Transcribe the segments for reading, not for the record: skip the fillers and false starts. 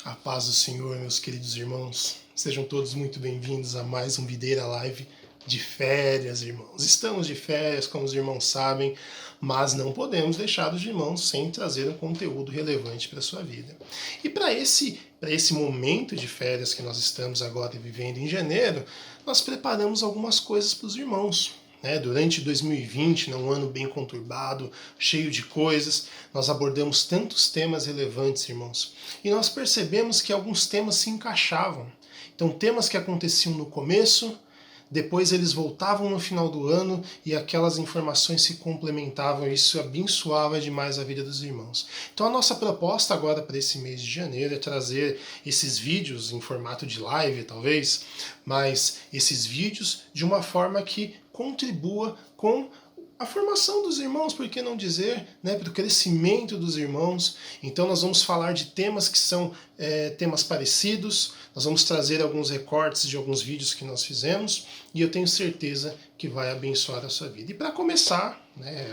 A paz do Senhor, meus queridos irmãos. Sejam todos muito bem-vindos a mais um Videira Live de férias, irmãos. Estamos de férias, como os irmãos sabem, mas não podemos deixar os irmãos sem trazer um conteúdo relevante para a sua vida. E para esse momento de férias que nós estamos agora vivendo em janeiro, nós preparamos algumas coisas para os irmãos. Durante 2020, um ano bem conturbado, cheio de coisas, nós abordamos tantos temas relevantes, irmãos, e nós percebemos que alguns temas se encaixavam. Então, temas que aconteciam no começo, depois eles voltavam no final do ano e aquelas informações se complementavam, e isso abençoava demais a vida dos irmãos. Então a nossa proposta agora para esse mês de janeiro é trazer esses vídeos em formato de live, talvez, mas esses vídeos de uma forma que contribua com a formação dos irmãos, por que não dizer, para o crescimento dos irmãos. Então nós vamos falar de temas que são temas parecidos, nós vamos trazer alguns recortes de alguns vídeos que nós fizemos, e eu tenho certeza que vai abençoar a sua vida. E para começar,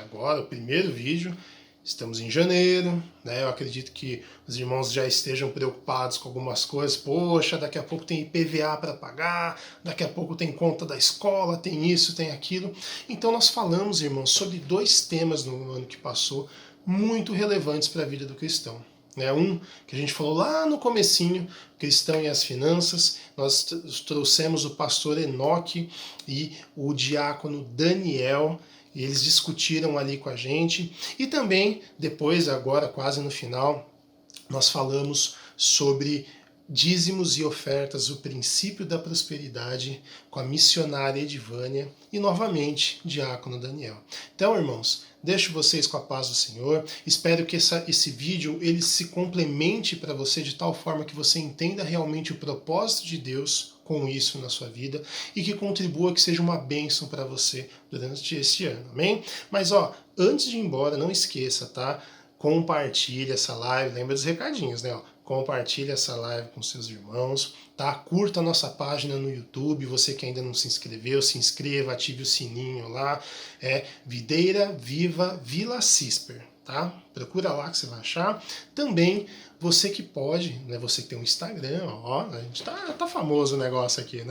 agora o primeiro vídeo, estamos em janeiro, eu acredito que os irmãos já estejam preocupados com algumas coisas. Poxa, daqui a pouco tem IPVA para pagar, daqui a pouco tem conta da escola, tem isso, tem aquilo. Então nós falamos, irmãos, sobre dois temas no ano que passou, muito relevantes para a vida do cristão. Um que a gente falou lá no comecinho, cristão e as finanças, nós trouxemos o pastor Enoque e o diácono Daniel, e eles discutiram ali com a gente. E também, depois, agora quase no final, nós falamos sobre dízimos e ofertas, o princípio da prosperidade, com a missionária Edivânia e, novamente, diácono Daniel. Então, irmãos, deixo vocês com a paz do Senhor. Espero que esse vídeo ele se complemente para você de tal forma que você entenda realmente o propósito de Deus com isso na sua vida e que contribua, que seja uma bênção para você durante este ano, amém? Mas antes de ir embora, não esqueça, tá? Compartilhe essa live, lembra dos recadinhos, Compartilhe essa live com seus irmãos, tá? Curta a nossa página no YouTube, você que ainda não se inscreveu, se inscreva, ative o sininho lá, Videira Viva Vila Cisper, tá? Procura lá que você vai achar. Também, você que pode, você que tem um Instagram, a gente tá famoso o negócio aqui,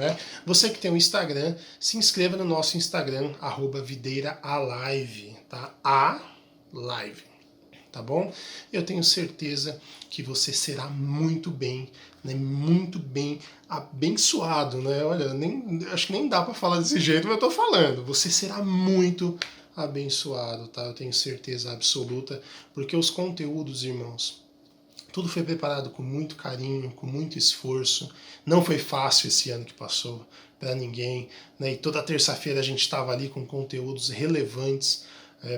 Você que tem um Instagram, se inscreva no nosso Instagram, @videiraalive, tá? A live. Tá bom? Eu tenho certeza que você será muito bem abençoado, Olha, acho que nem dá para falar desse jeito, mas eu tô falando. Você será muito abençoado, tá? Eu tenho certeza absoluta, porque os conteúdos, irmãos, tudo foi preparado com muito carinho, com muito esforço. Não foi fácil esse ano que passou para ninguém, E toda terça-feira a gente estava ali com conteúdos relevantes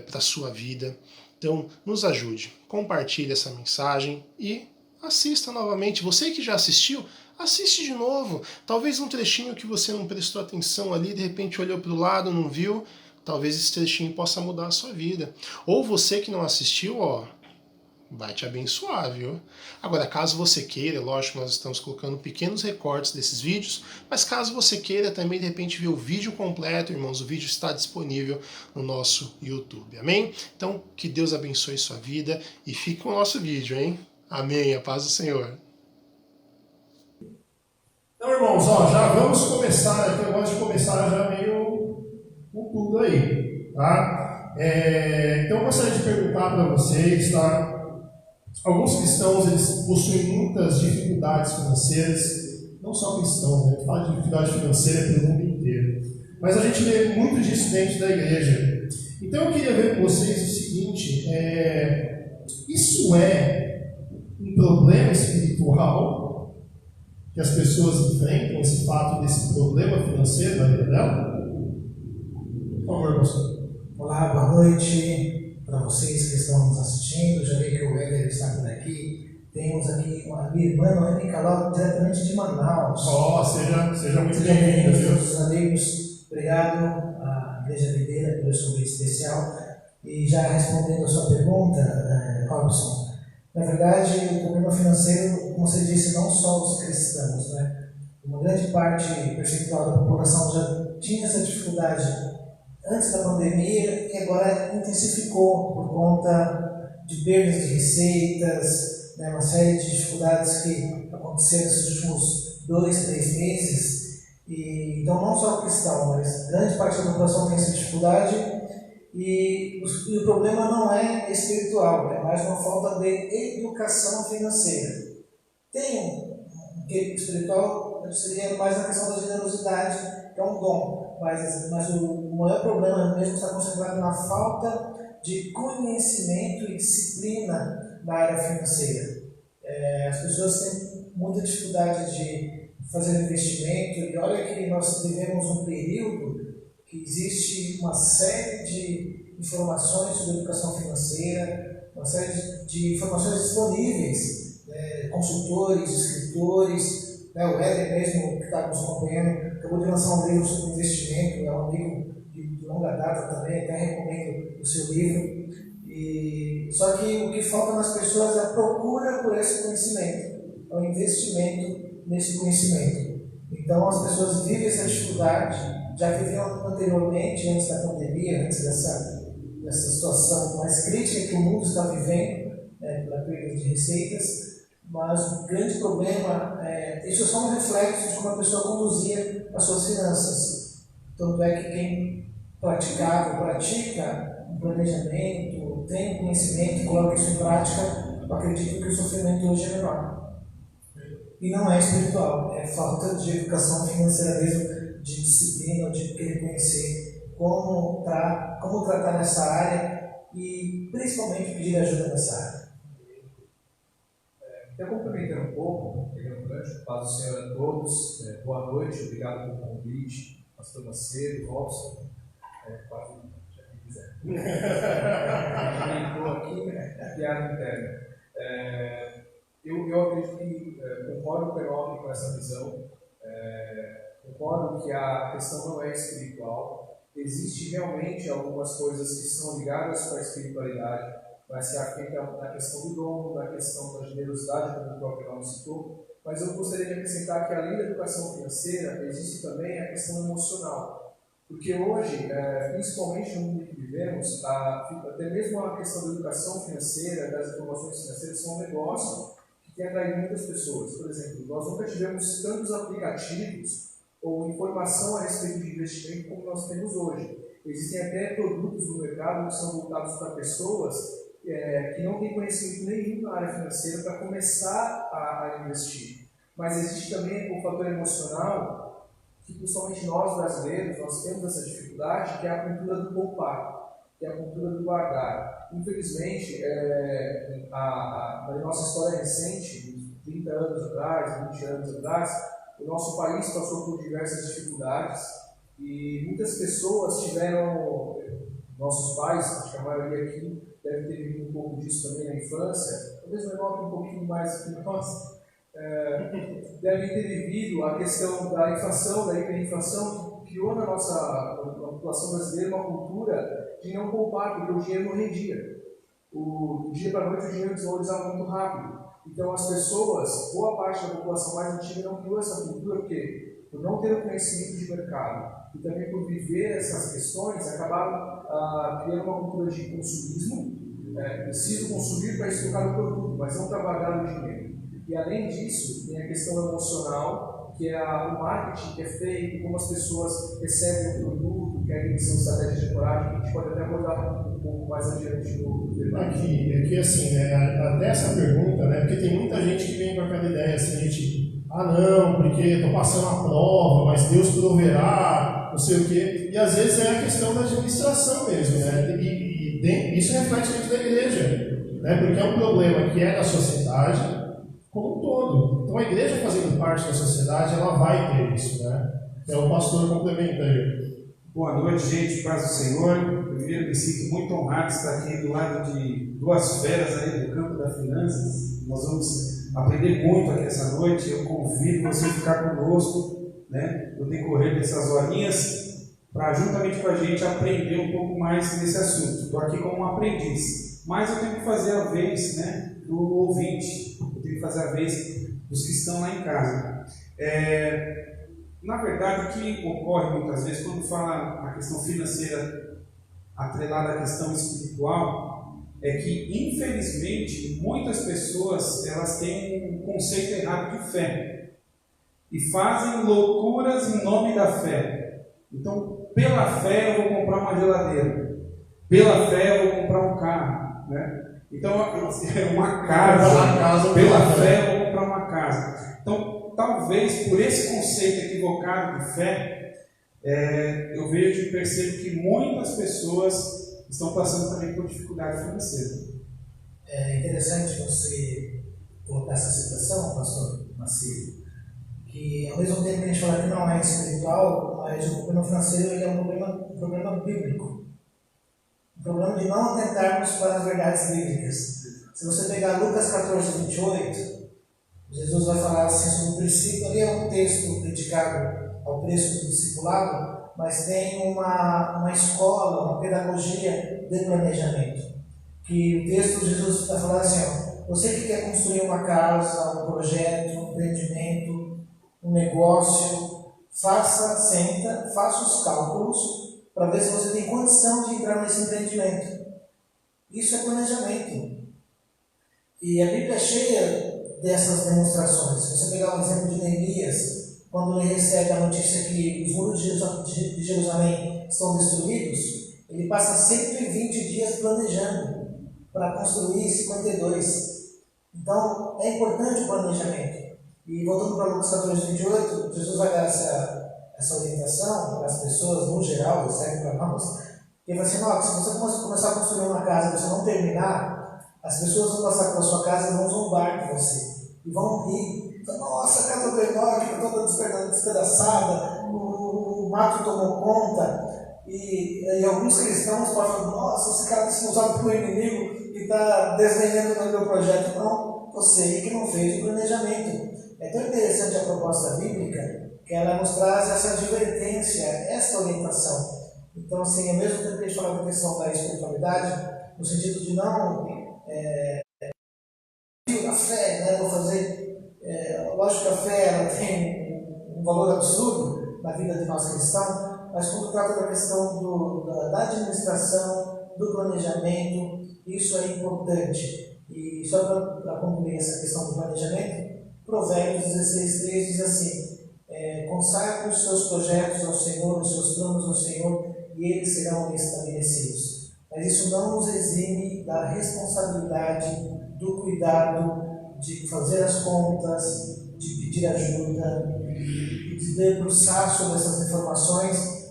para a sua vida. Então, nos ajude, compartilhe essa mensagem e assista novamente. Você que já assistiu, assiste de novo. Talvez um trechinho que você não prestou atenção ali, de repente olhou para o lado, não viu, talvez esse trechinho possa mudar a sua vida. Ou você que não assistiu, vai te abençoar, viu? Agora, caso você queira, lógico, nós estamos colocando pequenos recortes desses vídeos, mas caso você queira também, de repente, ver o vídeo completo, irmãos, o vídeo está disponível no nosso YouTube, amém? Então, que Deus abençoe sua vida e fique com o nosso vídeo, hein? Amém, a paz do Senhor. Então, irmãos, já vamos começar, aqui eu gosto de começar já meio com tudo aí, tá? Então, eu gostaria de perguntar para vocês, tá? Alguns cristãos, eles possuem muitas dificuldades financeiras, não só cristãos, a gente fala de dificuldade financeira pelo mundo inteiro, mas a gente vê muito disso dentro da igreja. Então eu queria ver com vocês o seguinte, isso é um problema espiritual que as pessoas enfrentam, esse fato desse problema financeiro na vida dela? Por favor, pastor. Olá, boa noite para vocês que estão nos assistindo. Já vi que o Éder está por aqui. Temos aqui a minha irmã Noemi Caló, diretamente de Manaus. Seja muito bem-vinda, viu? Todos os amigos, obrigado à Igreja Videira pelo convite especial. E já respondendo a sua pergunta, Robson, na verdade, o problema financeiro, como você disse, não só os cristãos, Uma grande parte percentual da população já tinha essa dificuldade antes da pandemia e agora intensificou por conta de perdas de receitas, né, uma série de dificuldades que aconteceram nesses últimos 2, 3 meses. E, então, não só o cristão, mas grande parte da população tem essa dificuldade. E o problema não é espiritual, é mais uma falta de educação financeira. Tem um quê espiritual, seria mais a questão da generosidade, que é um dom, mas o maior problema mesmo está concentrado na falta de conhecimento e disciplina na área financeira. As pessoas têm muita dificuldade de fazer investimento, e olha que nós vivemos um período que existe uma série de informações sobre educação financeira, uma série de informações disponíveis, consultores, escritores, o Éder mesmo, que está nos acompanhando, acabou de lançar um livro sobre investimento, é um amigo de longa data também, até recomendo o seu livro. Só que o que falta nas pessoas é a procura por esse conhecimento, é o investimento nesse conhecimento. Então as pessoas vivem essa dificuldade, já viviam anteriormente, antes da pandemia, antes dessa situação mais crítica que o mundo está vivendo, pela perda de receitas, mas o grande problema isso é só um reflexo de como a pessoa conduzia as suas finanças. Tanto é que quem pratica um planejamento, tem um conhecimento, coloca isso em prática, eu acredito que o sofrimento hoje é menor. E não é espiritual, é falta de educação financeira mesmo, de disciplina, de querer conhecer como tratar nessa área e principalmente pedir ajuda nessa área. Até complementando um pouco, pegando o gancho, paz do Senhor a todos, boa noite, obrigado pelo convite, pastor Macedo, Robson, quase já quem quiser. Estou aqui, piada interna. Eu acredito que concordo com o Enoque com essa visão. Concordo que a questão não é espiritual. Existe realmente algumas coisas que são ligadas com a espiritualidade, mas se atenta na questão do dom, na questão da generosidade, como o próprio Enoque citou. Mas eu gostaria de acrescentar que, além da educação financeira, existe também a questão emocional. Porque hoje, principalmente no mundo que vivemos, até mesmo a questão da educação financeira, das informações financeiras, são um negócio que tem atraído muitas pessoas. Por exemplo, nós nunca tivemos tantos aplicativos ou informação a respeito de investimento como nós temos hoje. Existem até produtos no mercado que são voltados para pessoas que não têm conhecimento nenhum na área financeira para começar a investir. Mas existe também o fator emocional, que principalmente nós brasileiros, nós temos essa dificuldade, que é a cultura do poupar, que é a cultura do guardar. Infelizmente, na nossa história recente, 30 anos atrás, 20 anos atrás, o nosso país passou por diversas dificuldades e muitas pessoas tiveram, nossos pais, acho que a maioria aqui deve ter vivido um pouco disso também na infância, talvez o menor um pouquinho mais que nós, devem ter vivido a questão da inflação, da hiperinflação, que criou na população brasileira uma cultura de não poupar, porque o dinheiro não rendia. Do dia para a noite o dinheiro desvalorizava muito rápido. Então as pessoas, boa parte da população mais antiga não criou essa cultura, porque por não ter o conhecimento de mercado e também por viver essas questões, acabaram criando uma cultura de consumismo. Preciso consumir para estocar o produto, mas não para guardar o dinheiro. E além disso, tem a questão emocional, que é o marketing que é feito, como as pessoas recebem o produto, que é são estratégias de coragem, que a gente pode até abordar um pouco mais adiante no debate. Aqui assim, até essa pergunta, porque tem muita gente que vem com aquela ideia assim, não, porque estou passando a prova, mas Deus proverá, não sei o quê. E às vezes é a questão da administração mesmo, e isso reflete dentro da igreja, porque é um problema que é da sociedade como um todo. Então a igreja fazendo parte da sociedade, ela vai ter isso, O pastor complementa aí. Boa noite, gente, paz do Senhor. Primeiro, me sinto muito honrado de estar aqui do lado de duas feras aí do campo das finanças. Nós vamos aprender muito aqui essa noite. Eu convido você a ficar conosco, no decorrer dessas horinhas, para juntamente com a gente aprender um pouco mais desse assunto. Estou aqui como um aprendiz, mas eu tenho que fazer a vez, do ouvinte. Eu tenho que fazer a vez dos que estão lá em casa. Na verdade, o que ocorre muitas vezes quando fala a questão financeira atrelada à questão espiritual, é que, infelizmente, muitas pessoas elas têm um conceito errado de fé e fazem loucuras em nome da fé. Então, pela fé eu vou comprar uma geladeira, pela fé eu vou comprar um carro, né? Então, uma casa, pela fé eu vou comprar uma casa. Então, talvez por esse conceito equivocado de fé, eu vejo e percebo que muitas pessoas estão passando também por dificuldade financeira. É interessante você colocar essa situação, pastor Macio, que ao mesmo tempo que a gente fala que não é espiritual, mas o problema financeiro ele é um problema bíblico. Um problema de não atentarmos para as verdades bíblicas. Se você pegar Lucas 14, 28, Jesus vai falar assim sobre o princípio. Ali é um texto dedicado ao preço do discipulado, mas tem uma escola, uma pedagogia de planejamento. Que o texto de Jesus vai falar assim, você que quer construir uma casa, um projeto, um empreendimento, um negócio, senta, faça os cálculos para ver se você tem condição de entrar nesse empreendimento. Isso é planejamento. E a Bíblia é cheia dessas demonstrações. Se você pegar o exemplo de Neemias, quando ele recebe a notícia que os muros de Jerusalém estão destruídos, ele passa 120 dias planejando para construir 52. Então, é importante o planejamento. E voltando para Lucas 14, 28, Jesus vai dar essa orientação para as pessoas, no geral, serve para nós. Ele vai assim, se você começar a construir uma casa e você não terminar, as pessoas vão passar pela sua casa e vão zombar de você. E vão rir. Nossa, a casa do enorme, toda despedaçada, o mato tomou conta. E alguns cristãos podem falar, nossa, esse cara está sendo usado pelo inimigo e está desdenhando do meu projeto. Não, você que não fez o planejamento. É tão interessante a proposta bíblica que ela nos traz essa advertência, essa orientação. Então, assim, ao mesmo tempo que a gente fala da questão da espiritualidade, no sentido de não a fé, né, vou fazer. Lógico que a fé ela tem um valor absurdo na vida de nós cristãos, mas quando trata da questão da administração, do planejamento, isso é importante. E só para concluir essa questão do planejamento, Provérbios 16:3 diz assim: consagre os seus projetos ao Senhor, os seus planos ao Senhor, e eles serão estabelecidos. Mas isso não nos exime da responsabilidade, do cuidado, de fazer as contas, de pedir ajuda, de debruçar sobre essas informações,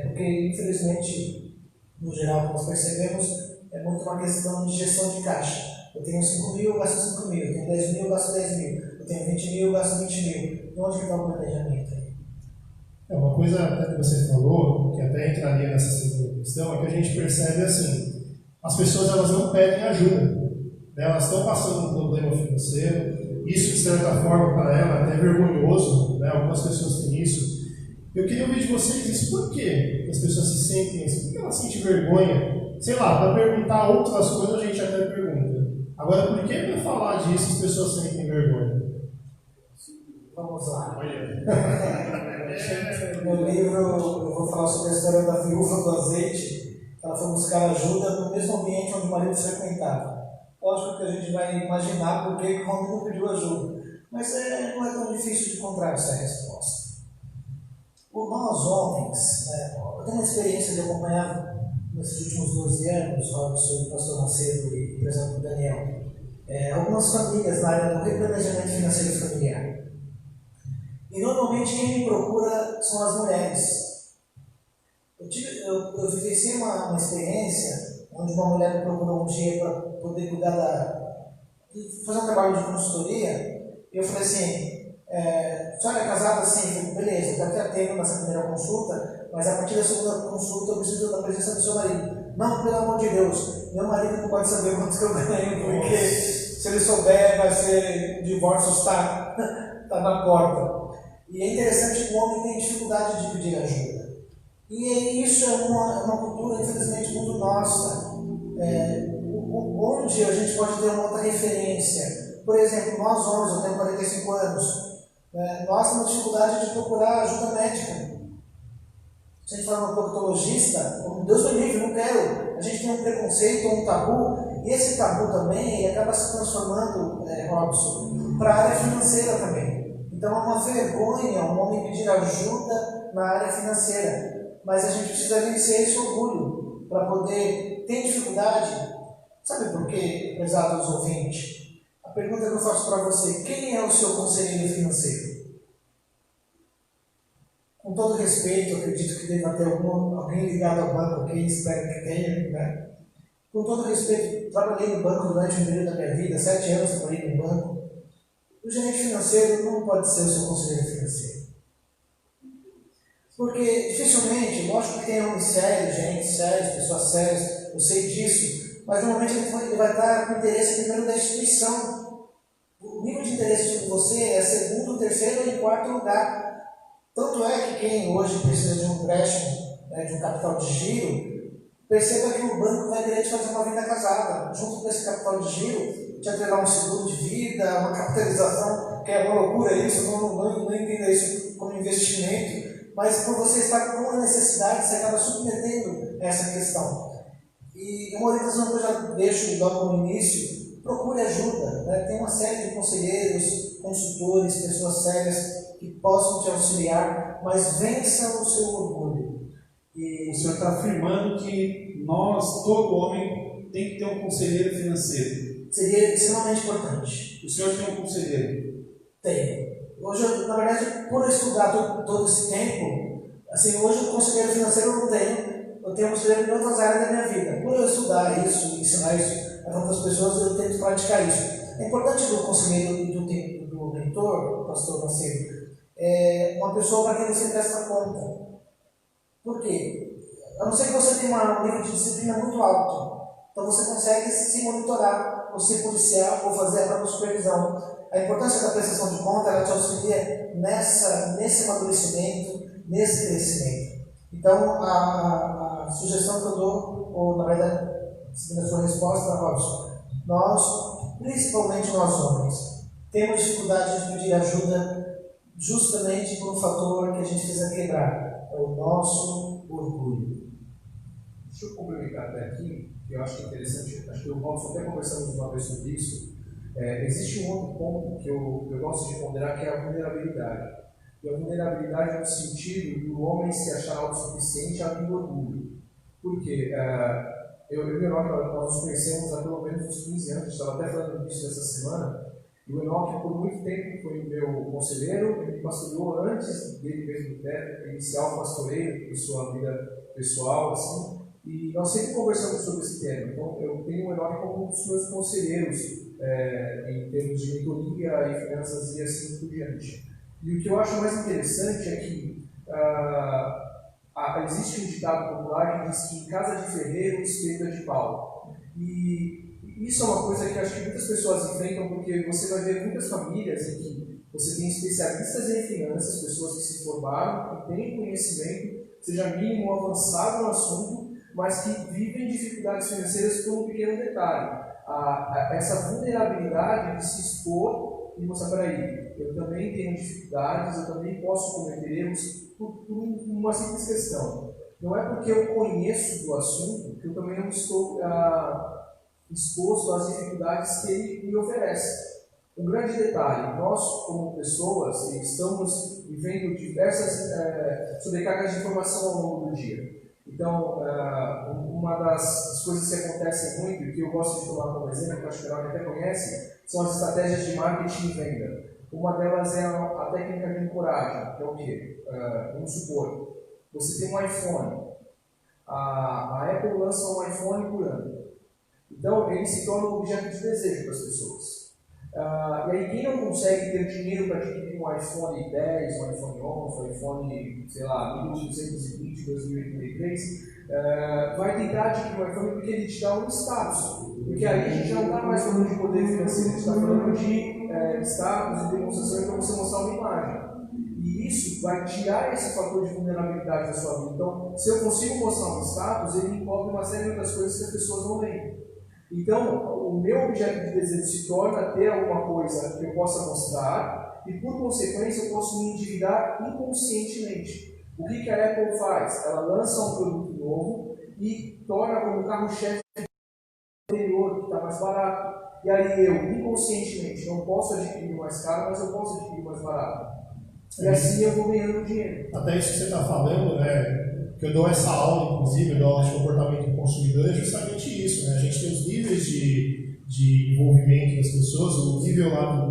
porque infelizmente, no geral, como nós percebemos, é muito uma questão de gestão de caixa. Eu tenho 5 mil, eu gasto 5 mil. Eu tenho 10 mil, eu gasto 10 mil. Eu tenho 20 mil, eu gasto 20 mil. E onde está o planejamento aí? Uma coisa até que você falou, que até entraria nessa segunda questão, é que a gente percebe assim, as pessoas elas não pedem ajuda, né? Elas estão passando um problema financeiro, isso de certa forma para ela é até vergonhoso, né? Algumas pessoas têm isso. Eu queria ouvir de vocês isso, por que as pessoas se sentem assim? Por que elas sentem vergonha? Sei lá, para perguntar outras coisas a gente até pergunta. Agora, por que para falar disso as pessoas sentem vergonha? Vamos lá. No livro eu vou falar sobre a história da viúva do azeite. Ela foi buscar ajuda no mesmo ambiente onde o marido frequentava. Lógico que a gente vai imaginar por que o homem não pediu ajuda. Mas não é tão difícil de encontrar essa resposta. Por nós homens, eu tenho uma experiência de acompanhar nesses últimos 12 anos, Robson, o pastor Macedo e o presidente Daniel, algumas famílias na área do replanejamento financeiro familiar. E normalmente quem me procura são as mulheres. Eu vivenciei uma experiência onde uma mulher me procurou um dia para poder cuidar fazer um trabalho de consultoria. E eu falei assim, a senhora é casada? Sim. Beleza, eu até atendo nessa primeira consulta, mas a partir da segunda consulta eu preciso da presença do seu marido. Não, pelo amor de Deus, meu marido não pode saber quanto que eu ganho, porque se ele souber vai ser divórcio, está na porta. E é interessante que o homem tem dificuldade de pedir ajuda. E isso é uma cultura, infelizmente, muito nossa, onde a gente pode ter uma outra referência. Por exemplo, nós homens, eu tenho 45 anos, nós temos dificuldade de procurar ajuda médica. Se a gente fala no proctologista, Deus me livre, não quero. gente tem um preconceito, um tabu, e esse tabu também acaba se transformando, Robson, para a área financeira também. Então é uma vergonha um homem pedir ajuda na área financeira, mas a gente precisa vencer esse orgulho para poder ter dificuldade. Sabe por quê, prezados ouvintes? A pergunta que eu faço para você: quem é o seu conselheiro financeiro? Com todo respeito, eu acredito que deva ter alguém ligado ao banco aqui, espero que tenha, né? Com todo respeito, trabalhei no banco durante um período da minha vida, 7 anos trabalhei no banco. O gerente financeiro não pode ser o seu conselheiro financeiro. Porque dificilmente, lógico que tem homens sérios, gerentes sérios, pessoas sérias, eu sei disso, mas normalmente ele vai estar com interesse primeiro da instituição. O nível de interesse de você é segundo, terceiro ou em quarto lugar. Tanto é que quem hoje precisa de um empréstimo, de um capital de giro, perceba que o banco vai querer te fazer uma venda casada. Junto com esse capital de giro, te atrelar um seguro de vida, uma capitalização, que é uma loucura isso, não entenda isso como investimento, mas por você estar com a necessidade, você acaba submetendo essa questão. E uma orientação que eu já deixo logo no início: procure ajuda. Tem uma série de conselheiros, consultores, pessoas sérias que possam te auxiliar, mas vença o seu orgulho. E o senhor está afirmando que todo homem tem que ter um conselheiro financeiro. Seria extremamente importante. O senhor tem um conselheiro? Tenho. Hoje, na verdade, por estudar todo esse tempo, assim, hoje o conselheiro financeiro eu não tenho. Eu tenho um conselheiro em outras áreas da minha vida. Por eu estudar isso, ensinar isso a outras pessoas, eu tento praticar isso. É importante do conselheiro e do mentor, pastor Macedo, uma pessoa para quem você presta conta. Por quê? A não ser que você tenha um nível de disciplina muito alto, então você consegue se monitorar, ou se policiar, ou fazer a própria supervisão. A importância da prestação de conta, ela te auxilia nesse amadurecimento, nesse crescimento. Então, a sugestão que eu dou, ou na verdade, seguindo a sua resposta, Robson, nós, principalmente nós homens, temos dificuldade de pedir ajuda justamente por um fator que a gente precisa quebrar: é o nosso orgulho. Deixa eu complementar até aqui, que eu acho que é interessante, acho que o Robson até conversamos uma vez sobre isso. Existe um outro ponto que eu gosto de ponderar, que é a vulnerabilidade. E a vulnerabilidade no sentido do homem se achar autossuficiente além do orgulho. Por quê? Eu e o Enoque, nós nos conhecemos há pelo menos uns 15 anos, estava até falando disso essa semana. E o Enoque, por muito tempo, foi meu conselheiro, ele me pastoreou antes dele mesmo iniciar o pastoreio de sua vida pessoal, assim, e nós sempre conversamos sobre esse tema. Então, eu tenho o Enoque como um dos meus conselheiros em termos de mentoria e finanças e assim por diante. E o que eu acho mais interessante é que existe um ditado popular que diz que em casa de ferreiro, espeta de pau. E isso é uma coisa que acho que muitas pessoas enfrentam, porque você vai ver muitas famílias em que você tem especialistas em finanças, pessoas que se formaram, que têm conhecimento, seja mínimo ou avançado no assunto, mas que vivem dificuldades financeiras por um pequeno detalhe. Essa vulnerabilidade de se expor e mostrar: peraí, eu também tenho dificuldades, eu também posso cometer erros por uma simples questão. Não é porque eu conheço do assunto que eu também não estou exposto às dificuldades que ele me oferece. Um grande detalhe: nós, como pessoas, estamos vivendo diversas sobrecargas de informação ao longo do dia. Então, uma das coisas que acontecem muito, e que eu gosto de tomar como exemplo, que eu acho que a Enoque até conhece, são as estratégias de marketing e venda. Uma delas é a técnica de ancoragem, que é o quê? Vamos supor, você tem um iPhone, a Apple lança um iPhone por ano. Então, ele se torna um objeto de desejo para as pessoas. E aí, quem não consegue ter dinheiro para adquirir um iPhone 10, um iPhone 11, um iPhone, sei lá, 1220, 2033, vai tentar adquirir um iPhone porque ele te dá um status. Porque aí a gente já não está mais falando de poder financeiro, a gente está falando de status e demonstração para você mostrar uma imagem. E isso vai tirar esse fator de vulnerabilidade da sua vida. Então, se eu consigo mostrar um status, ele envolve uma série de outras coisas que as pessoas não veem. Então, o meu objeto de desejo se torna ter alguma coisa que eu possa mostrar e, por consequência, eu posso me endividar inconscientemente. O que a Apple faz? Ela lança um produto novo e torna como carro-chefe anterior, que está mais barato. E aí eu, inconscientemente, não posso adquirir mais caro, mas eu posso adquirir mais barato. E assim eu vou ganhando dinheiro. Até isso que você está falando, né? Que eu dou essa aula, inclusive, eu dou aula de comportamento do consumidor, é justamente isso, né? A gente tem os níveis de envolvimento das pessoas, o nível lá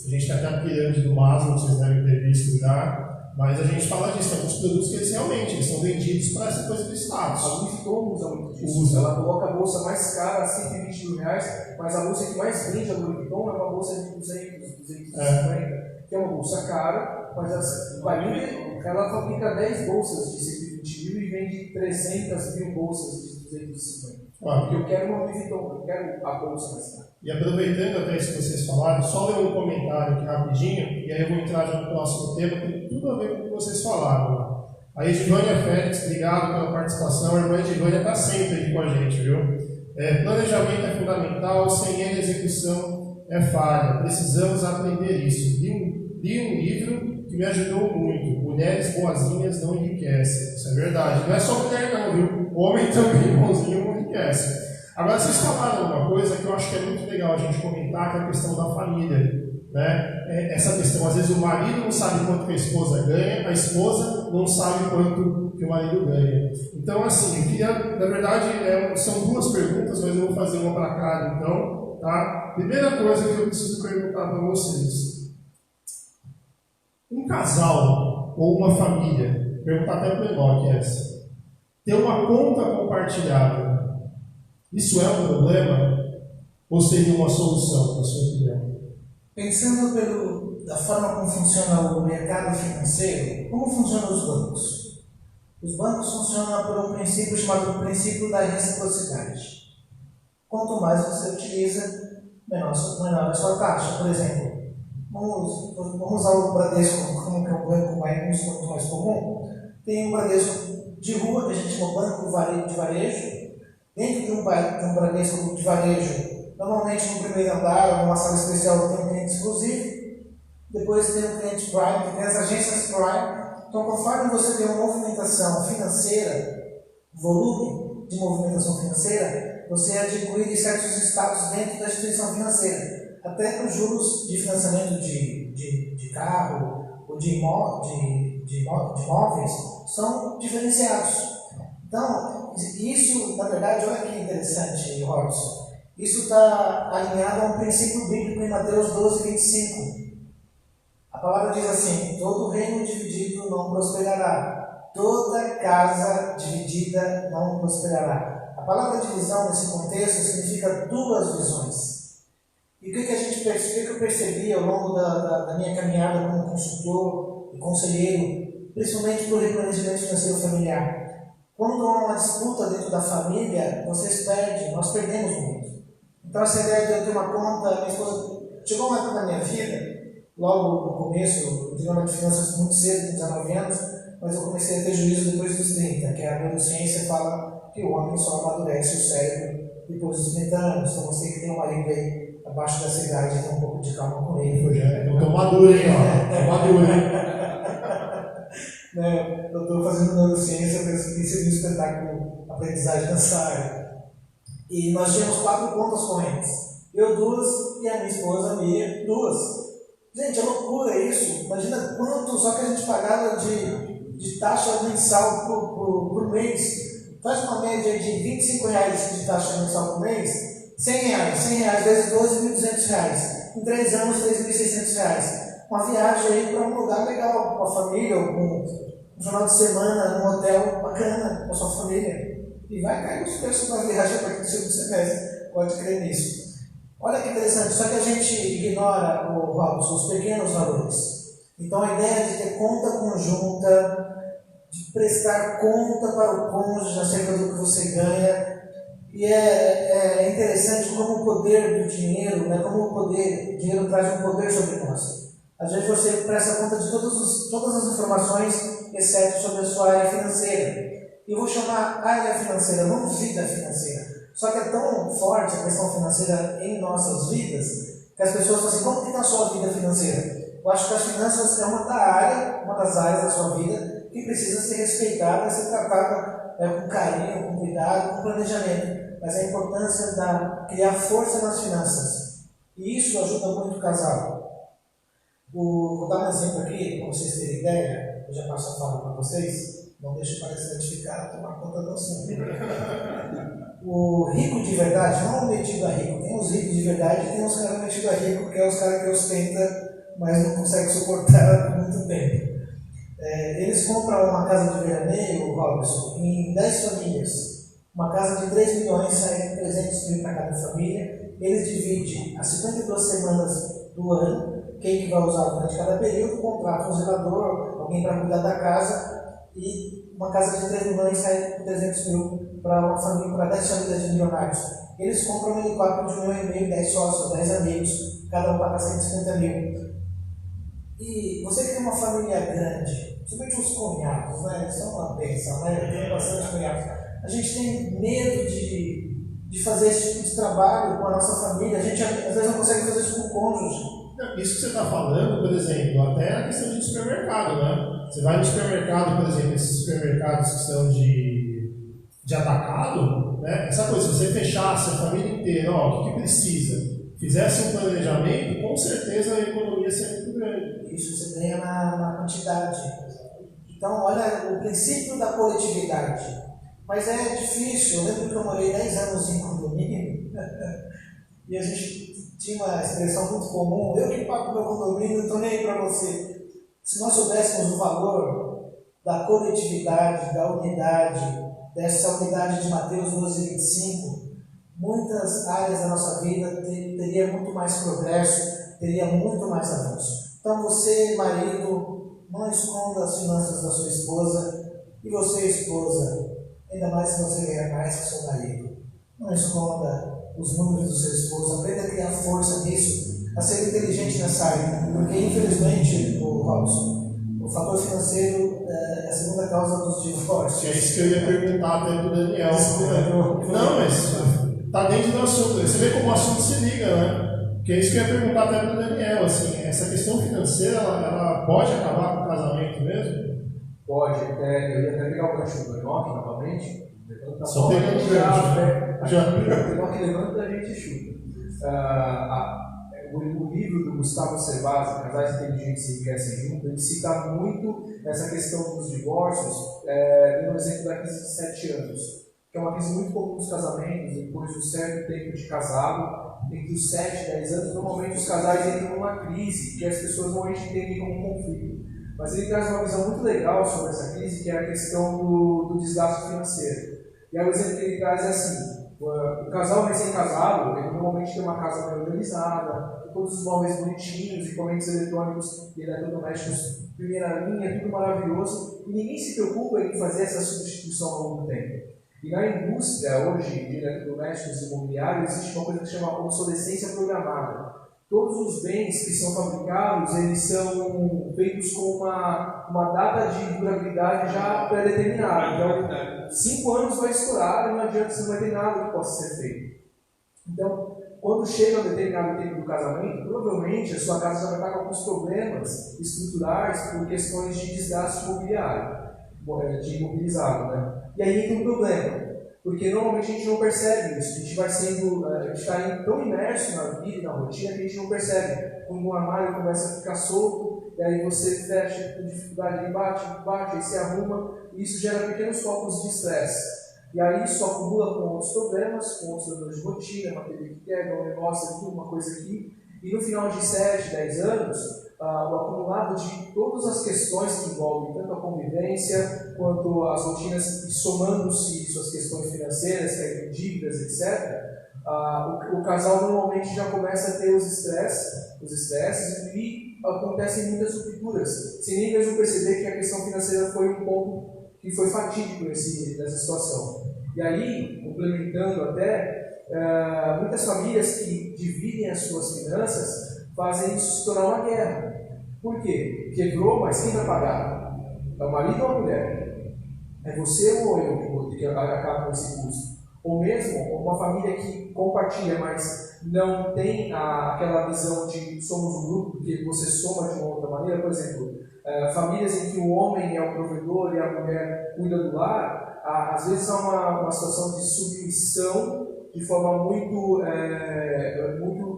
a gente tem até a pirâmide do Maslow, que vocês devem ter visto já, mas a gente fala disso, tem alguns produtos que eles são vendidos para essa coisa do status. A Louis Vuitton usa muito disso. Ela coloca a bolsa mais cara a 120 mil reais, mas a bolsa que mais vende a Louis Vuitton é uma bolsa de 200, 250, que é uma bolsa cara, mas ela fabrica 10 bolsas de 120 mil e vende 300 mil bolsas de 250. Porque eu quero uma Louis Vuitton, eu quero a bolsa mais cara. E aproveitando até isso que vocês falaram, só ler um comentário aqui rapidinho, e aí eu vou entrar já no próximo tema, que tem tudo a ver com o que vocês falaram. A Edivânia Félix, obrigado pela participação. A irmã Edivânia está sempre aqui com a gente, viu? Planejamento é fundamental, sem ele a execução é falha. Precisamos aprender isso. Li um livro que me ajudou muito. Mulheres boazinhas não enriquecem. Isso é verdade. Não é só mulher não, viu? O homem também bonzinho não enriquece. Agora, vocês falaram uma coisa que eu acho que é muito legal a gente comentar, que é a questão da família. Né? Essa questão, às vezes o marido não sabe quanto que a esposa ganha, a esposa não sabe quanto que o marido ganha. Então, assim, eu queria, na verdade, são duas perguntas, mas eu vou fazer uma para cada, então. Tá? Primeira coisa que eu preciso perguntar para vocês. Um casal ou uma família, perguntar até para o Enoque essa, ter uma conta compartilhada, isso é um problema ou seria uma solução, na sua opinião? Pensando da forma como funciona o mercado financeiro, como funcionam os bancos? Os bancos funcionam por um princípio chamado princípio da reciprocidade. Quanto mais você utiliza, menor a sua taxa. Por exemplo, vamos usar o Bradesco como que é um banco muito mais comum. Tem um Bradesco de rua, que a gente chama banco de varejo. Dentro de um Bradesco de varejo, normalmente no primeiro andar ou numa sala especial tem um cliente exclusivo. Depois tem o cliente Prime, tem as agências Prime. Então, conforme você tem uma movimentação financeira, volume de movimentação financeira, você adquire certos status dentro da instituição financeira. Até que os juros de financiamento de carro ou de imóveis são diferenciados. Então, isso, na verdade, olha que interessante, Robson. Isso está alinhado a um princípio bíblico em Mateus 12, 25. A palavra diz assim: todo reino dividido não prosperará, toda casa dividida não prosperará. A palavra divisão, nesse contexto, significa duas visões. E o que eu percebi ao longo da minha caminhada como consultor e conselheiro, principalmente para o replanejamento financeiro familiar? Quando há uma disputa dentro da família, vocês perdem, nós perdemos muito. Então, essa ideia de eu ter uma conta, minha esposa, chegou uma época da minha vida, logo no começo, eu tive uma de finanças muito cedo, com 19 anos, mas eu comecei a ter juízo depois dos 30, que a neurociência fala que o homem só amadurece o cérebro depois dos 30 anos. Então, você que tem um marido aí abaixo dessa idade, tem um pouco de calma com ele. Eu estou maduro, hein? Estou maduro, hein? Eu estou fazendo neurociência, eu penso que seria um espetáculo aprendizagem nessa área. E nós tínhamos 4 contas correntes. Eu 2 e a minha esposa, Miriam, 2. Gente, é loucura isso. Imagina quanto só que a gente pagava de taxa mensal por mês. Faz uma média de R$25 de taxa mensal por mês, R$100 vezes 12.200 reais. Em 3 anos, R$3.600. Uma viagem aí para um lugar legal, com a família, ou com um final de semana, num hotel bacana com a sua família. E vai cair os preços da viagem a partir do segundo semestre. Pode crer nisso. Olha que interessante, só que a gente ignora, Robson, os pequenos valores. Então a ideia de ter conta conjunta, de prestar conta para o cônjuge acerca do que você ganha. E é interessante como o poder do dinheiro, né, como o dinheiro traz um poder sobre nós. Às vezes você presta conta de todas as informações, exceto sobre a sua área financeira. E eu vou chamar área financeira, não vida financeira. Só que é tão forte a questão financeira em nossas vidas, que as pessoas falam assim: como que está a sua vida financeira? Eu acho que as finanças é uma das áreas da sua vida que precisa ser respeitada e ser tratada com carinho, com cuidado, com planejamento, mas a importância de criar força nas finanças. E isso ajuda muito o casal. Vou dar um exemplo aqui, para vocês terem ideia, eu já passo a fala para vocês, não deixe para se identificar, tomar conta do assunto. O rico de verdade, não o metido a rico, tem os ricos de verdade e tem os caras metidos a rico, que é os caras que ostentam, mas não conseguem suportar por muito tempo. Eles compram uma casa de veraneio, Robson, em 10 famílias. Uma casa de 3 milhões sai 300 mil para cada família. Eles dividem as 52 semanas do ano, quem que vai usar durante cada período, contrata um zelador, alguém para cuidar da casa, e uma casa de 3 milhões sai por 300 mil para uma família, para 10 famílias de milionários. Eles compram um helicóptero de 1,5 milhão, 10 sócios, 10 amigos, cada um paga 150 mil. E você tem uma família grande, principalmente os cunhados, né? São uma bênção, né? Eu tenho bastante cunhados. A gente tem medo de fazer esse tipo de trabalho com a nossa família. A gente às vezes não consegue fazer isso com o cônjuge. Isso que você está falando, por exemplo, até a questão de supermercado, né? Você vai no supermercado, por exemplo, esses supermercados que são de atacado, né? Essa coisa, se você fechasse a família inteira, o que precisa? Fizesse um planejamento, com certeza a economia seria muito grande. Isso você ganha na quantidade. Então, olha o princípio da coletividade. Mas é difícil. Eu lembro que eu morei 10 anos em condomínio e a gente tinha uma expressão muito comum: eu que pago meu condomínio, não estou nem aí para você. Se nós soubéssemos o valor da coletividade, da unidade, dessa unidade de Mateus 12:25, muitas áreas da nossa vida teria muito mais progresso, teria muito mais avanço. Então você, marido, não esconda as finanças da sua esposa, e você, esposa, ainda mais se você ganhar mais que seu marido, não esconda os números do seu esposo, aprenda a criar força nisso, a ser inteligente nessa área, porque infelizmente, Robson, o fator financeiro é a segunda causa dos divórcios. É isso que eu ia perguntar até para o Daniel. Não, mas está dentro do assunto. Você vê como o assunto se liga, né? Que é isso que eu ia perguntar até para o Daniel. Assim, essa questão financeira, ela pode acabar com o casamento mesmo? Pode. Eu ia até pegar o gancho do Enoque novamente. Só pegando o gancho. O Enoque levanta e a gente chuta. O livro do Gustavo Cerbasi, Casais Inteligentes e Enriquecem Juntos, ele cita muito essa questão dos divórcios, no exemplo da crise de 7 anos, que é uma crise muito comum nos casamentos. Depois de um certo tempo de casado, entre os 7 e 10 anos, normalmente os casais entram numa crise, que as pessoas normalmente entendem como um conflito. Mas ele traz uma visão muito legal sobre essa crise, que é a questão do desgaste financeiro. E aí o exemplo que ele traz é assim: o casal recém-casado, ele normalmente tem uma casa bem organizada, com todos os móveis bonitinhos, equipamentos eletrônicos e eletrodomésticos primeira linha, tudo maravilhoso, e ninguém se preocupa em fazer essa substituição ao longo do tempo. E na indústria hoje de eletrodomésticos e imobiliários existe uma coisa que se chama obsolescência programada. Todos os bens que são fabricados, eles são feitos com uma data de durabilidade já pré-determinada. Então, 5 anos vai estourar e não adianta, você não vai ter nada que possa ser feito. Então, quando chega um determinado tempo do casamento, provavelmente a sua casa já vai estar com alguns problemas estruturais por questões de desgaste imobiliário, de imobilizado, né? E aí entra um problema, porque normalmente a gente não percebe isso, a gente está tão imerso na vida e na rotina que a gente não percebe. Quando um armário começa a ficar solto, e aí você fecha com dificuldade, bate, aí se arruma, e isso gera pequenos focos de estresse. E aí isso acumula com outros problemas de rotina, uma TV que quebra, um negócio aqui, uma coisa aqui, e no final de 7, 10 anos, o acumulado de todas as questões que envolvem tanto a convivência quanto as rotinas, somando-se suas questões financeiras, dívidas, etc., o casal normalmente já começa a ter os estresses e acontecem muitas rupturas, sem nem mesmo perceber que a questão financeira foi um ponto que foi fatídico nessa situação. E aí, complementando até, muitas famílias que dividem as suas finanças fazem isso se tornar uma guerra. Por quê? Quebrou, mas quem vai pagar? É o marido ou a mulher? É você ou eu que acaba com esse custo? Ou mesmo uma família que compartilha, mas não tem aquela visão de somos um grupo, porque você soma de uma outra maneira. Por exemplo, famílias em que o homem é o provedor e a mulher cuida do lar, às vezes há uma situação de submissão de forma muito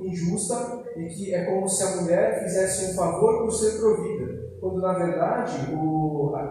injusta, em que é como se a mulher fizesse um favor por ser provida, quando na verdade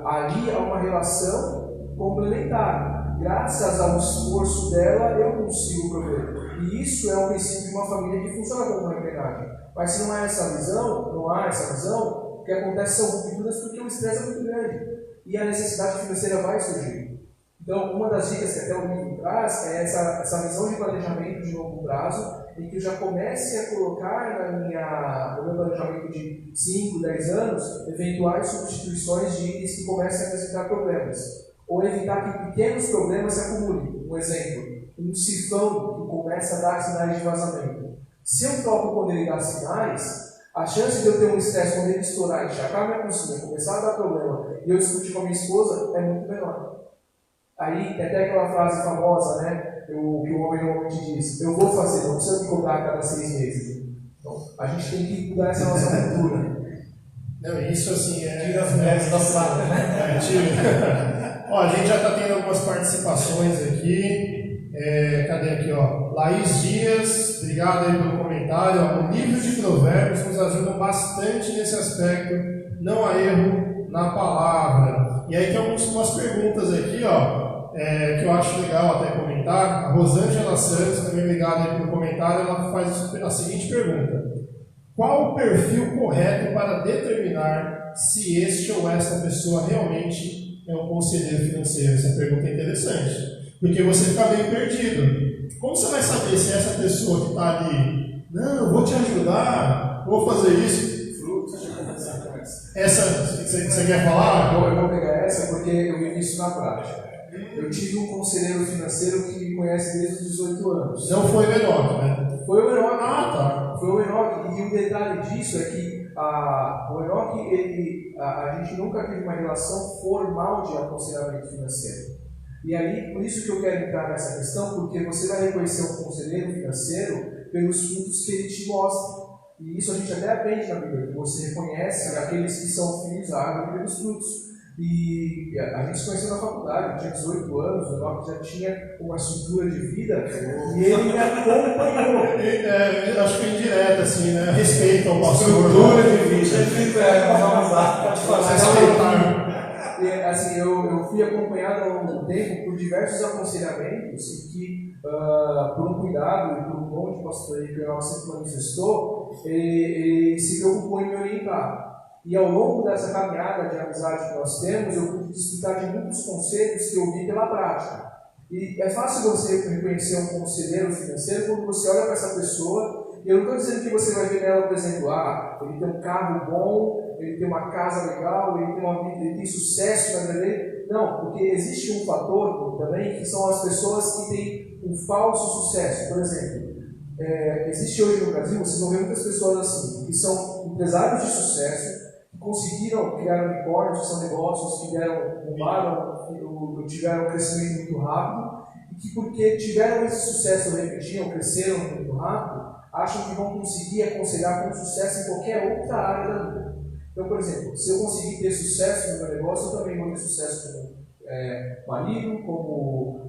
ali há uma relação complementar. Graças ao esforço dela, eu consigo prover. E isso é o princípio de uma família que funciona como uma engrenagem. Mas se não há essa visão, o que acontece são rupturas porque o estresse é muito grande e a necessidade financeira vai surgir. Então, uma das dicas que até o livro traz é essa visão de planejamento de longo prazo, em que eu já comece a colocar no meu planejamento de 5, 10 anos, eventuais substituições de itens que comecem a apresentar problemas. Ou evitar que pequenos problemas se acumulem. Um exemplo, um sifão que começa a dar sinais de vazamento. Se eu troco quando ele dá sinais, a chance de eu ter um estresse quando ele estourar, encharcar minha cozinha, começar a dar problema e eu discutir com a minha esposa, é muito menor. Aí tem até aquela frase famosa, né? Que o homem normalmente diz: eu vou fazer, não precisa me cobrar a cada 6 meses. Então, a gente tem que mudar essa nossa cultura. Não, isso assim Tira as mulheres da sala, né? Ó, a gente já está tendo algumas participações aqui. Cadê aqui, ó? Laís Dias, obrigado aí pelo comentário. Ó, o livro de Provérbios nos ajuda bastante nesse aspecto. Não há erro na palavra. E aí tem algumas perguntas aqui, ó, que eu acho legal até comentar. A Rosângela Santos, também ligada aí pelo comentário, ela faz a seguinte pergunta: qual o perfil correto para determinar se este ou esta pessoa realmente é um conselheiro financeiro? Essa pergunta é interessante, porque você fica meio perdido. Como você vai saber se essa pessoa que está ali, não, eu vou te ajudar, vou fazer isso? Essa, você quer falar? Eu vou pegar essa porque eu vivi isso na prática. Eu tive um conselheiro financeiro que me conhece desde os 18 anos. Não foi o Enoque, né? Foi o Enoque. Ah, tá. Foi o Enoque. E o detalhe disso é que o Enoque, a gente nunca teve uma relação formal de aconselhamento financeiro. E aí, por isso que eu quero entrar nessa questão, porque você vai reconhecer um conselheiro financeiro pelos frutos que ele te mostra. E isso a gente até aprende na Bíblia, que você reconhece aqueles que são filhos da árvore pelos frutos. E a gente se conheceu na faculdade, eu tinha 18 anos, o Enoque já tinha uma estrutura de vida e ele me acompanhou. Acho que é indireta, assim, né? Respeito ao pastor. Estrutura de vida. Assim, eu fui acompanhado ao longo do tempo por diversos aconselhamentos em que, por um cuidado e por um dom de pastoreio que o Enoque sempre manifestou, ele se preocupou em me orientar. E ao longo dessa caminhada de amizade que nós temos, eu pude desfrutar de muitos conceitos que eu vi pela prática. E é fácil você reconhecer um conselheiro financeiro quando você olha para essa pessoa, e eu não estou dizendo que você vai ver nela, por exemplo, ele tem um carro bom, ele tem uma casa legal, ele tem sucesso na vida dele. Não, porque existe um fator também que são as pessoas que têm um falso sucesso. Por exemplo, existe hoje no Brasil, vocês vão ver muitas pessoas assim, que são empresários de sucesso, conseguiram criar unicórnios, que são negócios que tiveram um crescimento muito rápido, e que porque tiveram esse sucesso repetido, cresceram muito rápido, acham que vão conseguir aconselhar com sucesso em qualquer outra área da vida. Então, por exemplo, se eu conseguir ter sucesso no meu negócio, eu também vou ter sucesso como marido, como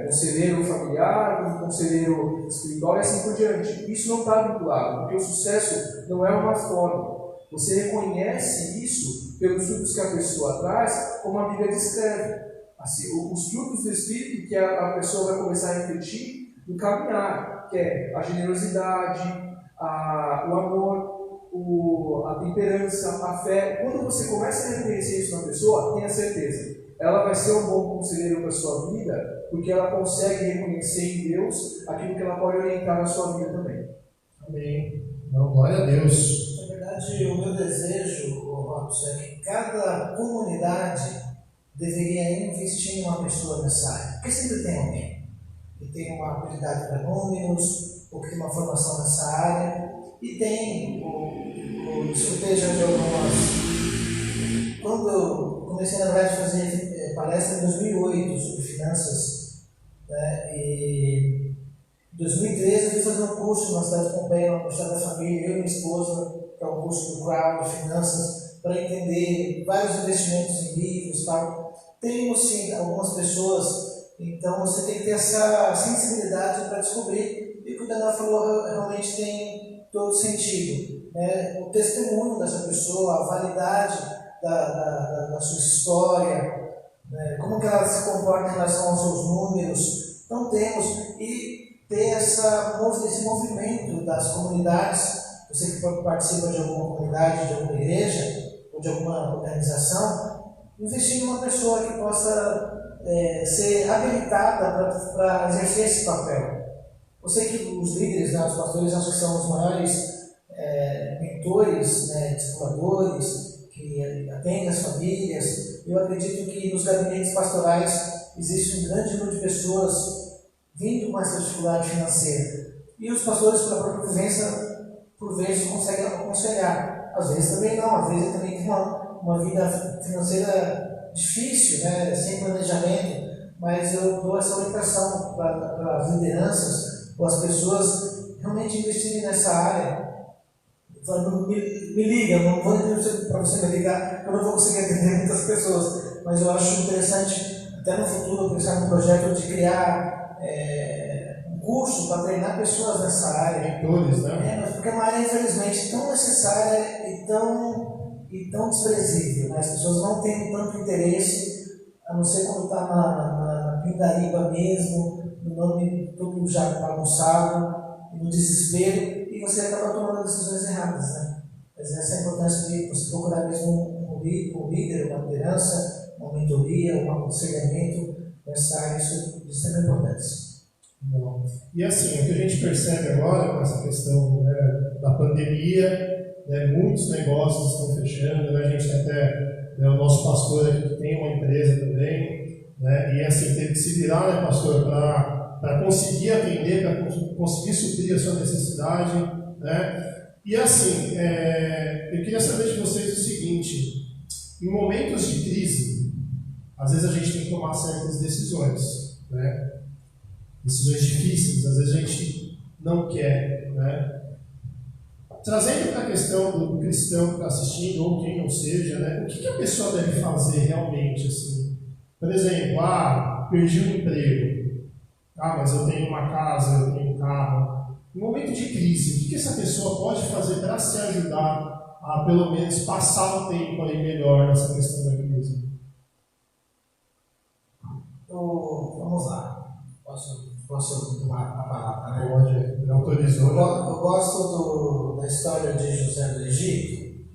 conselheiro familiar, como conselheiro espiritual e assim por diante. Isso não está vinculado, porque o sucesso não é uma forma. Você reconhece isso pelos frutos que a pessoa traz, como a Bíblia descreve. Assim, os frutos do Espírito que a pessoa vai começar a refletir no caminhar, que é a generosidade, o amor, a temperança, a fé. Quando você começa a reconhecer isso na pessoa, tenha certeza, ela vai ser um bom conselheiro para a sua vida, porque ela consegue reconhecer em Deus aquilo que ela pode orientar na sua vida também. Amém. Não, glória a Deus. Na verdade, o meu desejo, Robson, é que cada comunidade deveria investir em uma pessoa nessa área. Porque sempre tem alguém que tem uma habilidade para números, ou que tem uma formação nessa área, e tem, escutei já de algumas. Quando eu comecei, na verdade, a fazer palestra em 2008 sobre finanças, né, e em 2013 eu fui fazer um curso na cidade de Pompeia, na Universidade da Família, eu e minha esposa, que é um curso do Crowd, de finanças, para entender vários investimentos em livros e tal. Temos sim algumas pessoas, então você tem que ter essa sensibilidade para descobrir, e o que o Daniel falou realmente tem todo sentido. O testemunho dessa pessoa, a validade da sua história, como que ela se comporta em relação aos seus números. Então temos, e ter esse movimento das comunidades, você que participa de alguma comunidade, de alguma igreja, ou de alguma organização, investir em uma pessoa que possa ser habilitada para exercer esse papel. Eu sei que os líderes, os pastores, acho que são os maiores mentores, discipuladores, que atendem as famílias. Eu acredito que nos gabinetes pastorais existe um grande número de pessoas vindo com essa dificuldade financeira. E os pastores, pela própria vivência, por vezes conseguem aconselhar. Às vezes também não, às vezes também tem uma vida financeira difícil, sem planejamento. Mas eu dou essa orientação para as lideranças, ou as pessoas realmente investirem nessa área. Falando, me liga, não vou dizer para você me ligar, eu não vou conseguir atender muitas pessoas, mas eu acho interessante, até no futuro, pensar num projeto de criar um curso para treinar pessoas nessa área. Mentores, né? Mas porque é uma área, infelizmente, tão necessária e tão desprezível. As pessoas não têm tanto interesse, a não ser quando está na pindaíba mesmo, no nome todo já bagunçado, no desespero, e você acaba tomando decisões erradas, Mas essa é a importância de você procurar mesmo um líder, uma liderança, uma mentoria, um aconselhamento nessa área, isso de extrema importância. Bom. E assim, o que a gente percebe agora com essa questão da pandemia, muitos negócios estão fechando, a gente tem até o nosso pastor aqui que tem uma empresa também, e assim, teve que se virar, pastor, para conseguir atender, para conseguir suprir a sua necessidade, E assim, eu queria saber de vocês o seguinte: em momentos de crise, às vezes a gente tem que tomar certas decisões, decisões difíceis, às vezes a gente não quer, Trazendo para a questão do cristão que está assistindo, ou quem não seja, o que a pessoa deve fazer realmente, assim? Por exemplo, perdi um emprego, mas eu tenho uma casa, eu tenho um carro. Em momento de crise, o que essa pessoa pode fazer para se ajudar a, pelo menos, passar o tempo aí melhor nessa questão da crise? Vamos lá. Posso tomar a palavra, Pode, me autorizou. Eu gosto da história de José do Egito.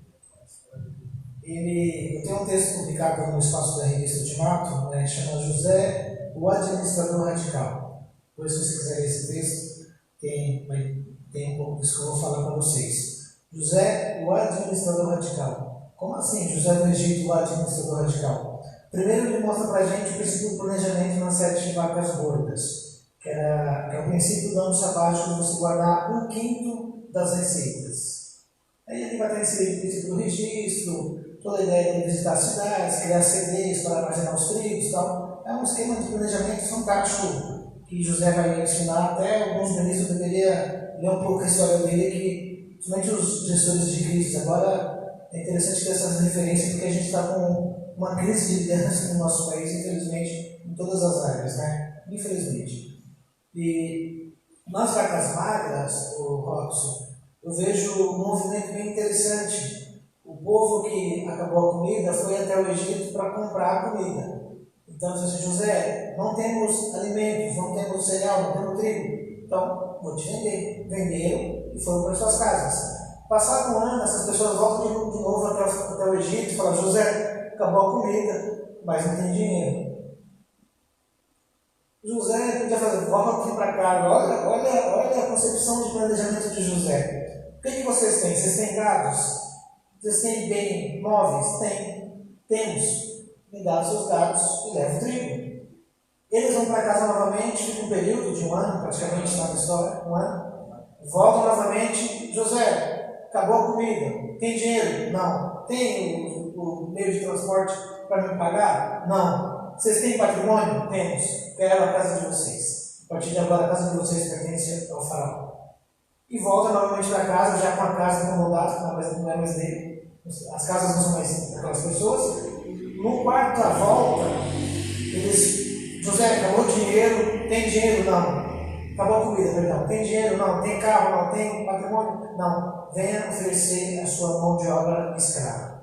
Eu tenho um texto publicado no espaço da revista Ultimato, chama José, o Administrador Radical. Depois, se você quiser ler esse texto, tem um pouco disso que eu vou falar para vocês. José, o Administrador Radical. Como assim, José do Egito, o Administrador Radical? Primeiro, ele mostra para a gente o princípio do planejamento na série de vacas gordas, que é o princípio do ano sabático de você guardar 1/5 das receitas. Aí ele vai ter esse princípio do registro, toda a ideia de visitar cidades, criar CDs para armazenar os trigos e tal. É um esquema de planejamento fantástico que José vai ensinar. Até alguns ministros deveriam ler um pouco a história dele, que, principalmente os gestores de crise. Agora é interessante ter essas referências, porque a gente está com uma crise de liderança no nosso país, infelizmente, em todas as áreas, Infelizmente. E nas vacas magras, o Robson, eu vejo um movimento bem interessante. O povo que acabou a comida foi até o Egito para comprar a comida. Então, disse assim: José, não temos alimentos, não temos cereal, não temos trigo. Então, vou te vender. Venderam e foram para suas casas. Passado um ano, essas pessoas voltam de novo até o Egito e falam: José, acabou a comida, mas não tem dinheiro. José podia fazer: volta aqui para cá. Olha a concepção de planejamento de José. O que vocês têm? Vocês têm gados? Vocês têm bem móveis? Temos. Me dá os seus gados e leva o trigo. Eles vão para casa novamente, fica um período de um ano, praticamente na história, um ano. Voltam novamente: José, acabou a comida. Tem dinheiro? Não. Tem o meio de transporte para me pagar? Não. Vocês têm patrimônio? Temos. Quero a casa de vocês. A partir de agora, a casa de vocês pertence ao faraó. E volta novamente para casa, já com a casa incomodada, não é mais dele. As casas não são mais daquelas pessoas. No quarto da volta, Eles, José, acabou o dinheiro, tem dinheiro? Não. Acabou a comida, perdão. Tem dinheiro? Não. Tem carro? Não. Tem patrimônio? Não. Venha oferecer a sua mão de obra escrava.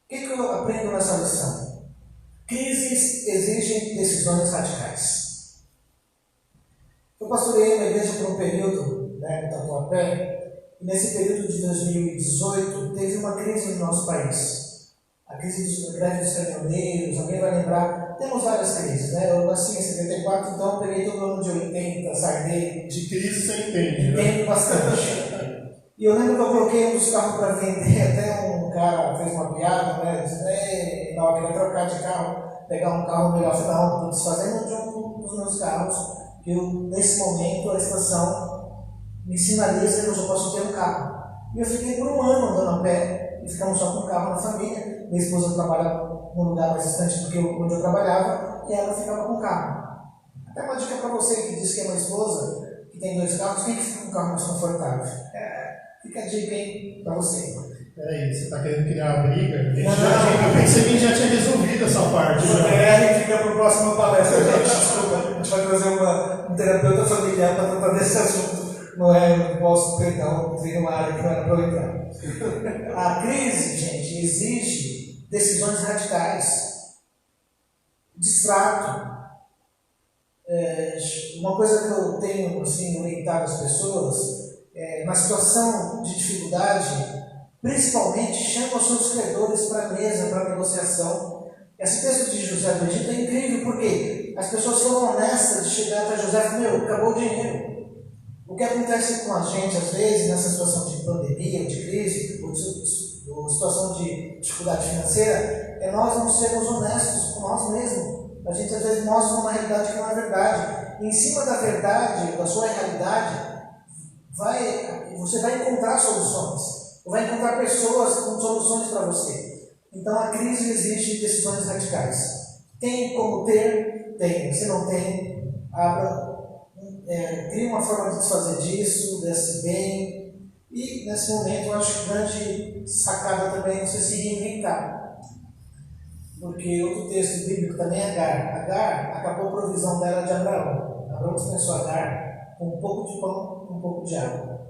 O que eu aprendo nessa lição? Crises exigem decisões radicais. Eu pastorei uma igreja por um período, no Tatuapé, e nesse período de 2018 teve uma crise no nosso país. A crise da greve dos caminhoneiros, alguém vai lembrar, temos várias crises, Eu nasci em 74, então peguei todo ano de 80, sardei. De crise você entende, Entendo bastante. E eu lembro que eu coloquei um dos carros para vender, até um cara fez uma piada, disse, na hora que ele vai trocar de carro, pegar um carro melhor, final, estou desfazendo de um dos meus carros, que eu, nesse momento, a estação me sinaliza que eu só posso ter um carro. E eu fiquei por um ano andando a pé, e ficamos só com um carro na família. Minha esposa trabalha num lugar mais distante do que onde eu trabalhava, e ela ficava com o carro. Até uma dica para você que diz que é uma esposa, que tem 2 carros, quem que fica com um carro mais confortável? Fica a dica aí para você. Peraí, você está querendo criar uma briga? Eu pensei que a gente já tinha resolvido essa parte. A gente fica para a próxima palestra, gente. Desculpa, a gente vai trazer um terapeuta familiar para tratar desse assunto. Não posso, perdão, entrei numa área que não era para eu entrar. A crise, gente, exige decisões radicais. Distrato. Uma coisa que eu tenho orientado as pessoas, na situação de dificuldade, principalmente chama os seus credores para a mesa, para a negociação. Esse texto de José do Egito é incrível porque as pessoas foram honestas de chegar até José e falar, acabou o dinheiro. O que acontece com a gente, às vezes, nessa situação de pandemia, de crise, ou situação de dificuldade financeira, é nós não sermos honestos com nós mesmos. A gente, às vezes, mostra uma realidade que não é verdade. E em cima da verdade, da sua realidade, você vai encontrar soluções. Vai encontrar pessoas com soluções para você. Então, a crise exige decisões radicais. Tem como ter? Tem. Se não tem, cria uma forma de desfazer disso, desse bem. E, nesse momento, eu acho que grande sacada também é você se reinventar. Porque outro texto bíblico também é Agar. Agar acabou a provisão dela de Abraão. Abraão dispensou Agar com um pouco de pão e um pouco de água.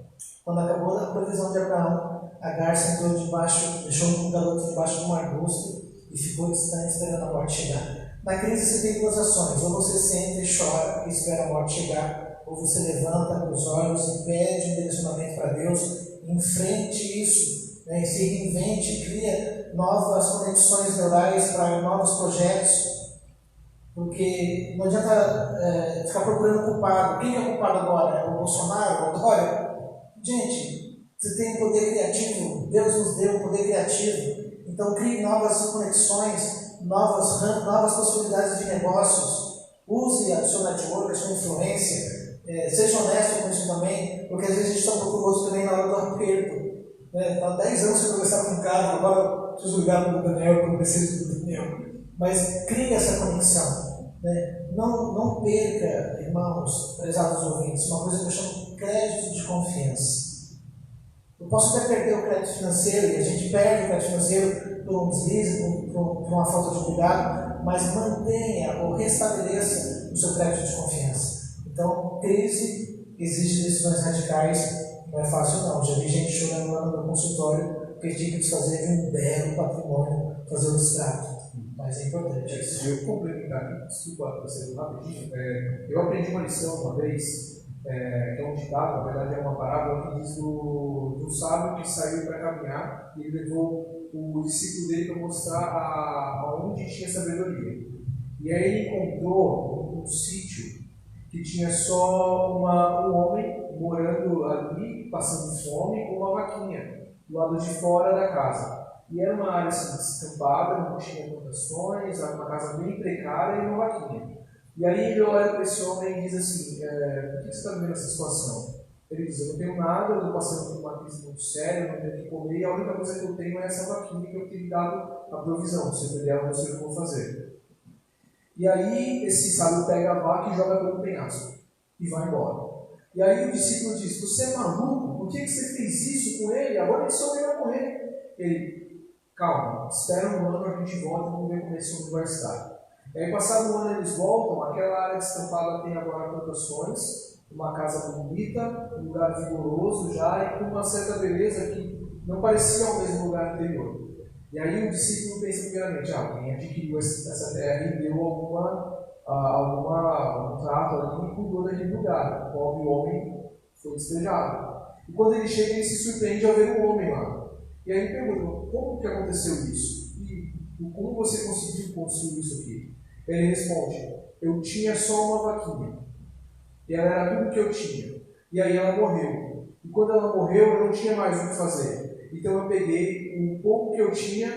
Quando acabou a provisão de Abraão, Agar sentou debaixo, deixou um garoto debaixo de um arbusto e ficou distante esperando a morte chegar. Na crise você tem 2 ações, ou você senta e chora e espera a morte chegar, ou você levanta os olhos e pede um direcionamento para Deus, enfrente isso, e se reinvente, cria novas conexões neurais para novos projetos, porque não adianta ficar procurando culpado. Quem é o culpado agora? É o Bolsonaro? É o Dória? Gente, você tem um poder criativo, Deus nos deu um poder criativo, então crie novas conexões, novas possibilidades de negócios, use a sua network, a sua influência, seja honesto com isso também, porque às vezes a gente está procurando também na hora do aperto. Há 10 anos eu conversava com um cara, agora preciso ligar para o Daniel, porque eu preciso do Daniel, mas crie essa conexão. Não perca, irmãos, prezados ouvintes, uma coisa que eu chamo de crédito de confiança. Eu posso até perder o crédito financeiro, e a gente perde o crédito financeiro por um deslize, por uma falta de cuidado, mas mantenha ou restabeleça o seu crédito de confiança. Então, crise exige decisões radicais, não é fácil não. Já vi gente chorando lá no meu consultório, porque tinha que desfazer de um belo patrimônio, fazer um extrato. Mas é importante. Se eu complementar, desculpa você rapidinho, eu aprendi uma lição uma vez, que é um ditado, na verdade é uma parábola que diz do sábio que saiu para caminhar e ele levou o discípulo dele para mostrar aonde tinha sabedoria. E aí ele encontrou um sítio que tinha só um homem morando ali, passando fome, com uma vaquinha do lado de fora da casa. E era uma área assim, descampada, não tinha plantações, era uma casa bem precária e uma vaquinha. E aí ele olha para esse homem e diz assim, por que você está vivendo essa situação? Ele diz, eu não tenho nada, eu estou passando por uma crise muito séria, eu não tenho o que comer, e a única coisa que eu tenho é essa vaquinha que eu tenho dado a provisão, se eu perder ela, eu não sei o que eu vou fazer. E aí esse sábio pega a vaca e joga pelo penhasco, e vai embora. E aí o discípulo diz, você é maluco? Por que você fez isso com ele? Agora ele só vai morrer. Ele, calma, espera um ano, a gente volta e vamos ver como esse homem vai estar. E aí, passado um ano, eles voltam, aquela área descampada tem agora plantações, uma casa bonita, um lugar vigoroso já, e com uma certa beleza que não parecia o mesmo lugar anterior. E aí o discípulo pensa primeiramente, alguém adquiriu essa terra e deu algum trato ali e cuidou daquele lugar. O pobre homem foi despejado. E quando ele chega, ele se surpreende ao ver um homem lá. E aí ele pergunta, como que aconteceu isso? E como você conseguiu construir isso aqui? Ele responde, eu tinha só uma vaquinha. E ela era tudo que eu tinha. E aí ela morreu. E quando ela morreu, eu não tinha mais o que fazer. Então eu peguei um pouco que eu tinha,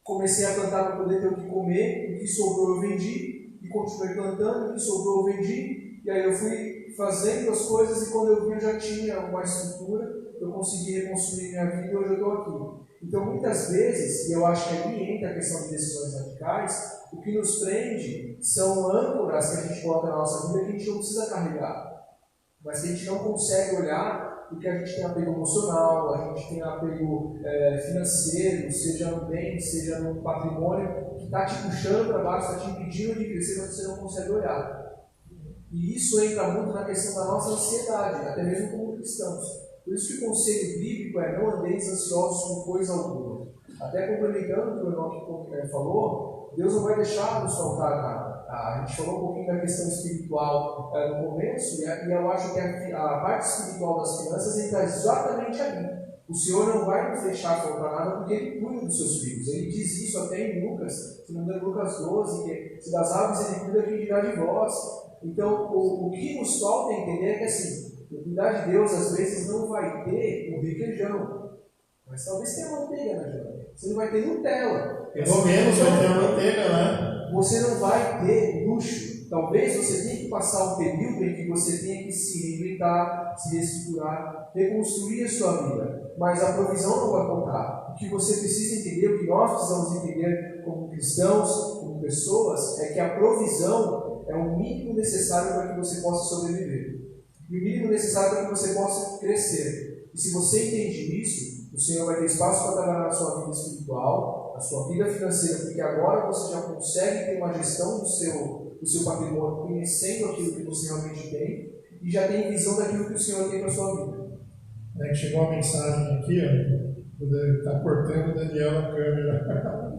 comecei a plantar para poder ter o que comer, o que sobrou eu vendi, e continuei plantando, o que sobrou eu vendi, e aí eu fui fazendo as coisas, e quando eu vi eu já tinha uma estrutura, eu consegui reconstruir minha vida e hoje eu estou aqui. Então muitas vezes, e eu acho que aqui entra a questão de decisões radicais, o que nos prende são âncoras que a gente coloca na nossa vida que a gente não precisa carregar, mas que a gente não consegue olhar porque a gente tem apego emocional, a gente tem apego financeiro, seja no bem, seja no patrimônio, que está te puxando para baixo, está te impedindo de crescer, mas você não consegue olhar. E isso entra muito na questão da nossa ansiedade, até mesmo como cristãos. Por isso que o conselho bíblico é não andeis ansiosos com coisa alguma. Até complementando o que o Enoque falou, Deus não vai deixar nos faltar nada. A gente falou um pouquinho da questão espiritual no começo, e eu acho que a parte espiritual das finanças está exatamente ali. O Senhor não vai nos deixar faltar nada porque Ele cuida dos seus filhos. Ele diz isso até em Lucas, se não me engano, Lucas 12, que se das aves Ele cuida, quem dirá de vós. Então, o que nos falta entender é que assim, o cuidar de Deus às vezes não vai ter um requeijão, mas talvez tenha manteiga na geladeira. Você não vai ter Nutella. Pelo menos vai ter uma manteiga, né? Você não vai ter luxo. Talvez você tenha que passar um período em que você tenha que se reinventar, se reestruturar, reconstruir a sua vida. Mas a provisão não vai faltar. O que você precisa entender, o que nós precisamos entender como cristãos, como pessoas, é que a provisão é o mínimo necessário para que você possa sobreviver. E o mínimo necessário para que você possa crescer. E se você entende isso, o Senhor vai ter espaço para trabalhar na sua vida espiritual, na sua vida financeira, porque agora você já consegue ter uma gestão do seu patrimônio, conhecendo aquilo que você realmente tem, e já tem visão daquilo que o Senhor tem para a sua vida. Chegou uma mensagem aqui, ó, está cortando o Daniel na câmera.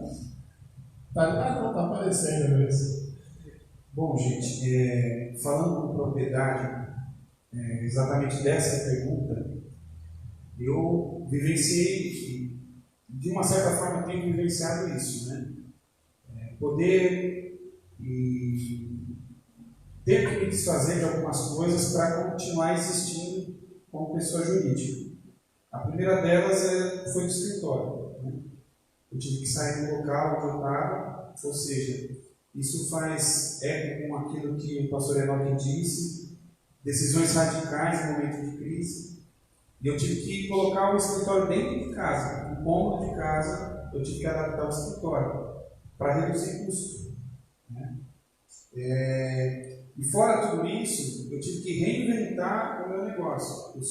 Está aparecendo mesmo. Bom, gente, falando com propriedade exatamente dessa pergunta, eu vivenciei, de uma certa forma tenho vivenciado isso, né? Poder e ter que me desfazer de algumas coisas para continuar existindo como pessoa jurídica. A primeira delas foi do escritório, né? Eu tive que sair do local onde eu estava, ou seja, isso faz eco com aquilo que o pastor Enoque disse, decisões radicais no momento de crise. E eu tive que colocar o escritório dentro de casa, um cômodo de casa, eu tive que adaptar o escritório para reduzir custo, né? E fora tudo isso, eu tive que reinventar o meu negócio. Eu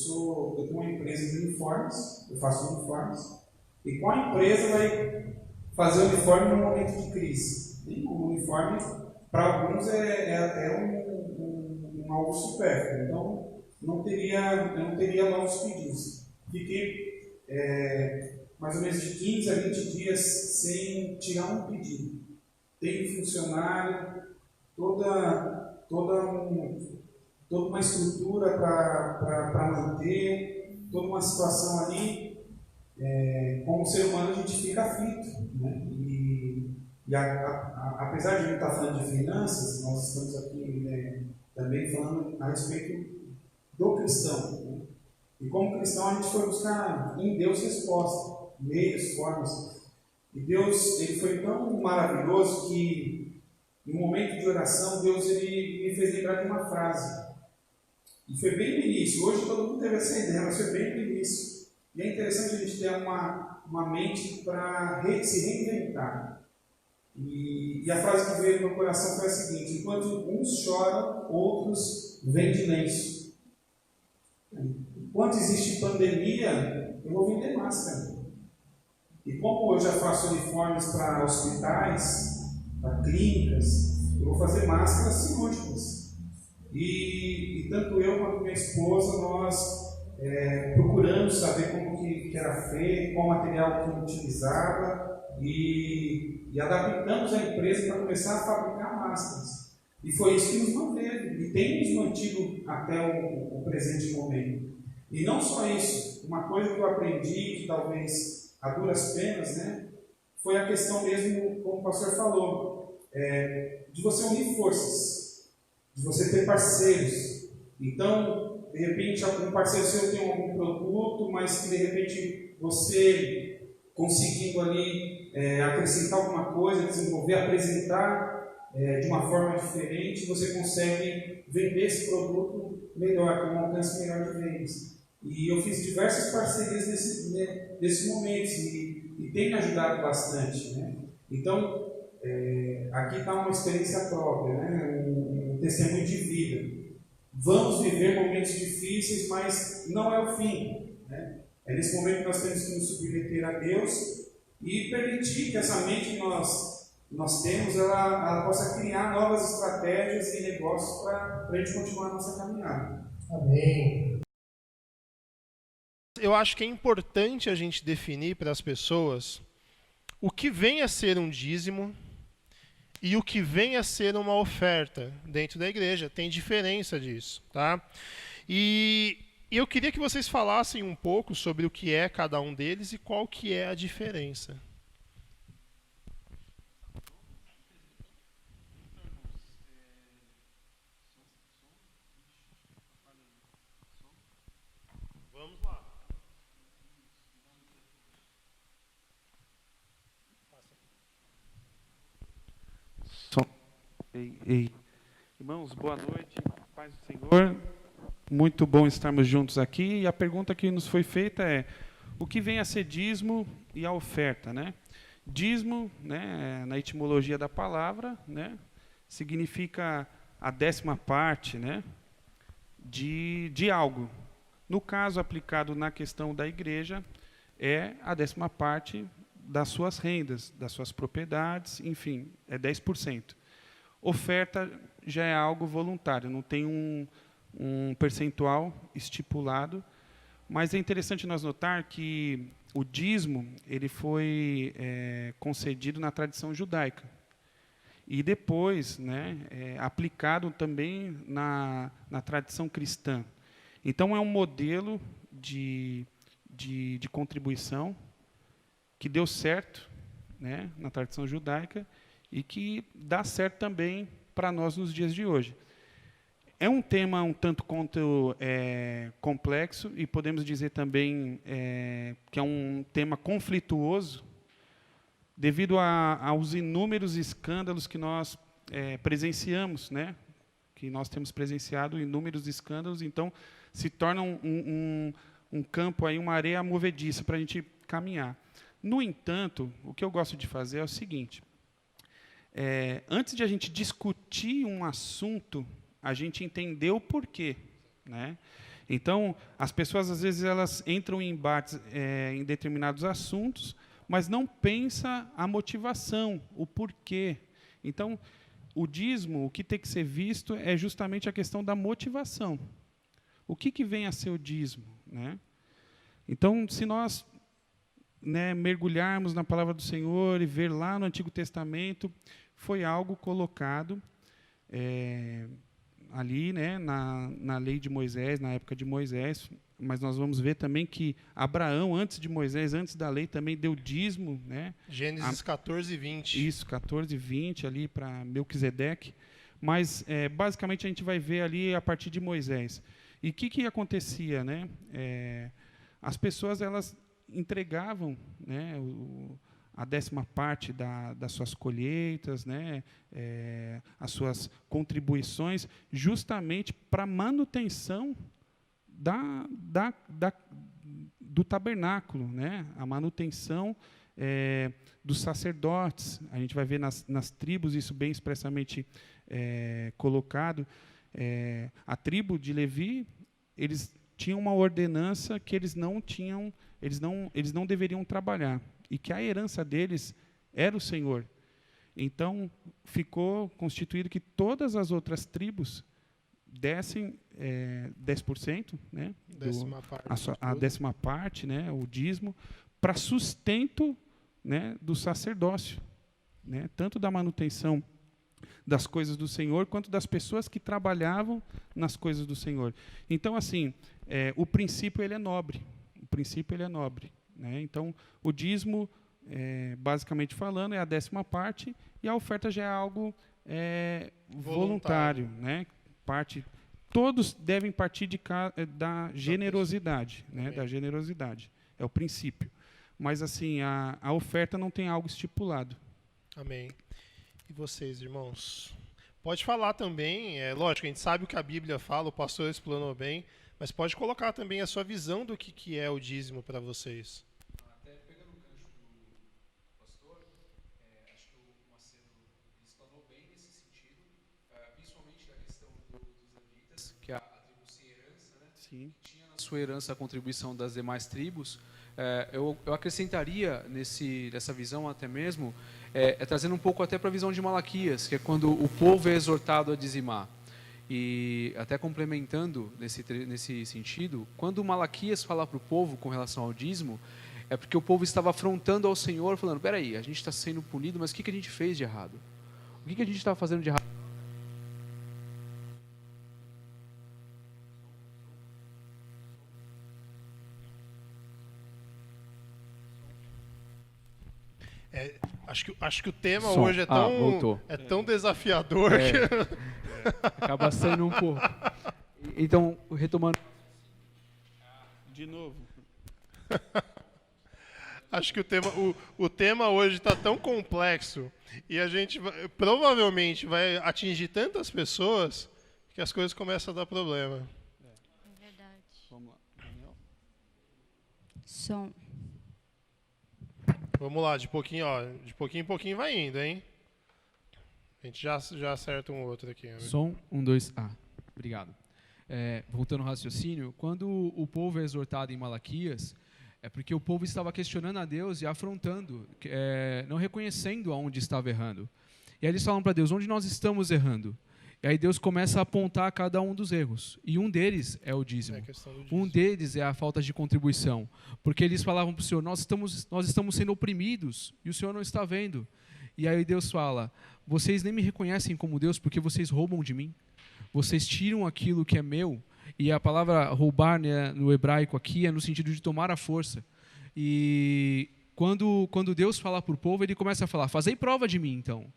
tenho uma empresa de uniformes, eu faço uniformes, e com a empresa vai fazer uniforme no momento de crise. E o uniforme, para alguns, é até algo supérfluo. Então, eu não teria novos pedidos. Fiquei mais ou menos de 15 a 20 dias sem tirar um pedido. Tenho funcionário, toda uma estrutura para manter, toda uma situação ali. Como ser humano, a gente fica aflito, né? Apesar de a gente estar falando de finanças, nós estamos aqui também falando a respeito do cristão, né? E como cristão a gente foi buscar em Deus resposta, meios, formas. E Deus, Ele foi tão maravilhoso que no momento de oração Deus ele me fez lembrar de uma frase. E foi bem no início. Hoje todo mundo teve essa ideia, mas foi bem no início. E é interessante a gente ter uma mente para se reinventar. E a frase que veio no meu coração foi a seguinte: enquanto uns choram, outros vendem lenço. Enquanto existe pandemia, eu vou vender máscara. E como eu já faço uniformes para hospitais, para clínicas, eu vou fazer máscaras cirúrgicas. E tanto eu quanto minha esposa, nós procuramos saber como que era feito, qual material que utilizava e adaptamos a empresa para começar a fabricar máscaras. E foi isso que nos manteve e tem nos mantido até o presente momento. E não só isso, uma coisa que eu aprendi, que talvez a duras penas, né, foi a questão mesmo, como o pastor falou, de você unir forças, de você ter parceiros. Então, de repente, um parceiro seu tem algum produto, mas que de repente você conseguindo ali acrescentar alguma coisa, desenvolver, apresentar de uma forma diferente, você consegue vender esse produto melhor, com um alcance melhor de vendas. E eu fiz diversas parcerias nesses momentos e tem me ajudado bastante, né? Então, aqui está uma experiência própria, né? Um testemunho de vida. Vamos viver momentos difíceis, mas não é o fim, né? É nesse momento que nós temos que nos submeter a Deus e permitir que essa mente que nós temos, ela possa criar novas estratégias e negócios para a gente continuar a nossa caminhada. Amém. Eu acho que é importante a gente definir para as pessoas o que vem a ser um dízimo e o que vem a ser uma oferta dentro da igreja. Tem diferença disso, tá? E eu queria que vocês falassem um pouco sobre o que é cada um deles e qual que é a diferença. Vamos lá. Ei. Irmãos, boa noite, paz do Senhor. Muito bom estarmos juntos aqui. E a pergunta que nos foi feita é: o que vem a ser dízimo e a oferta, né? Dízimo, né, na etimologia da palavra, né, significa a 10ª parte, né, de algo. No caso aplicado na questão da igreja, é a 10ª parte das suas rendas, das suas propriedades, enfim, é 10%. Oferta já é algo voluntário, não tem um percentual estipulado, mas é interessante nós notar que o dízimo ele foi concedido na tradição judaica e depois, né, aplicado também na tradição cristã. Então é um modelo de contribuição que deu certo, né, na tradição judaica e que dá certo também para nós nos dias de hoje. É um tema um tanto quanto complexo e podemos dizer também que é um tema conflituoso devido aos inúmeros escândalos que nós presenciamos, né? Que nós temos presenciado inúmeros escândalos, então se torna um campo, aí, uma areia movediça para a gente caminhar. No entanto, o que eu gosto de fazer é o seguinte: antes de a gente discutir um assunto, a gente entender o porquê, né? Então, as pessoas, às vezes, elas entram em embates em determinados assuntos, mas não pensam a motivação, o porquê. Então, o dízimo, o que tem que ser visto é justamente a questão da motivação. O que vem a ser o dízimo, né? Então, se nós, né, mergulharmos na palavra do Senhor e ver lá no Antigo Testamento, foi algo colocado ali, né, na lei de Moisés, na época de Moisés, mas nós vamos ver também que Abraão, antes de Moisés, antes da lei, também deu dízimo, né? Gênesis 14:20. Isso, 14:20 ali para Melquisedeque. Mas, basicamente, a gente vai ver ali a partir de Moisés. E o que acontecia, né? As pessoas, elas entregavam, né, a 10ª parte das suas colheitas, né, as suas contribuições, justamente para a manutenção do tabernáculo, né, a manutenção dos sacerdotes. A gente vai ver nas tribos isso bem expressamente colocado. A tribo de Levi, eles tinham uma ordenança que eles não deveriam trabalhar, e que a herança deles era o Senhor. Então, ficou constituído que todas as outras tribos dessem 10%, né, Décima parte a de décima parte, né, o dízimo, para sustento, né, do sacerdócio, né, tanto da manutenção das coisas do Senhor, quanto das pessoas que trabalhavam nas coisas do Senhor. Então, assim, o princípio ele é nobre. O princípio ele é nobre, né? Então, o dízimo, basicamente falando, é a décima parte, e a oferta já é algo voluntário, né? Todos devem partir da generosidade, né? Da generosidade. É o princípio. Mas, assim, a oferta não tem algo estipulado. Amém. E vocês, irmãos? Pode falar também, lógico, a gente sabe o que a Bíblia fala, o pastor explanou bem, mas pode colocar também a sua visão do que é o dízimo para vocês. Até pegando o gancho do pastor, acho que o Macedo explanou bem nesse sentido, principalmente da questão dos levitas, que a tribo sem herança, né, Sim. que tinha na sua herança a contribuição das demais tribos. Eu acrescentaria nessa visão até mesmo, trazendo um pouco até para a visão de Malaquias, que é quando o povo é exortado a dizimar. E até complementando nesse sentido, quando Malaquias fala para o povo com relação ao dízimo, é porque o povo estava afrontando ao Senhor, falando, peraí, a gente está sendo punido, mas o que a gente fez de errado? O que a gente estava fazendo de errado? Acho que o tema Som. hoje é tão desafiador que... Acaba sendo um pouco. Então, retomando. De novo. Acho que o tema hoje está tão complexo e a gente provavelmente vai atingir tantas pessoas que as coisas começam a dar problema. É verdade. Vamos lá. Daniel? Som. Vamos lá, de pouquinho em pouquinho vai indo, hein? A gente já acerta um outro aqui. Né? Som, 1, 2, obrigado. Voltando ao raciocínio, quando o povo é exortado em Malaquias, é porque o povo estava questionando a Deus e afrontando, não reconhecendo aonde estava errando. E aí eles falam para Deus, onde nós estamos errando? E aí Deus começa a apontar cada um dos erros. E um deles é o dízimo. Um deles é a falta de contribuição. Porque eles falavam para o Senhor, nós estamos sendo oprimidos e o Senhor não está vendo. E aí Deus fala, vocês nem me reconhecem como Deus porque vocês roubam de mim. Vocês tiram aquilo que é meu. E a palavra roubar, né, no hebraico aqui é no sentido de tomar à força. E quando Deus fala para o povo, ele começa a falar, fazei prova de mim então.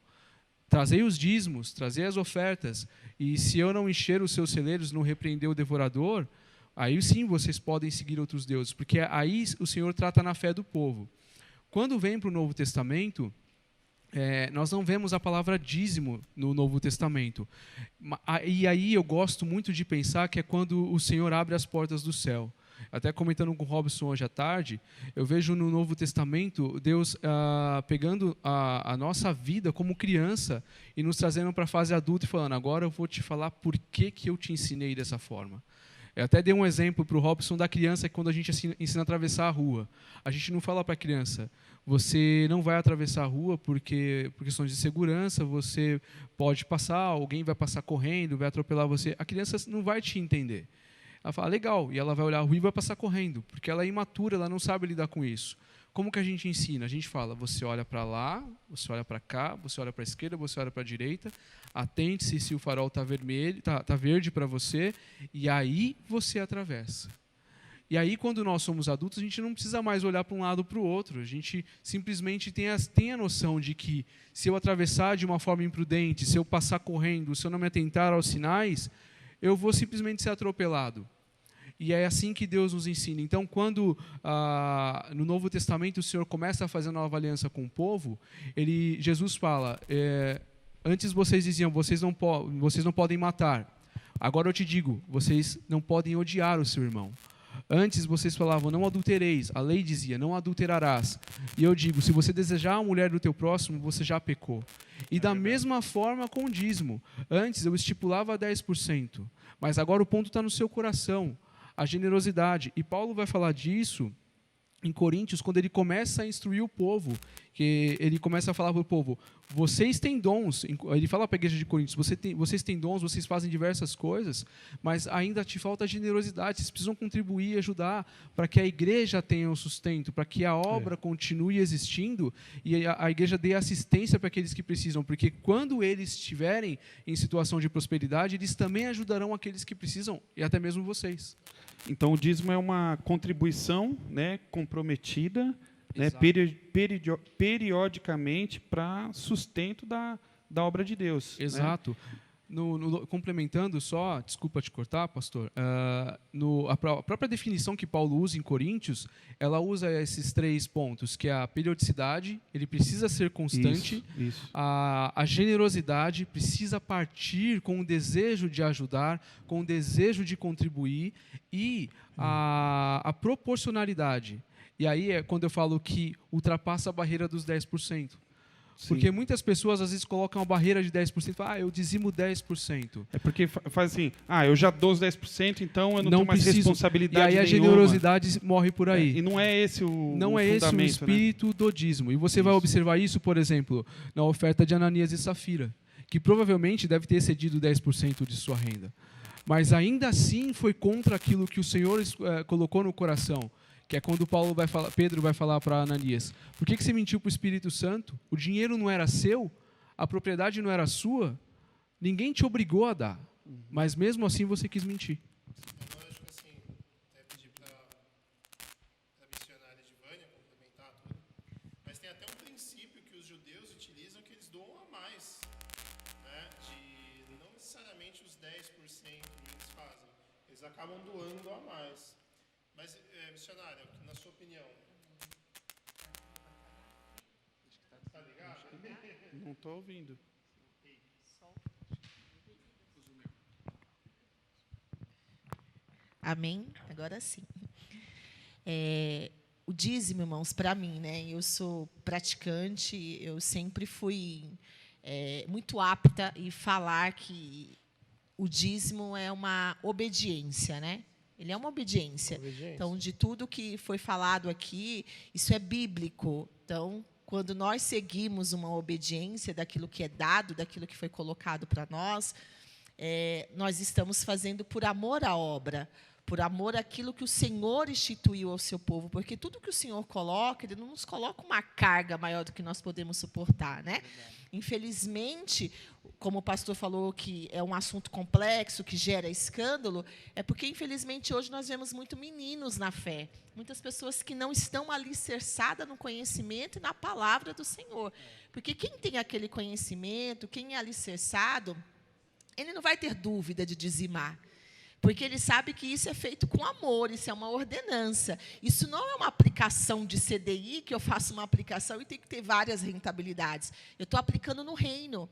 Trazei os dízimos, trazei as ofertas, e se eu não encher os seus celeiros, não repreender o devorador, aí sim vocês podem seguir outros deuses, porque aí o Senhor trata na fé do povo. Quando vem para o Novo Testamento, nós não vemos a palavra dízimo no Novo Testamento. E aí eu gosto muito de pensar que é quando o Senhor abre as portas do céu. Até comentando com o Robson hoje à tarde, eu vejo no Novo Testamento Deus pegando a nossa vida como criança e nos trazendo para a fase adulta e falando, agora eu vou te falar por que eu te ensinei dessa forma. Eu até dei um exemplo para o Robson da criança que quando a gente ensina a atravessar a rua, a gente não fala para a criança, você não vai atravessar a rua por questões de segurança, você pode passar, alguém vai passar correndo, vai atropelar você. A criança não vai te entender. Ela fala, legal, e ela vai olhar a rua e vai passar correndo, porque ela é imatura, ela não sabe lidar com isso. Como que a gente ensina? A gente fala, você olha para lá, você olha para cá, você olha para a esquerda, você olha para a direita, atente-se se o farol está vermelho, tá verde para você, e aí você atravessa. E aí, quando nós somos adultos, a gente não precisa mais olhar para um lado ou para o outro. A gente simplesmente tem a noção de que se eu atravessar de uma forma imprudente, se eu passar correndo, se eu não me atentar aos sinais, eu vou simplesmente ser atropelado. E é assim que Deus nos ensina. Então, quando no Novo Testamento o Senhor começa a fazer uma nova aliança com o povo, Jesus fala, antes vocês diziam, vocês não podem matar. Agora eu te digo, vocês não podem odiar o seu irmão. Antes vocês falavam, não adultereis. A lei dizia, não adulterarás. E eu digo, se você desejar a mulher do teu próximo, você já pecou. E da mesma forma com o dízimo. Antes eu estipulava 10%. Mas agora o ponto está no seu coração. A generosidade. E Paulo vai falar disso em Coríntios, quando ele começa a instruir o povo, Porque ele começa a falar para o povo, vocês têm dons, ele fala para a igreja de Coríntios, vocês têm dons, vocês fazem diversas coisas, mas ainda te falta generosidade, vocês precisam contribuir e ajudar para que a igreja tenha um sustento, para que a obra continue existindo e a igreja dê assistência para aqueles que precisam, porque quando eles estiverem em situação de prosperidade, eles também ajudarão aqueles que precisam e até mesmo vocês. Então, o dízimo é uma contribuição, né, comprometida, né, periodicamente para sustento da obra de Deus. Exato. Né? Complementando só, desculpa te cortar, pastor, a própria definição que Paulo usa em Coríntios, ela usa esses 3 pontos, que é a periodicidade, ele precisa ser constante, isso. A generosidade precisa partir com o desejo de ajudar, com o desejo de contribuir, e a proporcionalidade. E aí é quando eu falo que ultrapassa a barreira dos 10%. Porque muitas pessoas, às vezes, colocam uma barreira de 10%. Eu dizimo 10%. É porque faz assim, eu já dou os 10%, então eu não tenho mais preciso. responsabilidade nenhuma. E aí a generosidade morre por aí. E não é esse não é esse o espírito, né, do dízimo. E você vai observar isso, por exemplo, na oferta de Ananias e Safira, que provavelmente deve ter excedido 10% de sua renda. Mas ainda assim foi contra aquilo que o Senhor colocou no coração. Que é quando Pedro vai falar para Ananias, por que você mentiu para o Espírito Santo? O dinheiro não era seu? A propriedade não era sua? Ninguém te obrigou a dar, mas mesmo assim você quis mentir. Então, eu acho que assim, até pedir para a missionária Edvânia complementar tudo, mas tem até um princípio que os judeus utilizam que eles doam a mais, né? De não necessariamente os 10% que eles fazem, eles acabam doando a mais. Mas, missionária, na sua opinião, tá ligado? Não estou ouvindo. Amém? Agora sim. O dízimo, irmãos, para mim, né? Eu sou praticante, eu sempre fui muito apta em falar que o dízimo é uma obediência, né? Ele é uma obediência. Então, de tudo que foi falado aqui, isso é bíblico. Então, quando nós seguimos uma obediência daquilo que é dado, daquilo que foi colocado para nós, nós estamos fazendo por amor à obra, por amor àquilo que o Senhor instituiu ao seu povo, porque tudo que o Senhor coloca, Ele não nos coloca uma carga maior do que nós podemos suportar, né? Infelizmente, como o pastor falou que é um assunto complexo, que gera escândalo, é porque, infelizmente, hoje nós vemos muito meninos na fé, muitas pessoas que não estão alicerçadas no conhecimento e na palavra do Senhor. Porque quem tem aquele conhecimento, quem é alicerçado, ele não vai ter dúvida de dizimar. Porque ele sabe que isso é feito com amor, isso é uma ordenança. Isso não é uma aplicação de CDI, que eu faço uma aplicação e tem que ter várias rentabilidades. Eu estou aplicando no reino,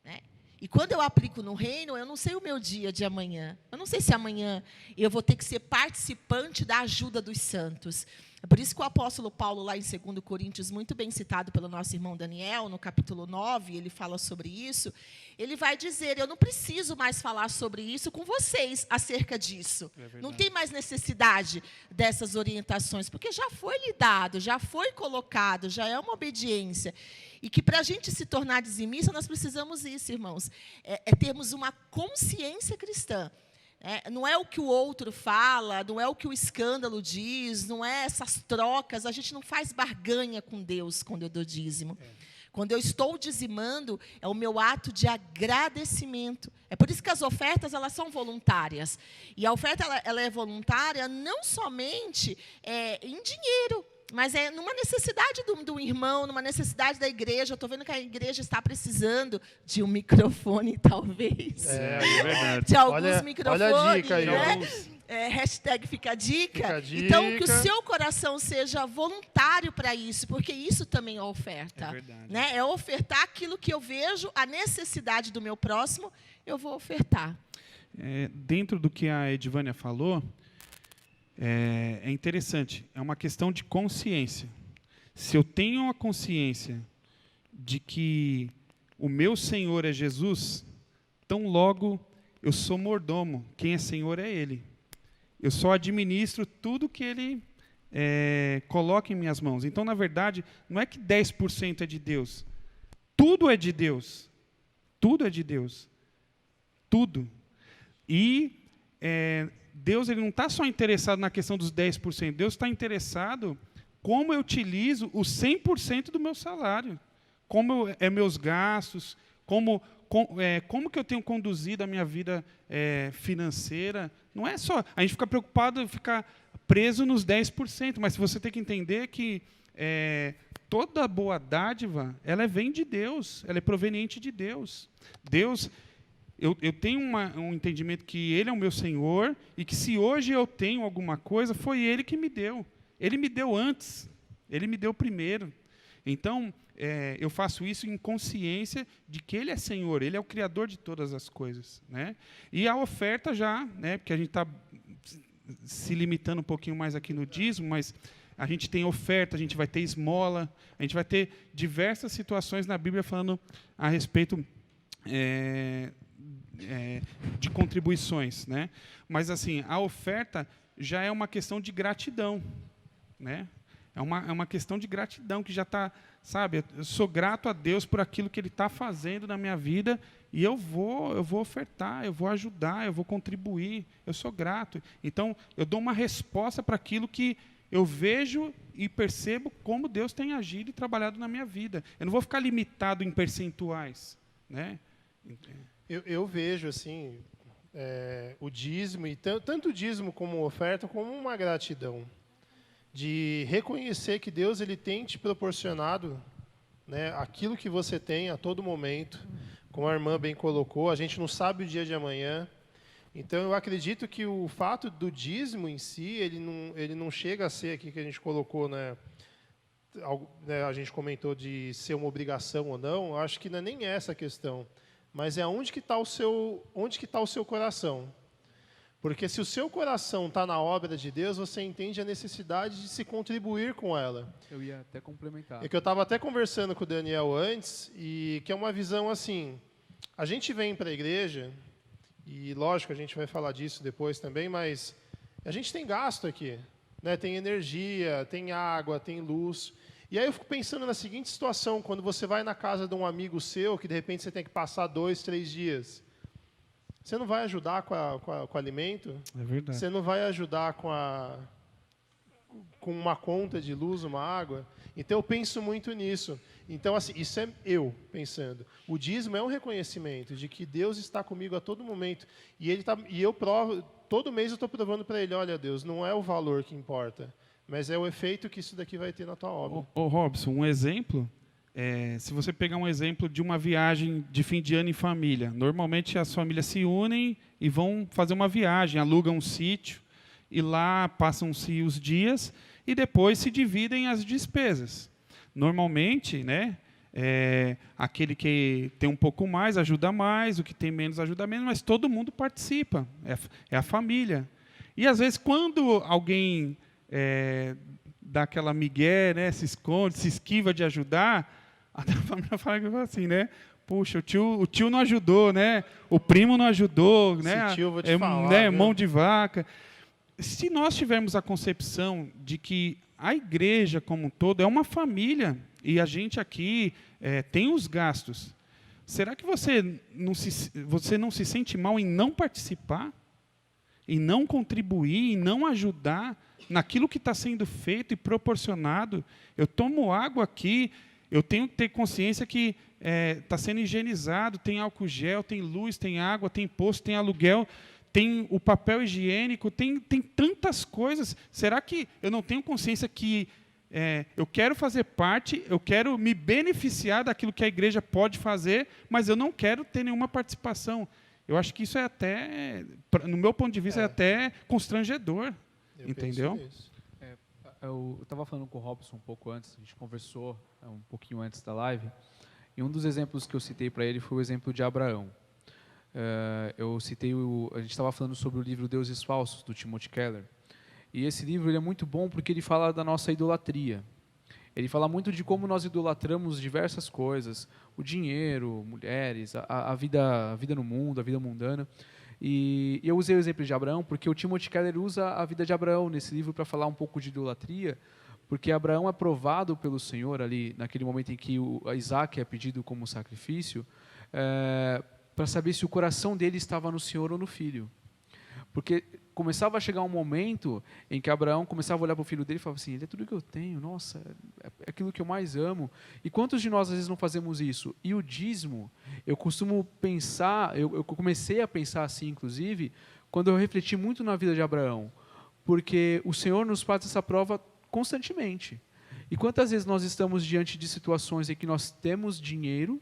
né? E quando eu aplico no reino, eu não sei o meu dia de amanhã. Eu não sei se amanhã eu vou ter que ser participante da ajuda dos santos. É por isso que o apóstolo Paulo, lá em 2 Coríntios, muito bem citado pelo nosso irmão Daniel, no capítulo 9, ele fala sobre isso. Ele vai dizer, eu não preciso mais falar sobre isso com vocês acerca disso. Não tem mais necessidade dessas orientações, porque já foi lhe dado, já foi colocado, já é uma obediência. E que para a gente se tornar dizimista, nós precisamos isso, irmãos. Termos uma consciência cristã. Não é o que o outro fala, não é o que o escândalo diz, não é essas trocas. A gente não faz barganha com Deus quando eu dou dízimo. Quando eu estou dizimando, é o meu ato de agradecimento. É por isso que as ofertas elas são voluntárias. E a oferta ela é voluntária não somente em dinheiro, mas é numa necessidade do irmão, numa necessidade da igreja. Eu estou vendo que a igreja está precisando de um microfone, talvez. É verdade. De alguns microfones. Olha a dica aí. Né? Hashtag fica a dica. Então, que o seu coração seja voluntário para isso, porque isso também é oferta. Né? É ofertar aquilo que eu vejo, a necessidade do meu próximo, eu vou ofertar. Dentro do que a Edvânia falou, é interessante, é uma questão de consciência. Se eu tenho a consciência de que o meu Senhor é Jesus, tão logo eu sou mordomo, quem é Senhor é Ele. Eu só administro tudo que Ele coloca em minhas mãos. Então, na verdade, não é que 10% é de Deus. Tudo é de Deus. Tudo é de Deus. Tudo. E Deus ele não está só interessado na questão dos 10%. Deus está interessado como eu utilizo os 100% do meu salário. Como meus gastos, como que eu tenho conduzido a minha vida financeira. Não é só... A gente fica preocupado em ficar preso nos 10%, mas você tem que entender que toda boa dádiva, ela vem de Deus, ela é proveniente de Deus. Deus, eu tenho um entendimento que Ele é o meu Senhor, e que se hoje eu tenho alguma coisa, foi Ele que me deu. Ele me deu antes, Ele me deu primeiro. Então, eu faço isso em consciência de que Ele é Senhor, Ele é o Criador de todas as coisas, né? E a oferta já, né, porque a gente está se limitando um pouquinho mais aqui no dízimo, mas a gente tem oferta, a gente vai ter esmola, a gente vai ter diversas situações na Bíblia falando a respeito de contribuições, né? Mas assim, a oferta já é uma questão de gratidão, né? É uma questão de gratidão que já está, sabe? Eu sou grato a Deus por aquilo que Ele está fazendo na minha vida e eu vou ofertar, eu vou ajudar, eu vou contribuir. Eu sou grato. Então, eu dou uma resposta para aquilo que eu vejo e percebo como Deus tem agido e trabalhado na minha vida. Eu não vou ficar limitado em percentuais, né? Eu vejo assim o dízimo, e tanto o dízimo como oferta, como uma gratidão. De reconhecer que Deus ele tem te proporcionado, né, aquilo que você tem a todo momento, como a irmã bem colocou, a gente não sabe o dia de amanhã. Então, eu acredito que o fato do dízimo em si, ele não chega a ser aqui que a gente colocou, né, a gente comentou de ser uma obrigação ou não, eu acho que não é nem essa a questão, mas é onde que está o seu coração. Porque se o seu coração está na obra de Deus, você entende a necessidade de se contribuir com ela. Eu ia até complementar. É que eu estava até conversando com o Daniel antes, e que é uma visão assim, a gente vem para a igreja, e lógico, a gente vai falar disso depois também, mas a gente tem gasto aqui, né? Tem energia, tem água, tem luz. E aí eu fico pensando na seguinte situação, quando você vai na casa de um amigo seu, que de repente você tem que passar 2, 3 dias, você não vai ajudar com o alimento? É verdade. Você não vai ajudar com uma conta de luz, uma água? Então, eu penso muito nisso. Então, assim, isso é eu pensando. O dízimo é um reconhecimento de que Deus está comigo a todo momento. E eu provo, todo mês eu estou provando para Ele, olha, Deus, não é o valor que importa, mas é o efeito que isso daqui vai ter na tua obra. Ô Robson, um exemplo... se você pegar um exemplo de uma viagem de fim de ano em família, normalmente as famílias se unem e vão fazer uma viagem, alugam um sítio, e lá passam-se os dias e depois se dividem as despesas. Normalmente, né, aquele que tem um pouco mais ajuda mais, o que tem menos ajuda menos, mas todo mundo participa, é a família. E, às vezes, quando alguém dá aquela migué, né, se esconde, se esquiva de ajudar, a família fala assim, né? Puxa, o tio não ajudou, né? O primo não ajudou, né? Esse tio, vou te falar, né? Mão de vaca. Se nós tivermos a concepção de que a igreja como um todo é uma família e a gente aqui tem os gastos, será que você não se sente mal em não participar, em não contribuir, em não ajudar naquilo que está sendo feito e proporcionado? Eu tomo água aqui, eu tenho que ter consciência que está sendo higienizado, tem álcool gel, tem luz, tem água, tem posto, tem aluguel, tem o papel higiênico, tem tantas coisas. Será que eu não tenho consciência que eu quero fazer parte, eu quero me beneficiar daquilo que a igreja pode fazer, mas eu não quero ter nenhuma participação? Eu acho que isso é até, no meu ponto de vista, é até constrangedor. Eu entendeu? penso nisso. Eu estava falando com o Robson um pouco antes, a gente conversou um pouquinho antes da live, e um dos exemplos que eu citei para ele foi o exemplo de Abraão. Eu citei, a gente estava falando sobre o livro Deuses Falsos, do Timothy Keller, e esse livro ele é muito bom porque ele fala da nossa idolatria. Ele fala muito de como nós idolatramos diversas coisas, o dinheiro, mulheres, a vida no mundo, a vida mundana. E eu usei o exemplo de Abraão porque o Timothy Keller usa a vida de Abraão nesse livro para falar um pouco de idolatria, porque Abraão é provado pelo Senhor ali, naquele momento em que Isaac é pedido como sacrifício, para saber se o coração dele estava no Senhor ou no filho. Porque começava a chegar um momento em que Abraão começava a olhar para o filho dele e falava assim, ele é tudo que eu tenho, nossa, é aquilo que eu mais amo. E quantos de nós às vezes não fazemos isso? E o dízimo, eu costumo pensar, eu comecei a pensar assim, inclusive, quando eu refleti muito na vida de Abraão, porque o Senhor nos faz essa prova constantemente. E quantas vezes nós estamos diante de situações em que nós temos dinheiro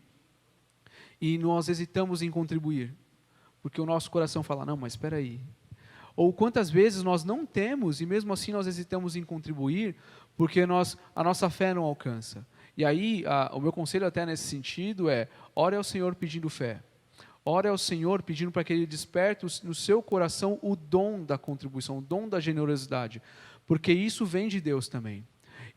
e nós hesitamos em contribuir? Porque o nosso coração fala, não, mas espera aí. Ou quantas vezes nós não temos e mesmo assim nós hesitamos em contribuir porque a nossa fé não alcança. E aí, o meu conselho até nesse sentido é, ore ao Senhor pedindo fé. Ore ao Senhor pedindo para que Ele desperte no seu coração o dom da contribuição, o dom da generosidade. Porque isso vem de Deus também.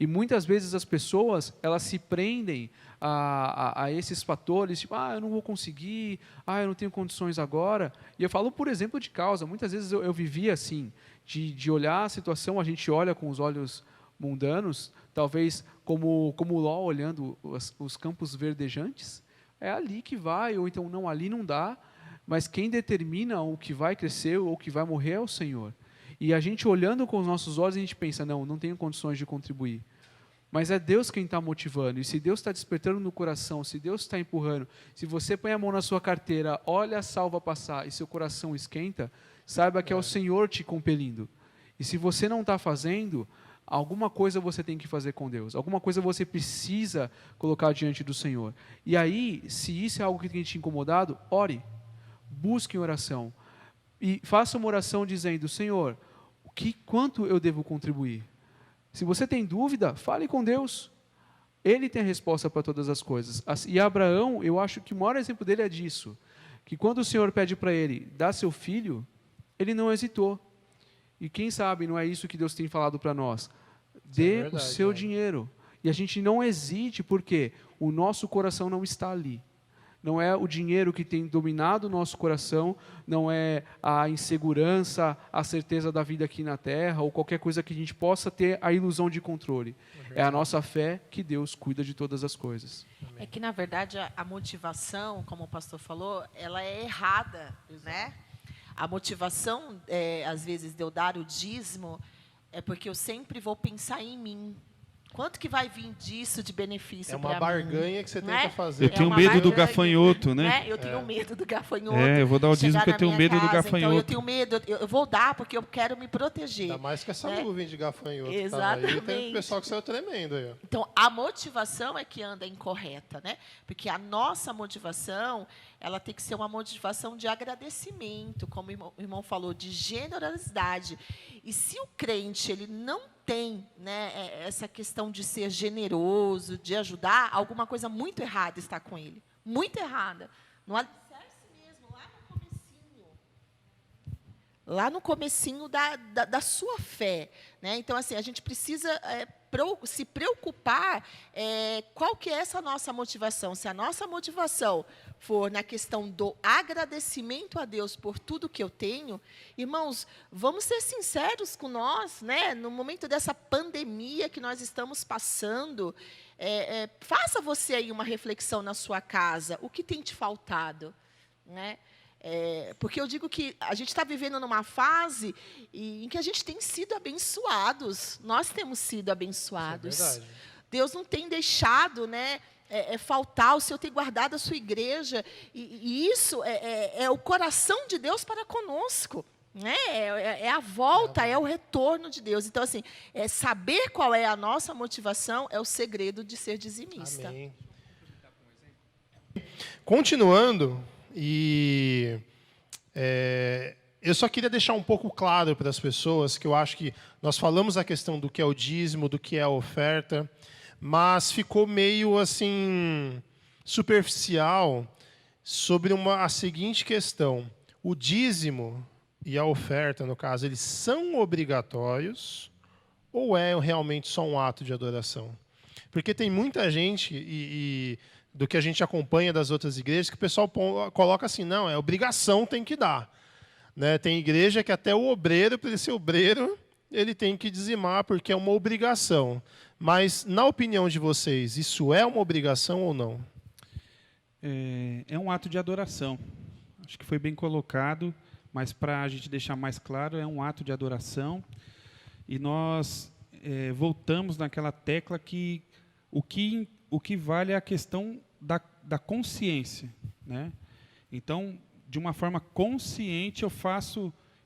E muitas vezes as pessoas, elas se prendem a esses fatores, tipo, eu não vou conseguir, eu não tenho condições agora. E eu falo por exemplo de causa, muitas vezes eu vivia assim, de olhar a situação, a gente olha com os olhos mundanos, talvez como Ló olhando os campos verdejantes, é ali que vai, ou então não, ali não dá, mas quem determina o que vai crescer ou o que vai morrer é o Senhor. E a gente olhando com os nossos olhos, a gente pensa, não tenho condições de contribuir. Mas é Deus quem está motivando. E se Deus está despertando no coração, se Deus está empurrando, se você põe a mão na sua carteira, olha a salva passar e seu coração esquenta, saiba que é o Senhor te compelindo. E se você não está fazendo, alguma coisa você tem que fazer com Deus. Alguma coisa você precisa colocar diante do Senhor. E aí, se isso é algo que tem te incomodado, ore. Busque em oração. E faça uma oração dizendo, Senhor, quanto eu devo contribuir? Se você tem dúvida, fale com Deus. Ele tem a resposta para todas as coisas. E Abraão, eu acho que o maior exemplo dele é disso. Que quando o Senhor pede para ele dar seu filho, ele não hesitou. E quem sabe não é isso que Deus tem falado para nós. Dê o seu dinheiro. E a gente não hesite, porque o nosso coração não está ali. Não é o dinheiro que tem dominado o nosso coração, não é a insegurança, a certeza da vida aqui na terra, ou qualquer coisa que a gente possa ter a ilusão de controle. É a nossa fé que Deus cuida de todas as coisas. É que, na verdade, a motivação, como o pastor falou, ela é errada, né? A motivação, às vezes, de eu dar o dízimo, é porque eu sempre vou pensar em mim. Quanto que vai vir disso de benefício para mim? É uma barganha que você tenta fazer. Eu tenho medo do gafanhoto, né? Eu tenho medo do gafanhoto. Eu vou dar o dízimo porque eu tenho medo do gafanhoto. Então, eu tenho medo, eu vou dar porque eu quero me proteger. Ainda mais com essa nuvem de gafanhoto. Exatamente. Aí, tem um pessoal que saiu tremendo aí. Então, a motivação é que anda incorreta, né? Porque a nossa motivação, ela tem que ser uma motivação de agradecimento, como o irmão falou, de generosidade. E se o crente ele não tem, né, essa questão de ser generoso, de ajudar, alguma coisa muito errada está com ele. Muito errada. No alicerce mesmo, lá no comecinho da sua fé. Né? Então, assim, a gente precisa se preocupar qual que é essa nossa motivação. Se a nossa motivação for na questão do agradecimento a Deus por tudo que eu tenho, irmãos, vamos ser sinceros com nós, né? No momento dessa pandemia que nós estamos passando, faça você aí uma reflexão na sua casa, o que tem te faltado, né? Porque eu digo que a gente está vivendo numa fase em que a gente tem sido abençoados, nós temos sido abençoados. Isso é verdade. Deus não tem deixado, né, faltar, o Senhor tem guardado a sua igreja, e isso é o coração de Deus para conosco. Né? É a volta, é o retorno de Deus. Então, assim, saber qual é a nossa motivação é o segredo de ser dizimista. Amém. Continuando, eu só queria deixar um pouco claro para as pessoas que eu acho que nós falamos a questão do que é o dízimo, do que é a oferta, mas ficou meio assim superficial sobre a seguinte questão: o dízimo e a oferta, no caso, eles são obrigatórios ou é realmente só um ato de adoração? Porque tem muita gente, do que a gente acompanha das outras igrejas, que o pessoal coloca assim, não, é obrigação, tem que dar. Né? Tem igreja que até o obreiro, para ele ser obreiro, ele tem que dizimar, porque é uma obrigação. Mas, na opinião de vocês, isso é uma obrigação ou não? É um ato de adoração. Acho que foi bem colocado, mas para a gente deixar mais claro, é um ato de adoração. E nós voltamos naquela tecla que o que vale é a questão da consciência, né? Então, de uma forma consciente,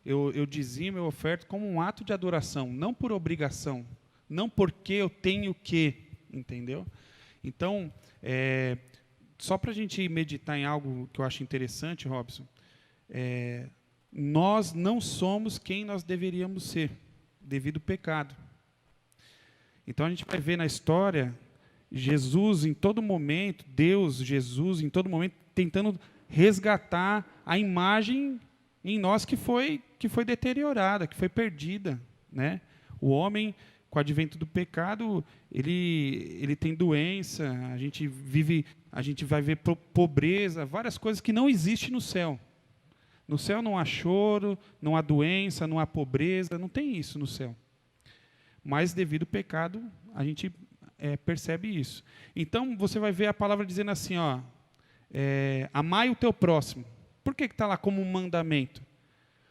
eu dizimo, eu oferto como um ato de adoração, não por obrigação, não porque eu tenho que, entendeu? Então, só para a gente meditar em algo que eu acho interessante, Robson, nós não somos quem nós deveríamos ser, devido ao pecado. Então, a gente vai ver na história Jesus em todo momento, Jesus em todo momento, tentando resgatar a imagem em nós que foi deteriorada, que foi perdida, né? O homem, com o advento do pecado, ele tem doença, a gente vai ver pobreza, várias coisas que não existem no céu. No céu não há choro, não há doença, não há pobreza, não tem isso no céu. Mas devido ao pecado, a gente percebe isso. Então, você vai ver a palavra dizendo assim, ó, amai o teu próximo. Por que está lá como um mandamento?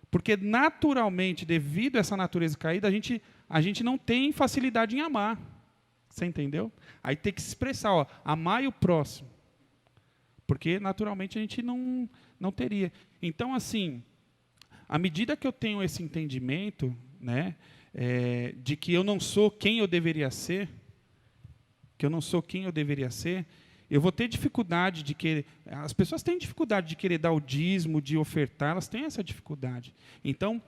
Porque, naturalmente, devido a essa natureza caída, a gente não tem facilidade em amar. Você entendeu? Aí tem que se expressar, ó, amai o próximo. Porque, naturalmente, a gente não teria. Então, assim, à medida que eu tenho esse entendimento, né, de que eu não sou quem eu deveria ser, eu vou ter dificuldade de querer... As pessoas têm dificuldade de querer dar o dízimo, de ofertar, elas têm essa dificuldade. Então,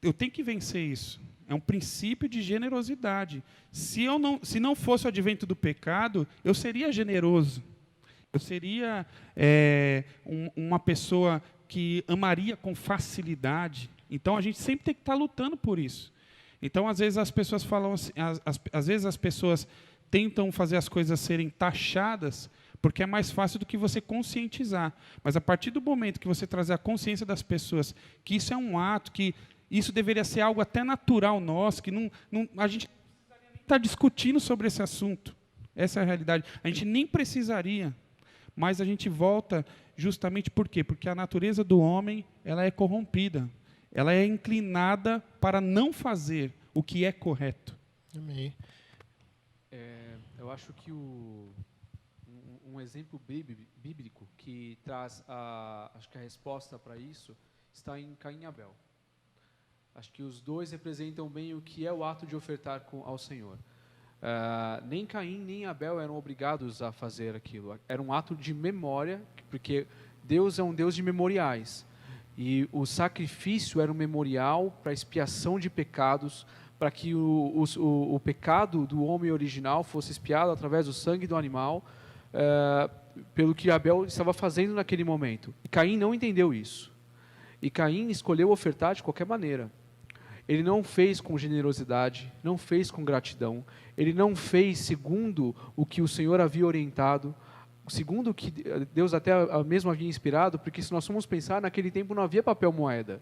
eu tenho que vencer isso. É um princípio de generosidade. Se não fosse o advento do pecado, eu seria generoso. Eu seria uma pessoa que amaria com facilidade. Então, a gente sempre tem que estar lutando por isso. Então, às vezes, as pessoas falam assim, às vezes as pessoas tentam fazer as coisas serem taxadas, porque é mais fácil do que você conscientizar. Mas, a partir do momento que você trazer a consciência das pessoas que isso é um ato, que isso deveria ser algo até natural nosso, que a gente não precisaria nem estar discutindo sobre esse assunto. Essa é a realidade. A gente nem precisaria, mas a gente volta justamente por quê? Porque a natureza do homem ela é corrompida. Ela é inclinada para não fazer o que é correto. Amém. Eu acho que um exemplo bíblico que traz acho que a resposta para isso está em Caim e Abel. Acho que os dois representam bem o que é o ato de ofertar ao Senhor. Nem Caim nem Abel eram obrigados a fazer aquilo. Era um ato de memória, porque Deus é um Deus de memoriais. E o sacrifício era um memorial para expiação de pecados, para que o pecado do homem original fosse expiado através do sangue do animal, pelo que Abel estava fazendo naquele momento. E Caim não entendeu isso. E Caim escolheu ofertar de qualquer maneira. Ele não fez com generosidade, não fez com gratidão, ele não fez segundo o que o Senhor havia orientado, segundo o que Deus até mesmo havia inspirado, porque se nós formos pensar, naquele tempo não havia papel moeda.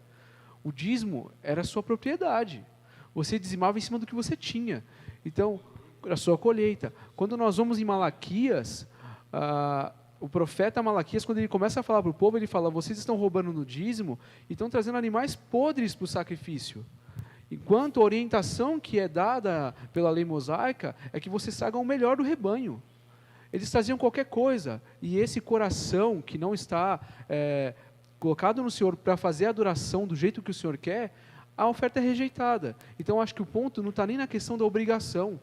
O dízimo era sua propriedade. Você dizimava em cima do que você tinha. Então, a sua colheita. Quando nós vamos em Malaquias, o profeta Malaquias, quando ele começa a falar para o povo, ele fala, vocês estão roubando no dízimo e estão trazendo animais podres para o sacrifício. Enquanto a orientação que é dada pela lei mosaica é que vocês tragam o melhor do rebanho. Eles traziam qualquer coisa, e esse coração que não está colocado no Senhor para fazer a adoração do jeito que o Senhor quer, a oferta é rejeitada. Então, acho que o ponto não está nem na questão da obrigação,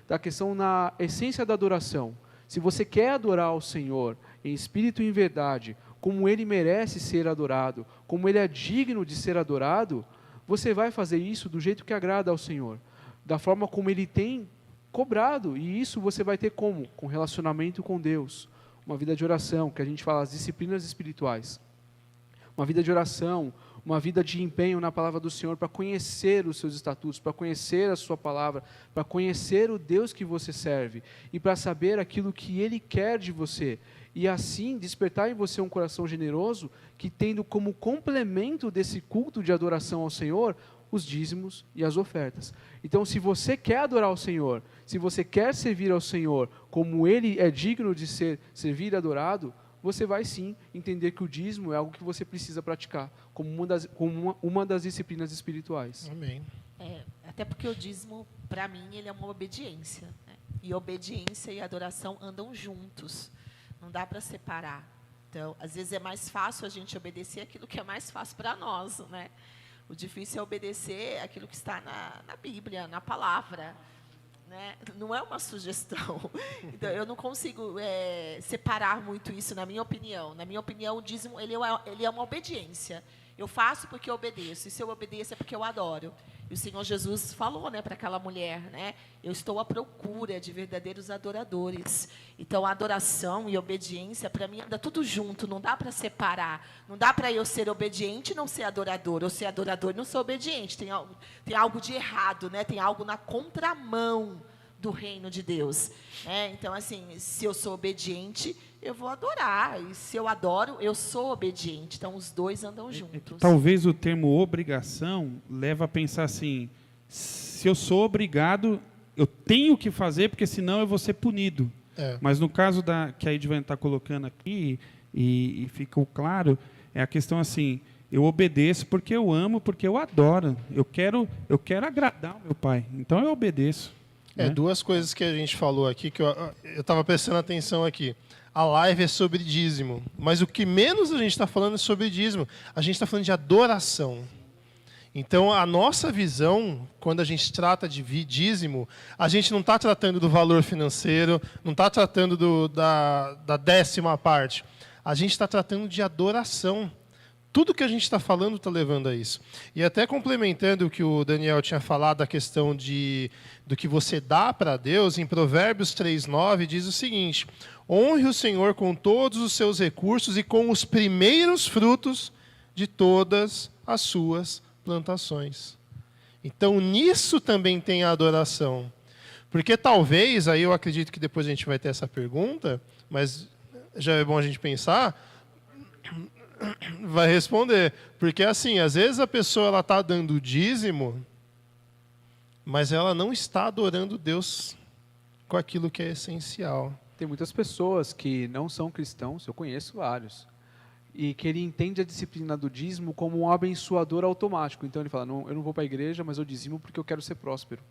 da questão na essência da adoração. Se você quer adorar ao Senhor em espírito e em verdade, como Ele merece ser adorado, como Ele é digno de ser adorado, você vai fazer isso do jeito que agrada ao Senhor, da forma como Ele tem cobrado, e isso você vai ter como? Com relacionamento com Deus, uma vida de oração, que a gente fala as disciplinas espirituais, uma vida de oração, uma vida de empenho na palavra do Senhor, para conhecer os seus estatutos, para conhecer a sua palavra, para conhecer o Deus que você serve e para saber aquilo que Ele quer de você. E assim despertar em você um coração generoso que, tendo como complemento desse culto de adoração ao Senhor, os dízimos e as ofertas. Então, se você quer adorar ao Senhor, se você quer servir ao Senhor como Ele é digno de ser servido e adorado, você vai sim entender que o dízimo é algo que você precisa praticar como uma das disciplinas espirituais. Amém. Até porque o dízimo, para mim, ele é uma obediência, né? E obediência e adoração andam juntos. Não dá para separar. Então, às vezes é mais fácil a gente obedecer aquilo que é mais fácil para nós, né? O difícil é obedecer aquilo que está na Bíblia, na palavra, né? Não é uma sugestão. Então, eu não consigo separar muito isso, na minha opinião. Na minha opinião, o dízimo ele é uma obediência. Eu faço porque eu obedeço. E se eu obedeço é porque eu adoro. E o Senhor Jesus falou, né, para aquela mulher, né? Eu estou à procura de verdadeiros adoradores. Então, a adoração e obediência, para mim, anda tudo junto. Não dá para separar. Não dá para eu ser obediente e não ser adorador. Ou ser adorador e não ser obediente. Tem algo de errado, né? Tem algo na contramão do reino de Deus. Então, assim, se eu sou obediente, eu vou adorar. E se eu adoro, eu sou obediente. Então, os dois andam juntos. Talvez o termo obrigação leva a pensar assim, se eu sou obrigado, eu tenho que fazer, porque senão eu vou ser punido. Mas no caso que a Edvan está colocando aqui, e ficou claro, é a questão assim, eu obedeço porque eu amo, porque eu adoro. Eu quero agradar o meu pai. Então, eu obedeço. Duas coisas que a gente falou aqui, que eu estava prestando atenção aqui. A live é sobre dízimo, mas o que menos a gente está falando é sobre dízimo. A gente está falando de adoração. Então, a nossa visão, quando a gente trata de dízimo, a gente não está tratando do valor financeiro, não está tratando da 10ª parte. A gente está tratando de adoração. Tudo que a gente está falando está levando a isso. E até complementando o que o Daniel tinha falado, a questão do que você dá para Deus, em Provérbios 3:9 diz o seguinte: honre o Senhor com todos os seus recursos e com os primeiros frutos de todas as suas plantações. Então, nisso também tem a adoração. Porque talvez, aí eu acredito que depois a gente vai ter essa pergunta, mas já é bom a gente pensar, vai responder. Porque, assim, às vezes a pessoa está dando dízimo, mas ela não está adorando Deus com aquilo que é essencial. Tem muitas pessoas que não são cristãos, eu conheço vários, e que ele entende a disciplina do dízimo como um abençoador automático. Então ele fala, não, eu não vou para a igreja, mas eu dizimo porque eu quero ser próspero.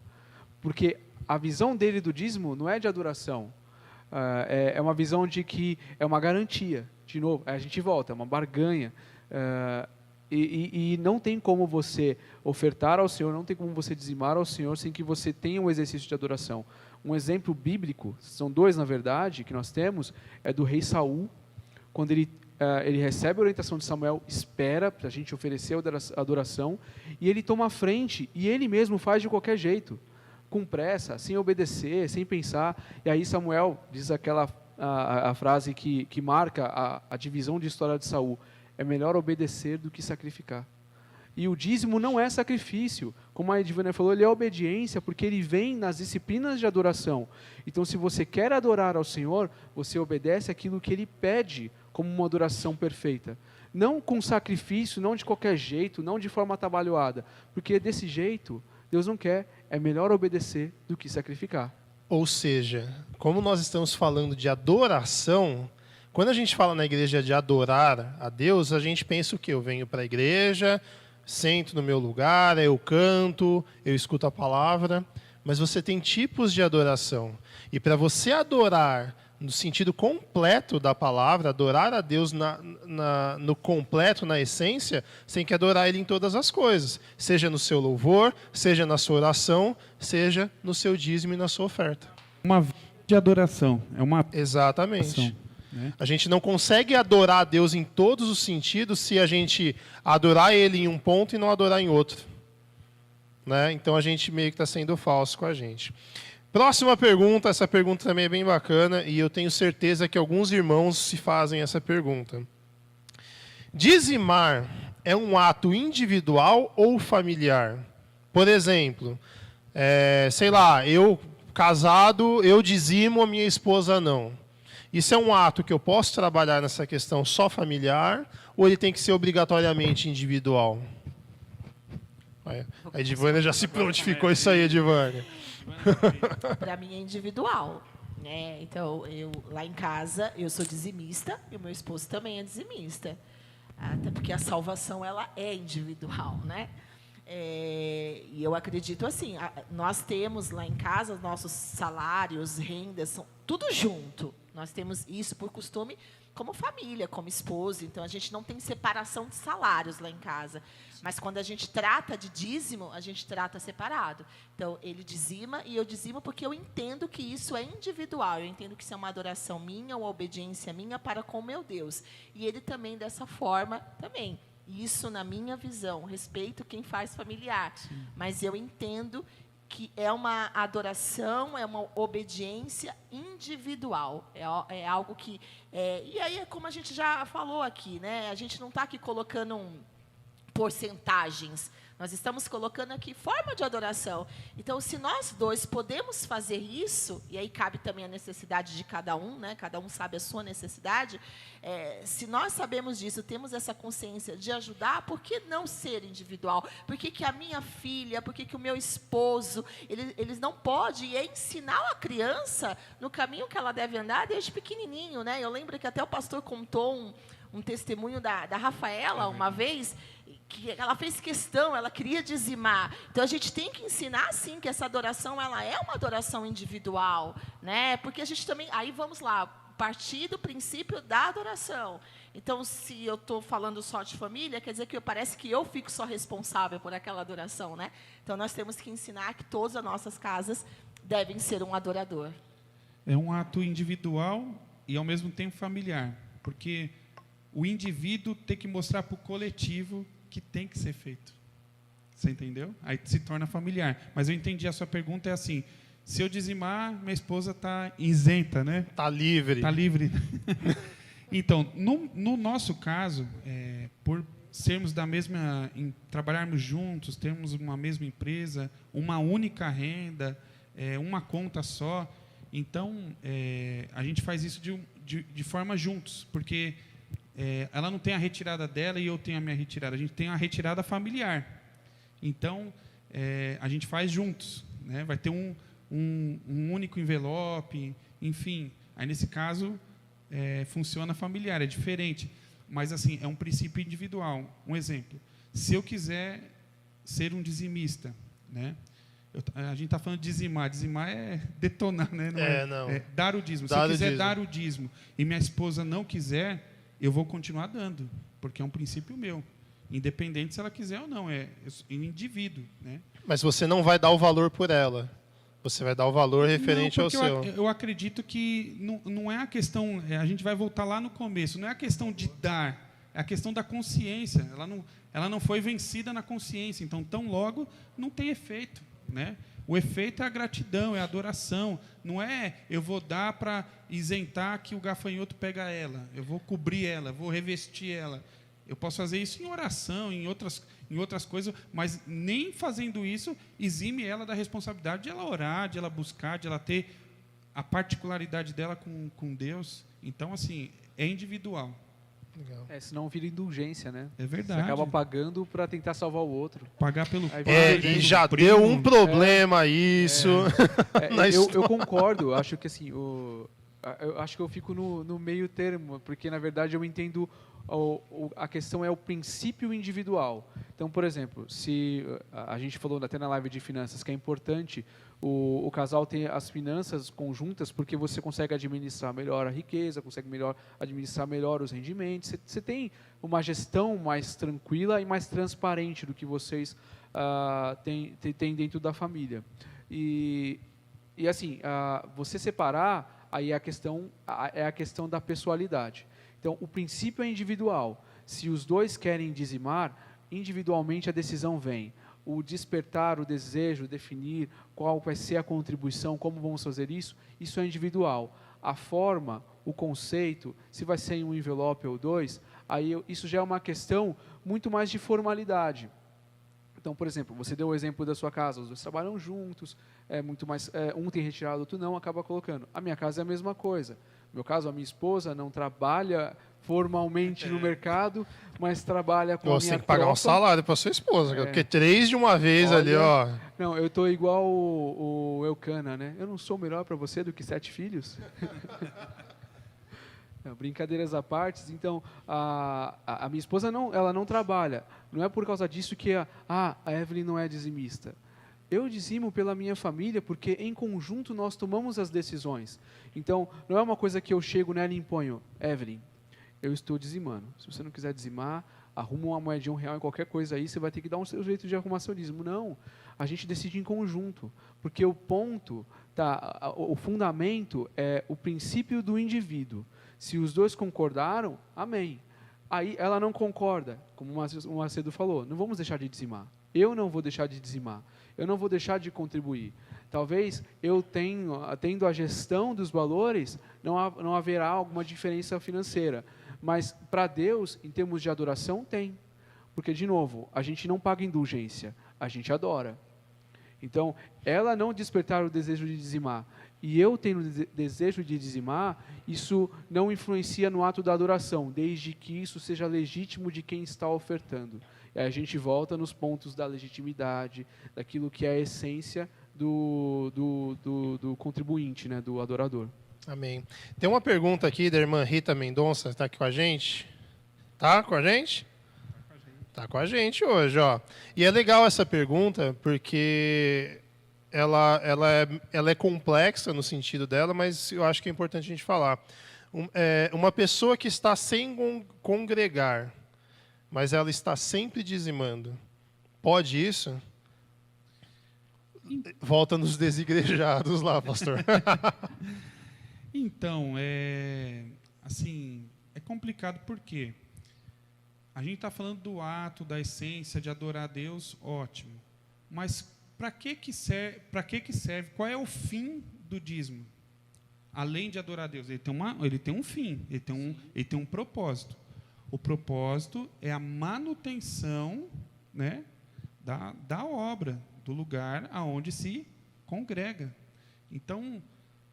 Porque a visão dele do dízimo não é de adoração, é uma visão de que é uma garantia. De novo, a gente volta, é uma barganha. E não tem como você ofertar ao Senhor, não tem como você dizimar ao Senhor sem que você tenha um exercício de adoração. Um exemplo bíblico, são dois na verdade, que nós temos, é do rei Saul, quando ele recebe a orientação de Samuel, espera para a gente oferecer a adoração, e ele toma a frente, e ele mesmo faz de qualquer jeito, com pressa, sem obedecer, sem pensar, e aí Samuel diz a frase que marca a divisão de história de Saul: é melhor obedecer do que sacrificar. E o dízimo não é sacrifício, como a Edvânia falou, ele é obediência, porque ele vem nas disciplinas de adoração. Então, se você quer adorar ao Senhor, você obedece aquilo que Ele pede como uma adoração perfeita. Não com sacrifício, não de qualquer jeito, não de forma atabalhoada, porque desse jeito, Deus não quer, é melhor obedecer do que sacrificar. Ou seja, como nós estamos falando de adoração, quando a gente fala na igreja de adorar a Deus, a gente pensa o quê? Eu venho para a igreja, sento no meu lugar, eu canto, eu escuto a palavra, mas você tem tipos de adoração. E para você adorar no sentido completo da palavra, adorar a Deus no completo, na essência, você tem que adorar Ele em todas as coisas. Seja no seu louvor, seja na sua oração, seja no seu dízimo e na sua oferta. Uma vida de adoração. Exatamente. Ação, né? A gente não consegue adorar a Deus em todos os sentidos se a gente adorar Ele em um ponto e não adorar em outro. Né? Então a gente meio que está sendo falso com a gente. Próxima pergunta, essa pergunta também é bem bacana e eu tenho certeza que alguns irmãos se fazem essa pergunta. Dizimar é um ato individual ou familiar? Por exemplo, sei lá, eu casado, eu dizimo, a minha esposa não. Isso é um ato que eu posso trabalhar nessa questão só familiar ou ele tem que ser obrigatoriamente individual? A Edivânia já se prontificou isso aí, Edivânia. Para mim é individual, né? Então, lá em casa, eu sou dizimista e o meu esposo também é dizimista. Até porque a salvação ela é individual, né? E eu acredito assim, nós temos lá em casa os nossos salários, rendas, são tudo junto. Nós temos isso por costume como família, como esposo. Então, a gente não tem separação de salários lá em casa. Mas, quando a gente trata de dízimo, a gente trata separado. Então, ele dizima e eu dizimo porque eu entendo que isso é individual. Eu entendo que isso é uma adoração minha, uma obediência minha para com o meu Deus. E ele também, dessa forma, também. Isso, na minha visão, respeito quem faz familiar. Sim. Mas eu entendo que é uma adoração, é uma obediência individual. É algo que... e aí, é como a gente já falou aqui, né? A gente não está aqui colocando porcentagens. Nós estamos colocando aqui forma de adoração. Então, se nós dois podemos fazer isso, e aí cabe também a necessidade de cada um, né? Cada um sabe a sua necessidade. Se nós sabemos disso, temos essa consciência de ajudar, por que não ser individual? Por que a minha filha, por que o meu esposo, eles não podem ensinar a criança no caminho que ela deve andar desde pequenininho, né? Eu lembro que até o pastor contou um testemunho da Rafaela, uma vez, que ela fez questão, ela queria dizimar. Então, a gente tem que ensinar, sim, que essa adoração ela é uma adoração individual, né? Porque a gente também... Aí, vamos lá, partir do princípio da adoração. Então, se eu estou falando só de família, quer dizer que parece que eu fico só responsável por aquela adoração, né? Então, nós temos que ensinar que todas as nossas casas devem ser um adorador. É um ato individual e, ao mesmo tempo, familiar. Porque o indivíduo tem que mostrar para o coletivo que tem que ser feito. Você entendeu? Aí se torna familiar. Mas eu entendi, a sua pergunta é assim: se eu dizimar, minha esposa está isenta, né? Está livre. Está livre. Então, no nosso caso, por sermos da mesma, trabalharmos juntos, termos uma mesma empresa, uma única renda, uma conta só, então a gente faz isso de forma juntos, porque ela não tem a retirada dela e eu tenho a minha retirada. A gente tem a retirada familiar. Então, a gente faz juntos, né? Vai ter um único envelope, enfim. Aí, nesse caso, funciona familiar, é diferente. Mas, assim, é um princípio individual. Um exemplo. Se eu quiser ser um dizimista, né? A gente está falando de dizimar. Dizimar é detonar, né? Não. É dar o dízimo. Se eu quiser dar o dízimo e minha esposa não quiser, eu vou continuar dando, porque é um princípio meu, independente se ela quiser ou não, é um indivíduo, né? Mas você não vai dar o valor por ela, você vai dar o valor referente ao seu. Eu acredito que não é a questão, a gente vai voltar lá no começo, não é a questão de dar, é a questão da consciência, ela não foi vencida na consciência, então tão logo não tem efeito, né? O efeito é a gratidão, é a adoração. Não é eu vou dar para isentar que o gafanhoto pega ela. Eu vou cobrir ela, vou revestir ela. Eu posso fazer isso em oração, em outras coisas, mas nem fazendo isso exime ela da responsabilidade de ela orar, de ela buscar, de ela ter a particularidade dela com Deus. Então, assim, é individual. Legal. Senão vira indulgência, né? É verdade. Você acaba pagando para tentar salvar o outro. Pagar pelo... E já deu um problema isso. Eu concordo. Eu acho que assim, eu acho que eu fico no meio termo, porque na verdade eu entendo a questão é o princípio individual. Então, por exemplo, se a gente falou até na live de finanças que é importante o casal ter as finanças conjuntas, porque você consegue administrar melhor a riqueza, consegue administrar melhor os rendimentos, você tem uma gestão mais tranquila e mais transparente do que vocês têm dentro da família. E assim, você separar, aí é a questão da pessoalidade. Então, o princípio é individual. Se os dois querem dizimar, individualmente a decisão vem. O despertar, o desejo, definir qual vai ser a contribuição, como vamos fazer isso é individual. A forma, o conceito, se vai ser em um envelope ou dois, isso já é uma questão muito mais de formalidade. Então, por exemplo, você deu o exemplo da sua casa, os dois trabalham juntos, muito mais, um tem retirado, outro não, acaba colocando. A minha casa é a mesma coisa. No meu caso, a minha esposa não trabalha formalmente no mercado, mas trabalha com a minha Você tem que pagar um troca. salário para sua esposa, porque 3 de uma vez ali, ó. Não, eu tô igual o Eucana, né? Eu não sou melhor para você do que 7 filhos? Não, brincadeiras à parte. Então, a minha esposa ela não trabalha. Não é por causa disso que a Evelyn não é dizimista. Eu dizimo pela minha família porque em conjunto nós tomamos as decisões. Então, não é uma coisa que eu chego nela e imponho. Evelyn, eu estou dizimando. Se você não quiser dizimar, arruma uma moedinha R$1 em qualquer coisa aí, você vai ter que dar um seu jeito de arrumar seu dízimo. Não, a gente decide em conjunto. Porque o ponto, o fundamento é o princípio do indivíduo. Se os dois concordaram, amém. Aí ela não concorda, como o Macedo falou, não vamos deixar de dizimar. Eu não vou deixar de dizimar. Eu não vou deixar de contribuir. Talvez eu tendo a gestão dos valores, não haverá alguma diferença financeira. Mas para Deus, em termos de adoração, tem. Porque, de novo, a gente não paga indulgência, a gente adora. Então, ela não despertar o desejo de dizimar e eu tendo o desejo de dizimar, isso não influencia no ato da adoração, desde que isso seja legítimo de quem está ofertando. E aí a gente volta nos pontos da legitimidade, daquilo que é a essência do contribuinte, né, do adorador. Amém. Tem uma pergunta aqui da irmã Rita Mendonça, está aqui com a gente? Tá com a gente? Tá com a gente hoje, ó. E é legal essa pergunta, porque ela é complexa no sentido dela, mas eu acho que é importante a gente falar. Uma pessoa que está sem congregar, mas ela está sempre dizimando, pode isso? Volta nos desigrejados lá, pastor. Então, assim, é complicado porque a gente está falando do ato, da essência de adorar a Deus, ótimo. Mas para que serve? Qual é o fim do dízimo? Além de adorar a Deus, ele tem um fim, ele tem um propósito. O propósito é a manutenção, né, da obra, do lugar aonde se congrega. Então,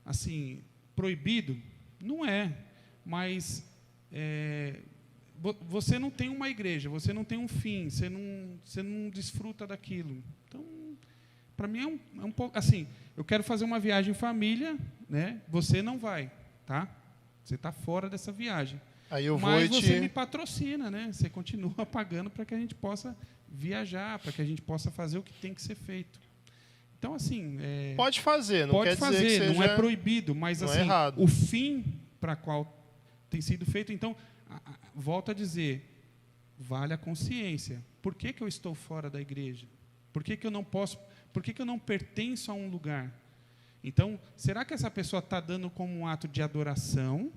assim, proibido? Não é, mas você não tem uma igreja, você não tem um fim, você não desfruta daquilo. Então, para mim é um pouco assim, eu quero fazer uma viagem em família, né? Você não vai, tá? Você está fora dessa viagem. Aí eu mas você me patrocina, né? Você continua pagando para que a gente possa viajar, para que a gente possa fazer o que tem que ser feito. Então, assim... pode fazer, não quer dizer que seja... não é proibido, mas assim, o fim para qual tem sido feito... Então, volto a dizer, vale a consciência. Por que eu estou fora da igreja? Por que eu não posso... Por que eu não pertenço a um lugar? Então, será que essa pessoa está dando como um ato de adoração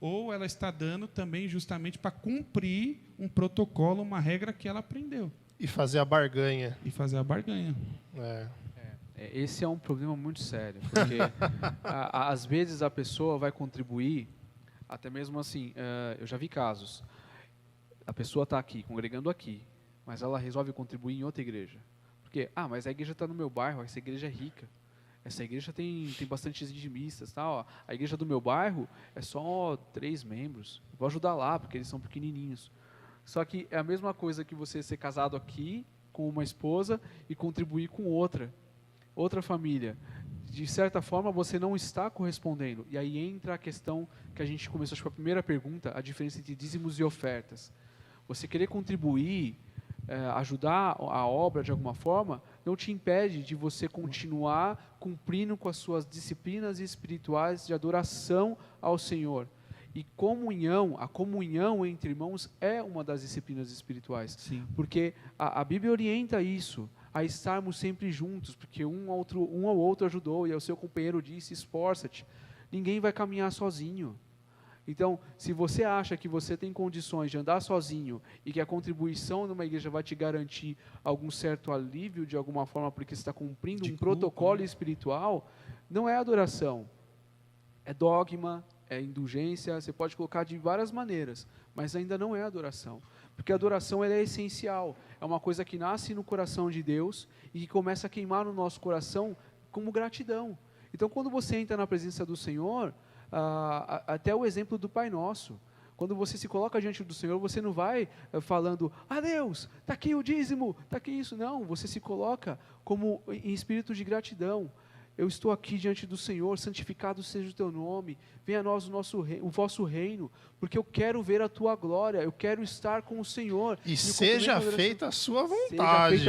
ou ela está dando também justamente para cumprir um protocolo, uma regra que ela aprendeu? E fazer a barganha. Esse é um problema muito sério, porque às vezes a pessoa vai contribuir, até mesmo assim, eu já vi casos, a pessoa está aqui, congregando aqui, mas ela resolve contribuir em outra igreja. Porque, mas a igreja está no meu bairro, essa igreja é rica, essa igreja tem bastante dizimistas, tá? Ó, a igreja do meu bairro é só 3 membros, vou ajudar lá, porque eles são pequenininhos. Só que é a mesma coisa que você ser casado aqui, com uma esposa, e contribuir com outra família. De certa forma, você não está correspondendo. E aí entra a questão que a gente começou, acho que a primeira pergunta, a diferença entre dízimos e ofertas. Você querer contribuir, ajudar a obra de alguma forma, não te impede de você continuar cumprindo com as suas disciplinas espirituais de adoração ao Senhor. E a comunhão entre irmãos é uma das disciplinas espirituais. Sim. Porque a Bíblia orienta isso, a estarmos sempre juntos, porque um ao outro ajudou, e o seu companheiro disse, esforça-te. Ninguém vai caminhar sozinho. Então, se você acha que você tem condições de andar sozinho e que a contribuição numa igreja vai te garantir algum certo alívio de alguma forma, porque você está cumprindo protocolo espiritual, não é adoração. É dogma, é indulgência, você pode colocar de várias maneiras, mas ainda não é adoração. Porque a adoração ela é essencial, é uma coisa que nasce no coração de Deus e que começa a queimar no nosso coração como gratidão. Então, quando você entra na presença do Senhor, até o exemplo do Pai Nosso, quando você se coloca diante do Senhor, você não vai falando, Deus, está aqui o dízimo, está aqui isso. Não, você se coloca como em espírito de gratidão. Eu estou aqui diante do Senhor, santificado seja o teu nome, venha a nós o vosso reino, porque eu quero ver a tua glória, eu quero estar com o Senhor. E seja feita a sua vontade,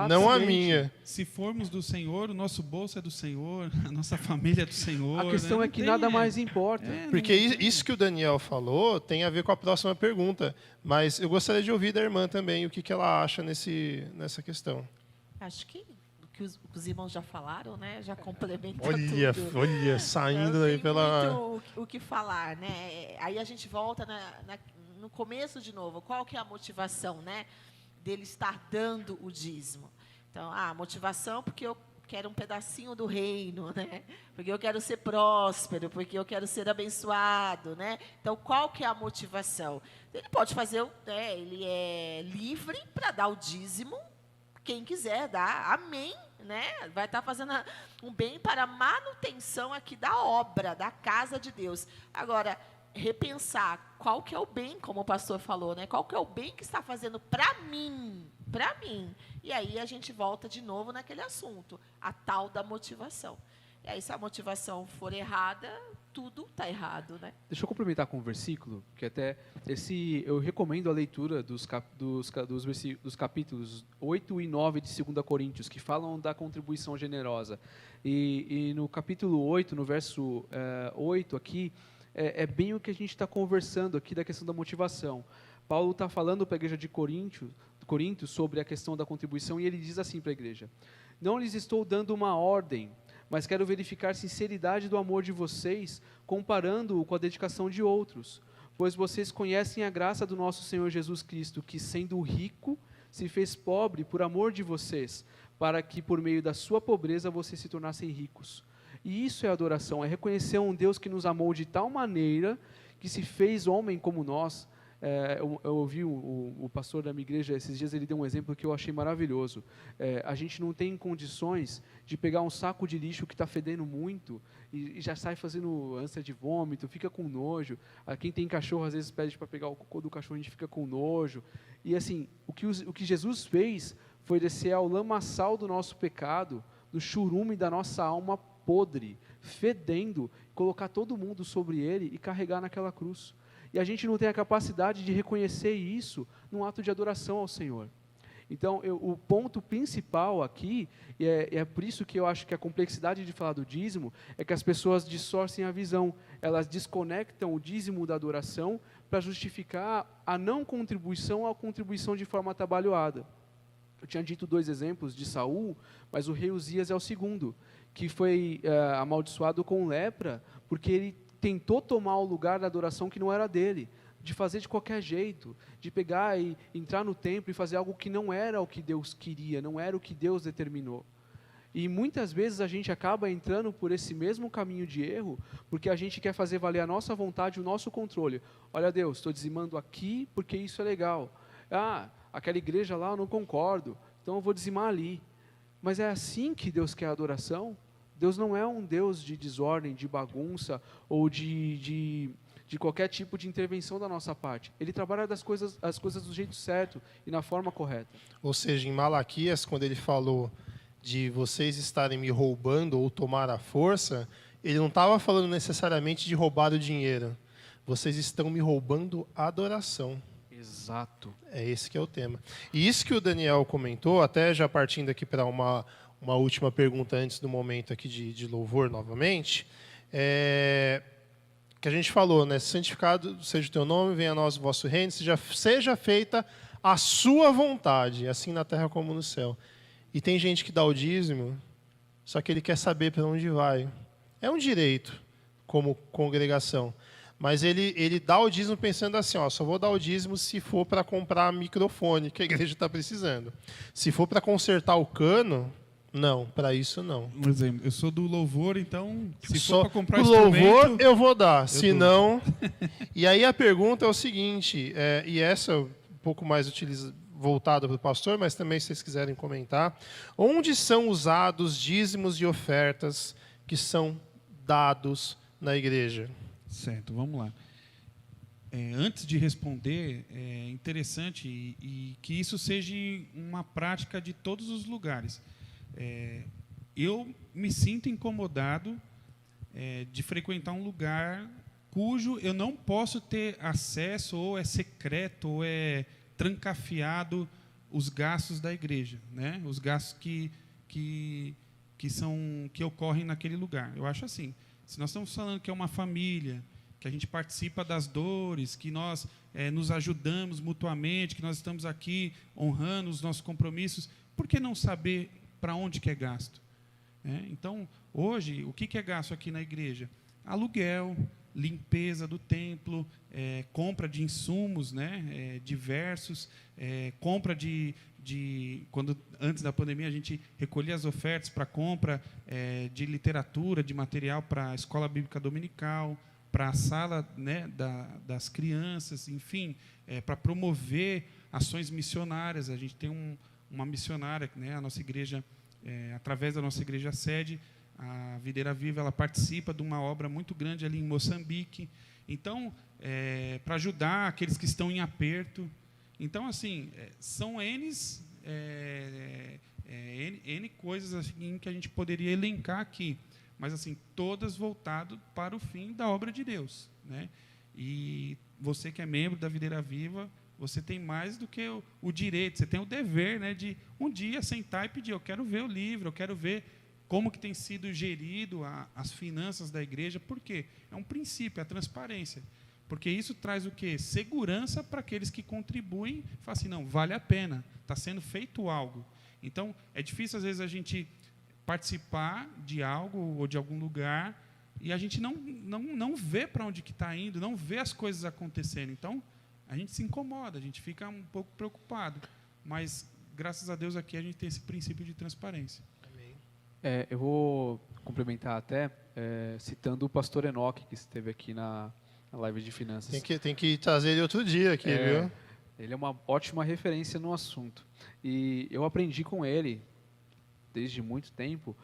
não a minha. Se formos do Senhor, o nosso bolso é do Senhor, a nossa família é do Senhor. A questão é que nada mais importa. Porque isso que o Daniel falou tem a ver com a próxima pergunta, mas eu gostaria de ouvir da irmã também o que ela acha nessa questão. Acho que os irmãos já falaram, né? Já complementam tudo. Olha, saindo aí pela... muito o que falar, né? Aí a gente volta no começo de novo. Qual que é a motivação, né? Dele estar dando o dízimo. Então, a motivação porque eu quero um pedacinho do reino, né? Porque eu quero ser próspero, porque eu quero ser abençoado, né? Então, qual que é a motivação? Ele pode fazer, né? Ele é livre para dar o dízimo, quem quiser dar, amém, né? Vai estar fazendo um bem para a manutenção aqui da obra, da casa de Deus. Agora, repensar qual que é o bem, como o pastor falou, né? Qual que é o bem que está fazendo para mim. E aí a gente volta de novo naquele assunto, a tal da motivação. E aí, se a motivação for errada, tudo está errado, né? Deixa eu complementar com um versículo, que até eu recomendo a leitura dos capítulos 8 e 9 de 2 Coríntios, que falam da contribuição generosa. E no capítulo 8, no verso 8 aqui, é bem o que a gente está conversando aqui da questão da motivação. Paulo está falando para a igreja de Corinto sobre a questão da contribuição, e ele diz assim para a igreja: não lhes estou dando uma ordem, mas quero verificar a sinceridade do amor de vocês, comparando-o com a dedicação de outros. Pois vocês conhecem a graça do nosso Senhor Jesus Cristo, que, sendo rico, se fez pobre por amor de vocês, para que, por meio da sua pobreza, vocês se tornassem ricos. E isso é adoração, é reconhecer um Deus que nos amou de tal maneira, que se fez homem como nós. Eu ouvi o pastor da minha igreja, esses dias ele deu um exemplo que eu achei maravilhoso. A gente não tem condições de pegar um saco de lixo que está fedendo muito e já sai fazendo ânsia de vômito, fica com nojo. Quem tem cachorro às vezes pede para pegar o cocô do cachorro, a gente fica com nojo. E assim, o que Jesus fez foi descer ao lamaçal do nosso pecado, no churume da nossa alma podre, fedendo, colocar todo mundo sobre ele e carregar naquela cruz. E a gente não tem a capacidade de reconhecer isso num ato de adoração ao Senhor. Então, o ponto principal aqui, e é por isso que eu acho que a complexidade de falar do dízimo, é que as pessoas distorcem a visão. Elas desconectam o dízimo da adoração para justificar a não contribuição à contribuição de forma atabalhoada. Eu tinha dito 2 exemplos de Saul, mas o rei Uzias é o segundo, que foi amaldiçoado com lepra, porque ele tentou tomar o lugar da adoração que não era dele, de fazer de qualquer jeito, de pegar e entrar no templo e fazer algo que não era o que Deus queria, não era o que Deus determinou. E muitas vezes a gente acaba entrando por esse mesmo caminho de erro, porque a gente quer fazer valer a nossa vontade, o nosso controle. Olha, Deus, estou dizimando aqui porque isso é legal. Aquela igreja lá eu não concordo, então eu vou dizimar ali. Mas é assim que Deus quer a adoração? Deus não é um Deus de desordem, de bagunça ou de qualquer tipo de intervenção da nossa parte. Ele trabalha as coisas do jeito certo e na forma correta. Ou seja, em Malaquias, quando ele falou de vocês estarem me roubando ou tomar à força, ele não estava falando necessariamente de roubar o dinheiro. Vocês estão me roubando a adoração. Exato. É esse que é o tema. E isso que o Daniel comentou, até já partindo aqui para uma última pergunta antes do momento aqui de louvor novamente, que a gente falou, né? Santificado seja o teu nome, venha a nós o vosso reino, seja feita a sua vontade, assim na terra como no céu. E tem gente que dá o dízimo, só que ele quer saber para onde vai. É um direito, como congregação. Mas ele dá o dízimo pensando assim, só vou dar o dízimo se for para comprar microfone, que a igreja está precisando. Se for para consertar o cano, Não, para isso não. Por exemplo, eu sou do louvor, então se Só for para comprar pro louvor instrumento, eu vou dar, se dou. não... E aí a pergunta é o seguinte, e essa é um pouco mais voltada para o pastor, mas também se vocês quiserem comentar. Onde são usados dízimos e ofertas que são dados na igreja? Certo, vamos lá. Antes de responder, é interessante e que isso seja uma prática de todos os lugares. Eu me sinto incomodado de frequentar um lugar cujo eu não posso ter acesso, ou é secreto, ou é trancafiado os gastos da igreja, né? Os gastos que ocorrem naquele lugar. Eu acho assim, se nós estamos falando que é uma família, que a gente participa das dores, que nós nos ajudamos mutuamente, que nós estamos aqui honrando os nossos compromissos, por que não saber para onde que é gasto? Então, hoje, o que é gasto aqui na igreja? Aluguel, limpeza do templo, compra de insumos, né, diversos, compra quando antes da pandemia a gente recolhia as ofertas para compra de literatura, de material para a escola bíblica dominical, para a sala, né, das crianças, enfim, para promover ações missionárias. A gente tem uma missionária, né, a nossa igreja, através da nossa igreja sede, a Videira Viva, ela participa de uma obra muito grande ali em Moçambique. Então, para ajudar aqueles que estão em aperto. Então, assim, são N coisas assim, que a gente poderia elencar aqui, mas assim, todas voltadas para o fim da obra de Deus, né? E você que é membro da Videira Viva, você tem mais do que o direito, você tem o dever, né, de um dia sentar e pedir, eu quero ver o livro, eu quero ver como que tem sido gerido as finanças da igreja. Por quê? É um princípio, é a transparência. Porque isso traz o quê? Segurança para aqueles que contribuem, falam assim, não, vale a pena, está sendo feito algo. Então, é difícil, às vezes, a gente participar de algo ou de algum lugar e a gente não vê para onde que está indo, não vê as coisas acontecendo. Então, a gente se incomoda, a gente fica um pouco preocupado. Mas, graças a Deus, aqui a gente tem esse princípio de transparência. Eu vou complementar até, citando o pastor Enoque, que esteve aqui na live de finanças. Tem que trazer ele outro dia aqui, viu? Ele é uma ótima referência no assunto. E eu aprendi com ele, desde muito tempo,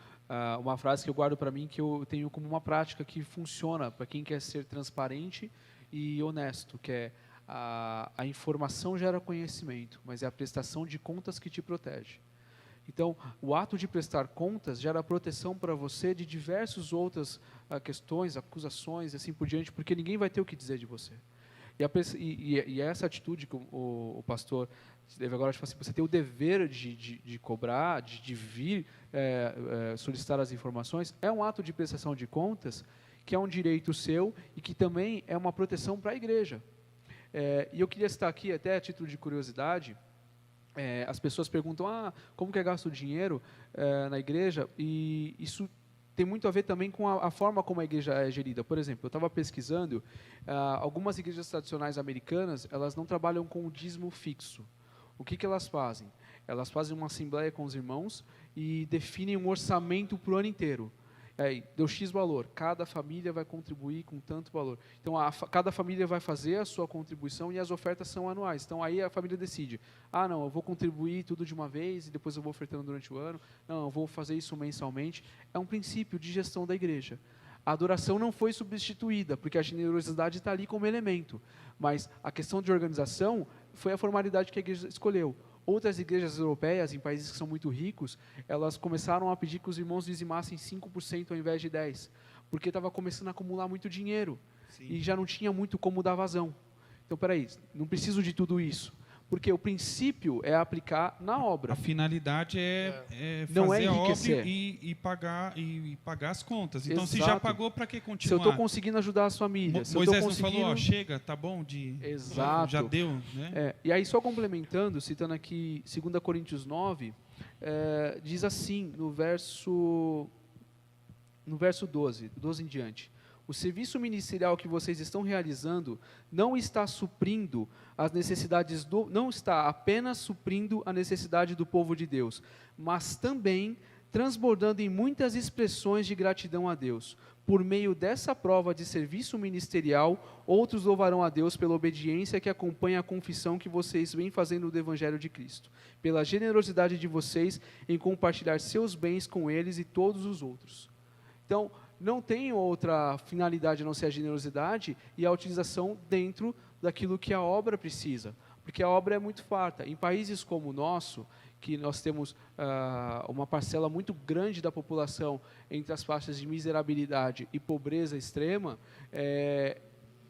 uma frase que eu guardo para mim, que eu tenho como uma prática que funciona para quem quer ser transparente e honesto, que é a informação gera conhecimento, mas é a prestação de contas que te protege. Então, o ato de prestar contas gera proteção para você de diversas outras questões, acusações, assim por diante, porque ninguém vai ter o que dizer de você. E essa atitude que o pastor deve agora, tipo assim, você tem o dever de cobrar, de vir solicitar as informações, é um ato de prestação de contas que é um direito seu e que também é uma proteção para a igreja. E eu queria citar aqui, até a título de curiosidade, as pessoas perguntam, como que é gasto o dinheiro na igreja? E isso tem muito a ver também com a forma como a igreja é gerida. Por exemplo, eu estava pesquisando, algumas igrejas tradicionais americanas, elas não trabalham com o dízimo fixo. O que elas fazem? Elas fazem uma assembleia com os irmãos e definem um orçamento para o ano inteiro. Deu X valor, cada família vai contribuir com tanto valor. Então, cada família vai fazer a sua contribuição e as ofertas são anuais. Então, aí a família decide, não, eu vou contribuir tudo de uma vez e depois eu vou ofertando durante o ano. Não, eu vou fazer isso mensalmente. É um princípio de gestão da igreja. A adoração não foi substituída, porque a generosidade está ali como elemento. Mas a questão de organização foi a formalidade que a igreja escolheu. Outras igrejas europeias, em países que são muito ricos, elas começaram a pedir que os irmãos dizimassem 5% ao invés de 10%, porque estava começando a acumular muito dinheiro. Sim. E já não tinha muito como dar vazão. Então, peraí, não preciso de tudo isso, porque o princípio é aplicar na obra. A finalidade não fazer a obra e pagar as contas. Então, Exato. se já pagou, para que continuar? Se eu estou conseguindo ajudar as famílias. Moisés não falou, chega, tá bom, Exato. Já deu. Né? E aí, só complementando, citando aqui 2 Coríntios 9, diz assim, no verso 12 em diante. O serviço ministerial que vocês estão realizando não está suprindo as necessidades não está apenas suprindo a necessidade do povo de Deus, mas também transbordando em muitas expressões de gratidão a Deus. Por meio dessa prova de serviço ministerial, outros louvarão a Deus pela obediência que acompanha a confissão que vocês vêm fazendo do Evangelho de Cristo, pela generosidade de vocês em compartilhar seus bens com eles e todos os outros. Então, não tem outra finalidade a não ser a generosidade e a utilização dentro daquilo que a obra precisa, porque a obra é muito farta. Em países como o nosso, que nós temos uma parcela muito grande da população entre as faixas de miserabilidade e pobreza extrema,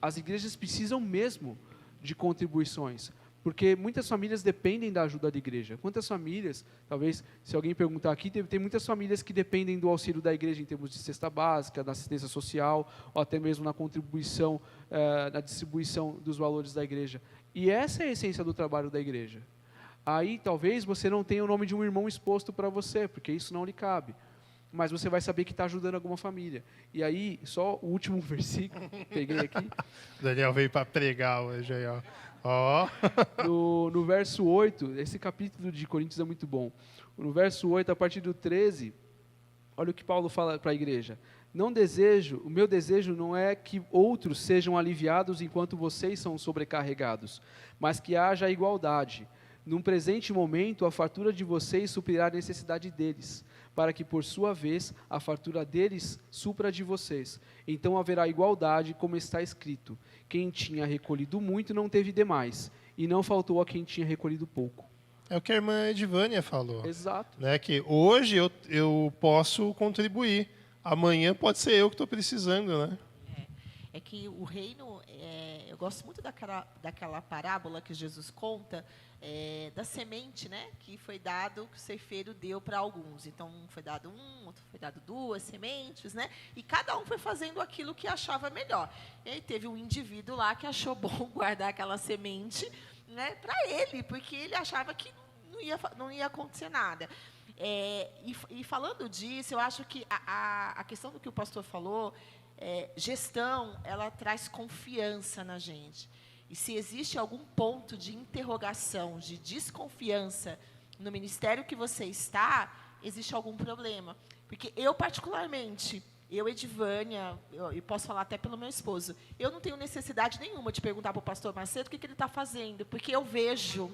as igrejas precisam mesmo de contribuições, porque muitas famílias dependem da ajuda da igreja. Quantas famílias, talvez, se alguém perguntar aqui, tem muitas famílias que dependem do auxílio da igreja em termos de cesta básica, da assistência social, ou até mesmo na contribuição, na distribuição dos valores da igreja. E essa é a essência do trabalho da igreja. Aí, talvez, você não tenha o nome de um irmão exposto para você, porque isso não lhe cabe. Mas você vai saber que está ajudando alguma família. E aí, só o último versículo, peguei aqui. Daniel veio para pregar hoje aí, ó. No verso 8, esse capítulo de Coríntios é muito bom. No verso 8, a partir do 13, olha o que Paulo fala para a igreja. O meu desejo não é que outros sejam aliviados enquanto vocês são sobrecarregados, mas que haja igualdade. Num presente momento, a fartura de vocês suprirá a necessidade deles, para que, por sua vez, a fartura deles supra a de vocês. Então haverá igualdade, como está escrito: quem tinha recolhido muito não teve demais, e não faltou a quem tinha recolhido pouco. É o que a irmã Edvânia falou. Exato. Né, que hoje eu posso contribuir, amanhã pode ser eu que estou precisando, né? É que o reino, eu gosto muito daquela parábola que Jesus conta, da semente, né, que foi dado, que o ceifeiro deu para alguns. Então, foi dado outro foi dado 2 sementes, né, e cada um foi fazendo aquilo que achava melhor. E aí teve um indivíduo lá que achou bom guardar aquela semente, né, para ele, porque ele achava que não ia acontecer nada. E falando disso, eu acho que a questão do que o pastor falou, gestão, ela traz confiança na gente. E se existe algum ponto de interrogação, de desconfiança no ministério que você está, existe algum problema. Porque eu, particularmente, Edvânia, eu posso falar até pelo meu esposo, eu não tenho necessidade nenhuma de perguntar para o pastor Macedo o que ele está fazendo, porque eu vejo...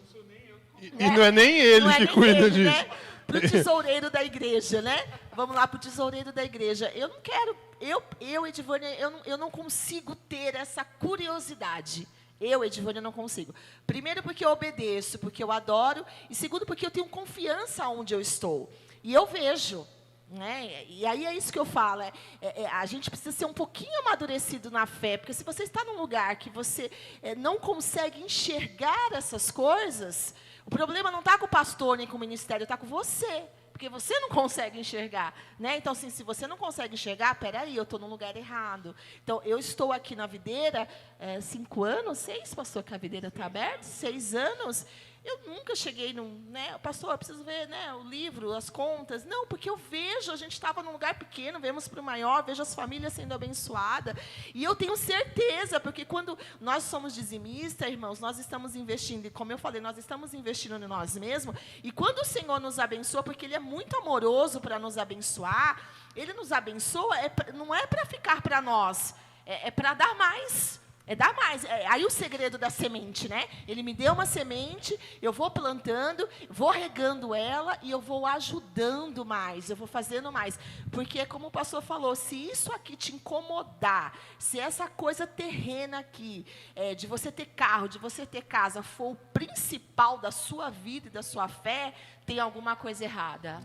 E não é nem ele que cuida disso. Né? Para o tesoureiro da igreja, né? Vamos lá para o tesoureiro da igreja. Eu não quero... Edvânia, eu não consigo ter essa curiosidade. Edvânia, não consigo. Primeiro, porque eu obedeço, porque eu adoro. E segundo, porque eu tenho confiança onde eu estou. E eu vejo. Né? E aí é isso que eu falo. A gente precisa ser um pouquinho amadurecido na fé. Porque se você está num lugar que você não consegue enxergar essas coisas, o problema não está com o pastor nem com o ministério, está com você. Porque você não consegue enxergar, né? Então, assim, se você não consegue enxergar, peraí, eu estou no lugar errado. Então, eu estou aqui na videira, 5 anos, 6, pastor, que a videira está aberta, 6 anos. Eu nunca cheguei né, pastor, eu preciso ver, né, o livro, as contas. Não, porque eu vejo, a gente estava num lugar pequeno, vemos para o maior, vejo as famílias sendo abençoadas. E eu tenho certeza, porque quando nós somos dizimistas, irmãos, nós estamos investindo, e como eu falei, nós estamos investindo em nós mesmos. E quando o Senhor nos abençoa, porque Ele é muito amoroso para nos abençoar, Ele nos abençoa, não é para ficar para nós, é para dar mais. Dar mais. Aí o segredo da semente, né? Ele me deu uma semente, eu vou plantando, vou regando ela e eu vou ajudando mais, eu vou fazendo mais. Porque, como o pastor falou, se isso aqui te incomodar, se essa coisa terrena aqui, de você ter carro, de você ter casa, for o principal da sua vida e da sua fé, tem alguma coisa errada.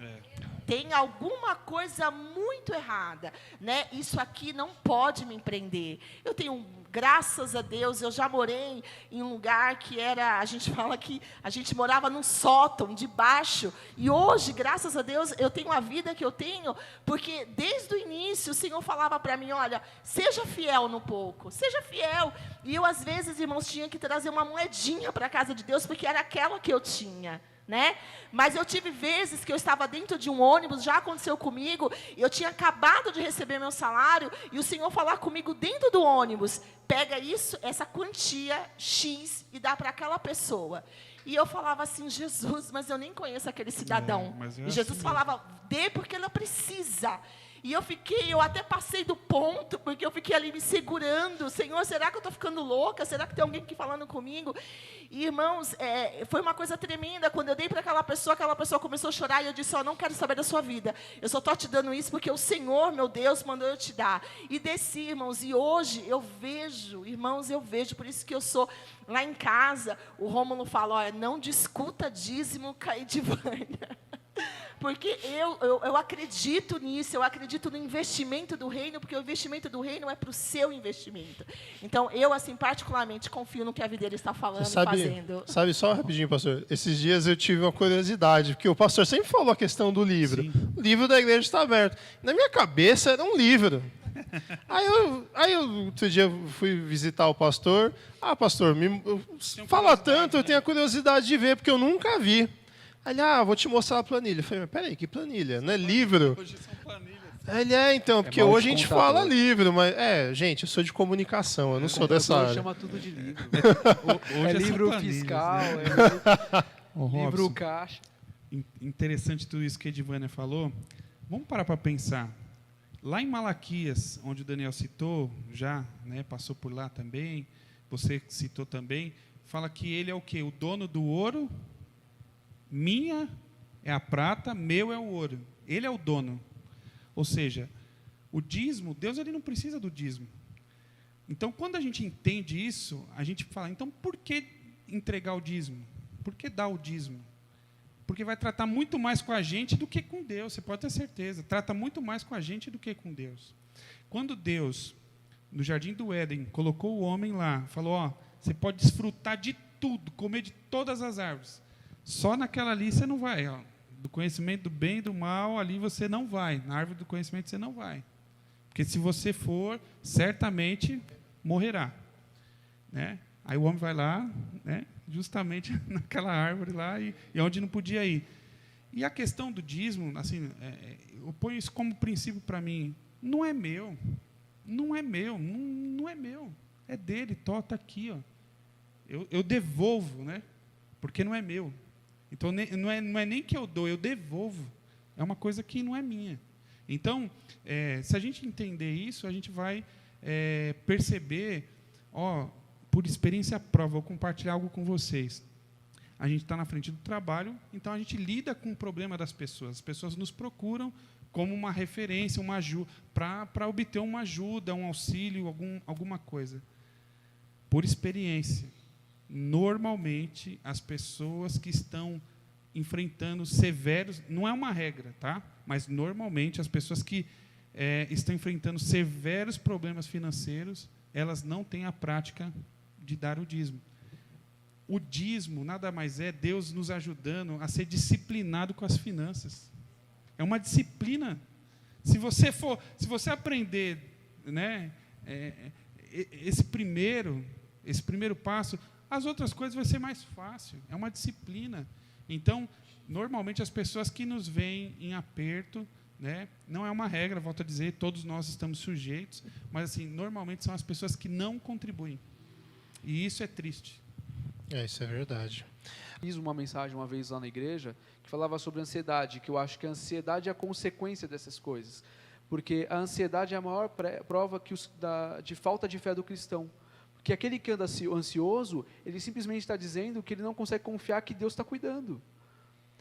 Tem alguma coisa muito errada, né? Isso aqui não pode me prender. Eu tenho, graças a Deus, eu já morei em um lugar que a gente fala que a gente morava num sótão, debaixo. E hoje, graças a Deus, eu tenho a vida que eu tenho, porque desde o início o Senhor falava para mim, olha, seja fiel no pouco, seja fiel. E eu, às vezes, irmãos, tinha que trazer uma moedinha para a casa de Deus, porque era aquela que eu tinha. Né? Mas eu tive vezes que eu estava dentro de um ônibus, já aconteceu comigo, eu tinha acabado de receber meu salário, e o Senhor falar comigo dentro do ônibus, pega isso, essa quantia X, e dá para aquela pessoa. E eu falava assim, Jesus, mas eu nem conheço aquele cidadão. E Jesus falava, dê porque ela precisa. E eu até passei do ponto, porque eu fiquei ali me segurando. Senhor, será que eu estou ficando louca? Será que tem alguém aqui falando comigo? E, irmãos, foi uma coisa tremenda. Quando eu dei para aquela pessoa começou a chorar. E eu disse, não quero saber da sua vida. Eu só estou te dando isso porque o Senhor, meu Deus, mandou eu te dar. E desci, irmãos. E hoje eu vejo, irmãos, por isso que eu sou lá em casa. O Rômulo fala, olha, não discuta dízimo, cair de Vânia. Porque eu acredito nisso, eu acredito no investimento do reino, porque o investimento do reino é para o seu investimento. Então, eu, assim, particularmente, confio no que a videira está falando e fazendo. Sabe, só rapidinho, pastor, esses dias eu tive uma curiosidade, porque o pastor sempre falou a questão do livro. Sim. O livro da igreja está aberto. Na minha cabeça era um livro. Aí outro dia eu fui visitar o pastor. Pastor, fala tanto, eu tenho a curiosidade de ver, porque eu nunca vi. Ele, vou te mostrar a planilha. Eu falei, mas peraí, que planilha? Não é livro? Hoje são planilhas. Ele então, porque hoje a gente fala livro, mas, gente, eu sou de comunicação, eu não sou dessa área. Chama tudo de livro. Hoje livro fiscal, né? Livro caixa. Interessante tudo isso que a Edivânia falou. Vamos parar para pensar. Lá em Malaquias, onde o Daniel citou, já, né, passou por lá também, você citou também, fala que ele é o quê? O dono do ouro. Minha é a prata, meu é o ouro. Ele é o dono. Ou seja, o dízimo, Deus ele não precisa do dízimo. Então, quando a gente entende isso, a gente fala, então, por que entregar o dízimo? Por que dar o dízimo? Porque vai tratar muito mais com a gente do que com Deus, você pode ter certeza. Trata muito mais com a gente do que com Deus. Quando Deus, no Jardim do Éden, colocou o homem lá, falou, você pode desfrutar de tudo, comer de todas as árvores. Só naquela ali você não vai. Do conhecimento do bem e do mal, ali você não vai. Na árvore do conhecimento você não vai. Porque se você for, certamente morrerá. Né? Aí o homem vai lá, né, justamente naquela árvore lá, e onde não podia ir. E a questão do dízimo, assim, eu ponho isso como princípio para mim. Não é meu. Não é meu. Não é meu. É dele. Está aqui. Ó. Eu devolvo, né? Porque não é meu. Então, não é nem que eu dou, eu devolvo. É uma coisa que não é minha. Então, se a gente entender isso, a gente vai perceber, por experiência própria, vou compartilhar algo com vocês. A gente está na frente do trabalho, então a gente lida com o problema das pessoas. As pessoas nos procuram como uma referência, uma ajuda, para obter uma ajuda, um auxílio, alguma coisa. Por experiência. Normalmente, as pessoas que estão enfrentando severos, não é uma regra, tá? Mas normalmente as pessoas que estão enfrentando severos problemas financeiros, elas não têm a prática de dar o dízimo. O dízimo nada mais é Deus nos ajudando a ser disciplinado com as finanças. É uma disciplina. Se você aprender, né, esse primeiro passo, as outras coisas vai ser mais fácil. É uma disciplina. Então, normalmente as pessoas que nos veem em aperto, né, não é uma regra, volto a dizer, todos nós estamos sujeitos, mas assim, normalmente são as pessoas que não contribuem. E isso é triste. Isso é verdade. Fiz uma mensagem uma vez lá na igreja que falava sobre ansiedade, que eu acho que a ansiedade é a consequência dessas coisas. Porque a ansiedade é a maior prova de falta de fé do cristão. Porque aquele que anda ansioso, ele simplesmente está dizendo que ele não consegue confiar que Deus está cuidando.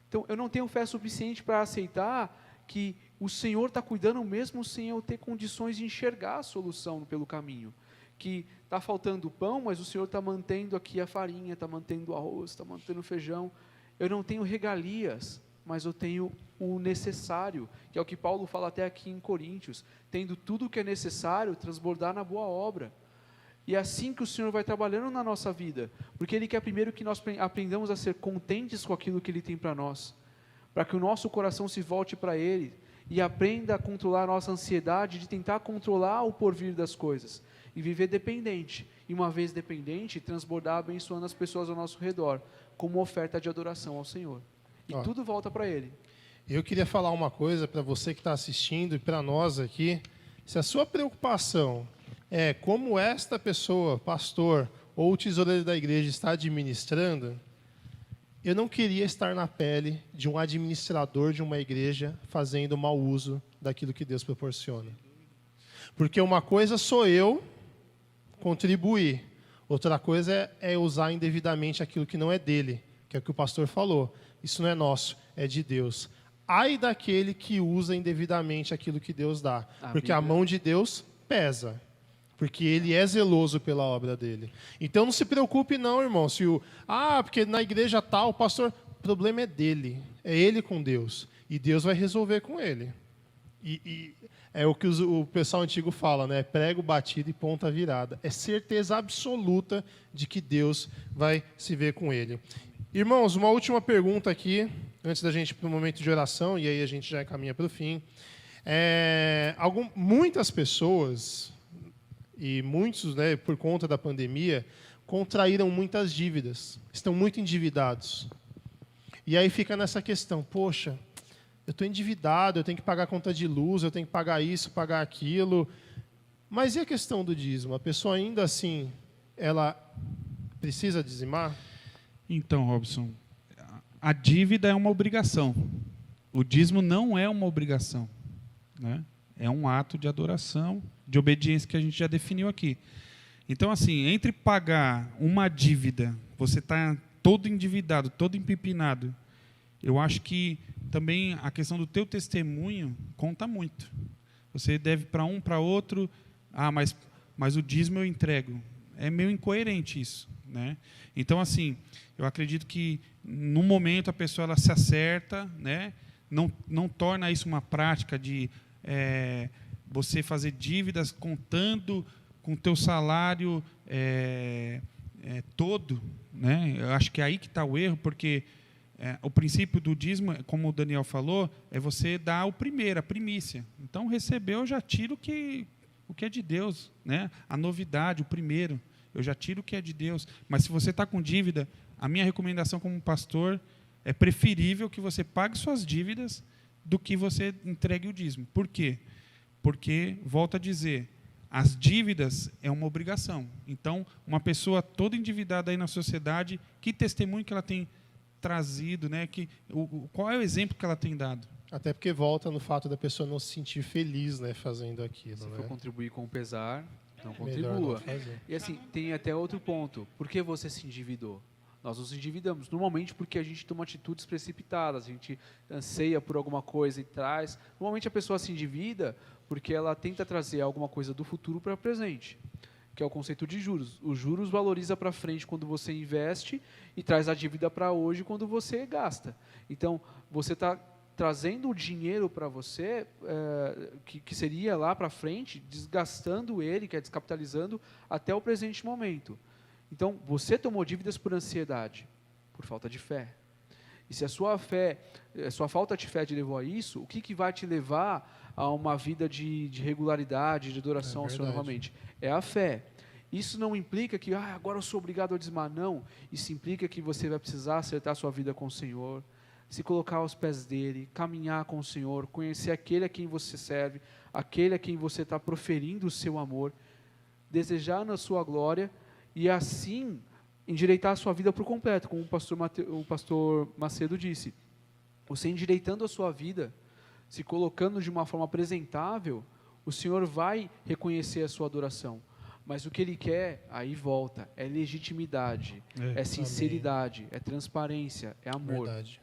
Então, eu não tenho fé suficiente para aceitar que o Senhor está cuidando mesmo sem eu ter condições de enxergar a solução pelo caminho. Que está faltando pão, mas o Senhor está mantendo aqui a farinha, está mantendo o arroz, está mantendo o feijão. Eu não tenho regalias, mas eu tenho o necessário, que é o que Paulo fala até aqui em Coríntios, tendo tudo o que é necessário, transbordar na boa obra. E é assim que o Senhor vai trabalhando na nossa vida, porque Ele quer primeiro que nós aprendamos a ser contentes com aquilo que Ele tem para nós, para que o nosso coração se volte para Ele e aprenda a controlar a nossa ansiedade de tentar controlar o porvir das coisas e viver dependente, e uma vez dependente, transbordar abençoando as pessoas ao nosso redor, como oferta de adoração ao Senhor. E tudo volta para Ele. Eu queria falar uma coisa para você que está assistindo e para nós aqui. Se a sua preocupação é como esta pessoa, pastor ou tesoureiro da igreja, está administrando, eu não queria estar na pele de um administrador de uma igreja fazendo mau uso daquilo que Deus proporciona. Porque uma coisa sou eu contribuir, outra coisa é usar indevidamente aquilo que não é dele, que é o que o pastor falou. Isso não é nosso, é de Deus. Ai daquele que usa indevidamente aquilo que Deus dá, porque a mão de Deus pesa. Porque ele é zeloso pela obra dele. Então não se preocupe não, irmão. Porque na igreja tal, o pastor... O problema é dele. É ele com Deus. E Deus vai resolver com ele. E é o que o pessoal antigo fala, né? Prego batido e ponta virada. É certeza absoluta de que Deus vai se ver com ele. Irmãos, uma última pergunta aqui, antes da gente ir para o momento de oração, e aí a gente já caminha para o fim. Muitas pessoas... E muitos, né, por conta da pandemia, contraíram muitas dívidas, estão muito endividados. E aí fica nessa questão, poxa, eu estou endividado, eu tenho que pagar a conta de luz, eu tenho que pagar isso, pagar aquilo. Mas e a questão do dízimo? A pessoa ainda assim, ela precisa dizimar? Então, Robson, a dívida é uma obrigação. O dízimo não é uma obrigação, né? É um ato de adoração, de obediência que a gente já definiu aqui. Então, assim, entre pagar uma dívida, você está todo endividado, todo empipinado, eu acho que também a questão do teu testemunho conta muito. Você deve para um, para outro, mas o dízimo eu entrego. É meio incoerente isso, né? Então, assim, eu acredito que, no momento, a pessoa ela se acerta, né? Não torna isso uma prática de... você fazer dívidas contando com o teu salário todo, né? Eu acho que é aí que está o erro, porque o princípio do dízimo, como o Daniel falou, é você dar a primícia. Então, recebeu, eu já tiro o que é de Deus, né? A novidade, o primeiro, eu já tiro o que é de Deus. Mas se você está com dívida, a minha recomendação como pastor é preferível que você pague suas dívidas do que você entregue o dízimo. Por quê? Porque, volto a dizer, as dívidas é uma obrigação. Então, uma pessoa toda endividada aí na sociedade, que testemunho que ela tem trazido, né? Qual é o exemplo que ela tem dado? Até porque volta no fato da pessoa não se sentir feliz, né, fazendo aquilo. Se né? for contribuir com o pesar, não Melhor contribua. não fazer. E assim, tem até outro ponto. Por que você se endividou? Nós nos endividamos normalmente porque a gente toma atitudes precipitadas, a gente anseia por alguma coisa e traz. Normalmente a pessoa se endivida porque ela tenta trazer alguma coisa do futuro para o presente, que é o conceito de juros. Os juros valoriza para frente quando você investe e traz a dívida para hoje quando você gasta. Então, você está trazendo o dinheiro para você, que seria lá para frente, desgastando ele, que é descapitalizando, até o presente momento. Então, você tomou dívidas por ansiedade, por falta de fé. E se a sua falta de fé te levou a isso, o que vai te levar a uma vida de regularidade, de adoração ao Senhor novamente? É a fé. Isso não implica que agora eu sou obrigado a dizimar, não. Isso implica que você vai precisar acertar a sua vida com o Senhor, se colocar aos pés dele, caminhar com o Senhor, conhecer aquele a quem você serve, aquele a quem você está proferindo o seu amor, desejar na sua glória, e assim endireitar a sua vida por completo, como o pastor Macedo disse. Você endireitando a sua vida, se colocando de uma forma apresentável, o Senhor vai reconhecer a sua adoração. Mas o que Ele quer, aí volta, é legitimidade, é sinceridade, é transparência, é amor. Verdade.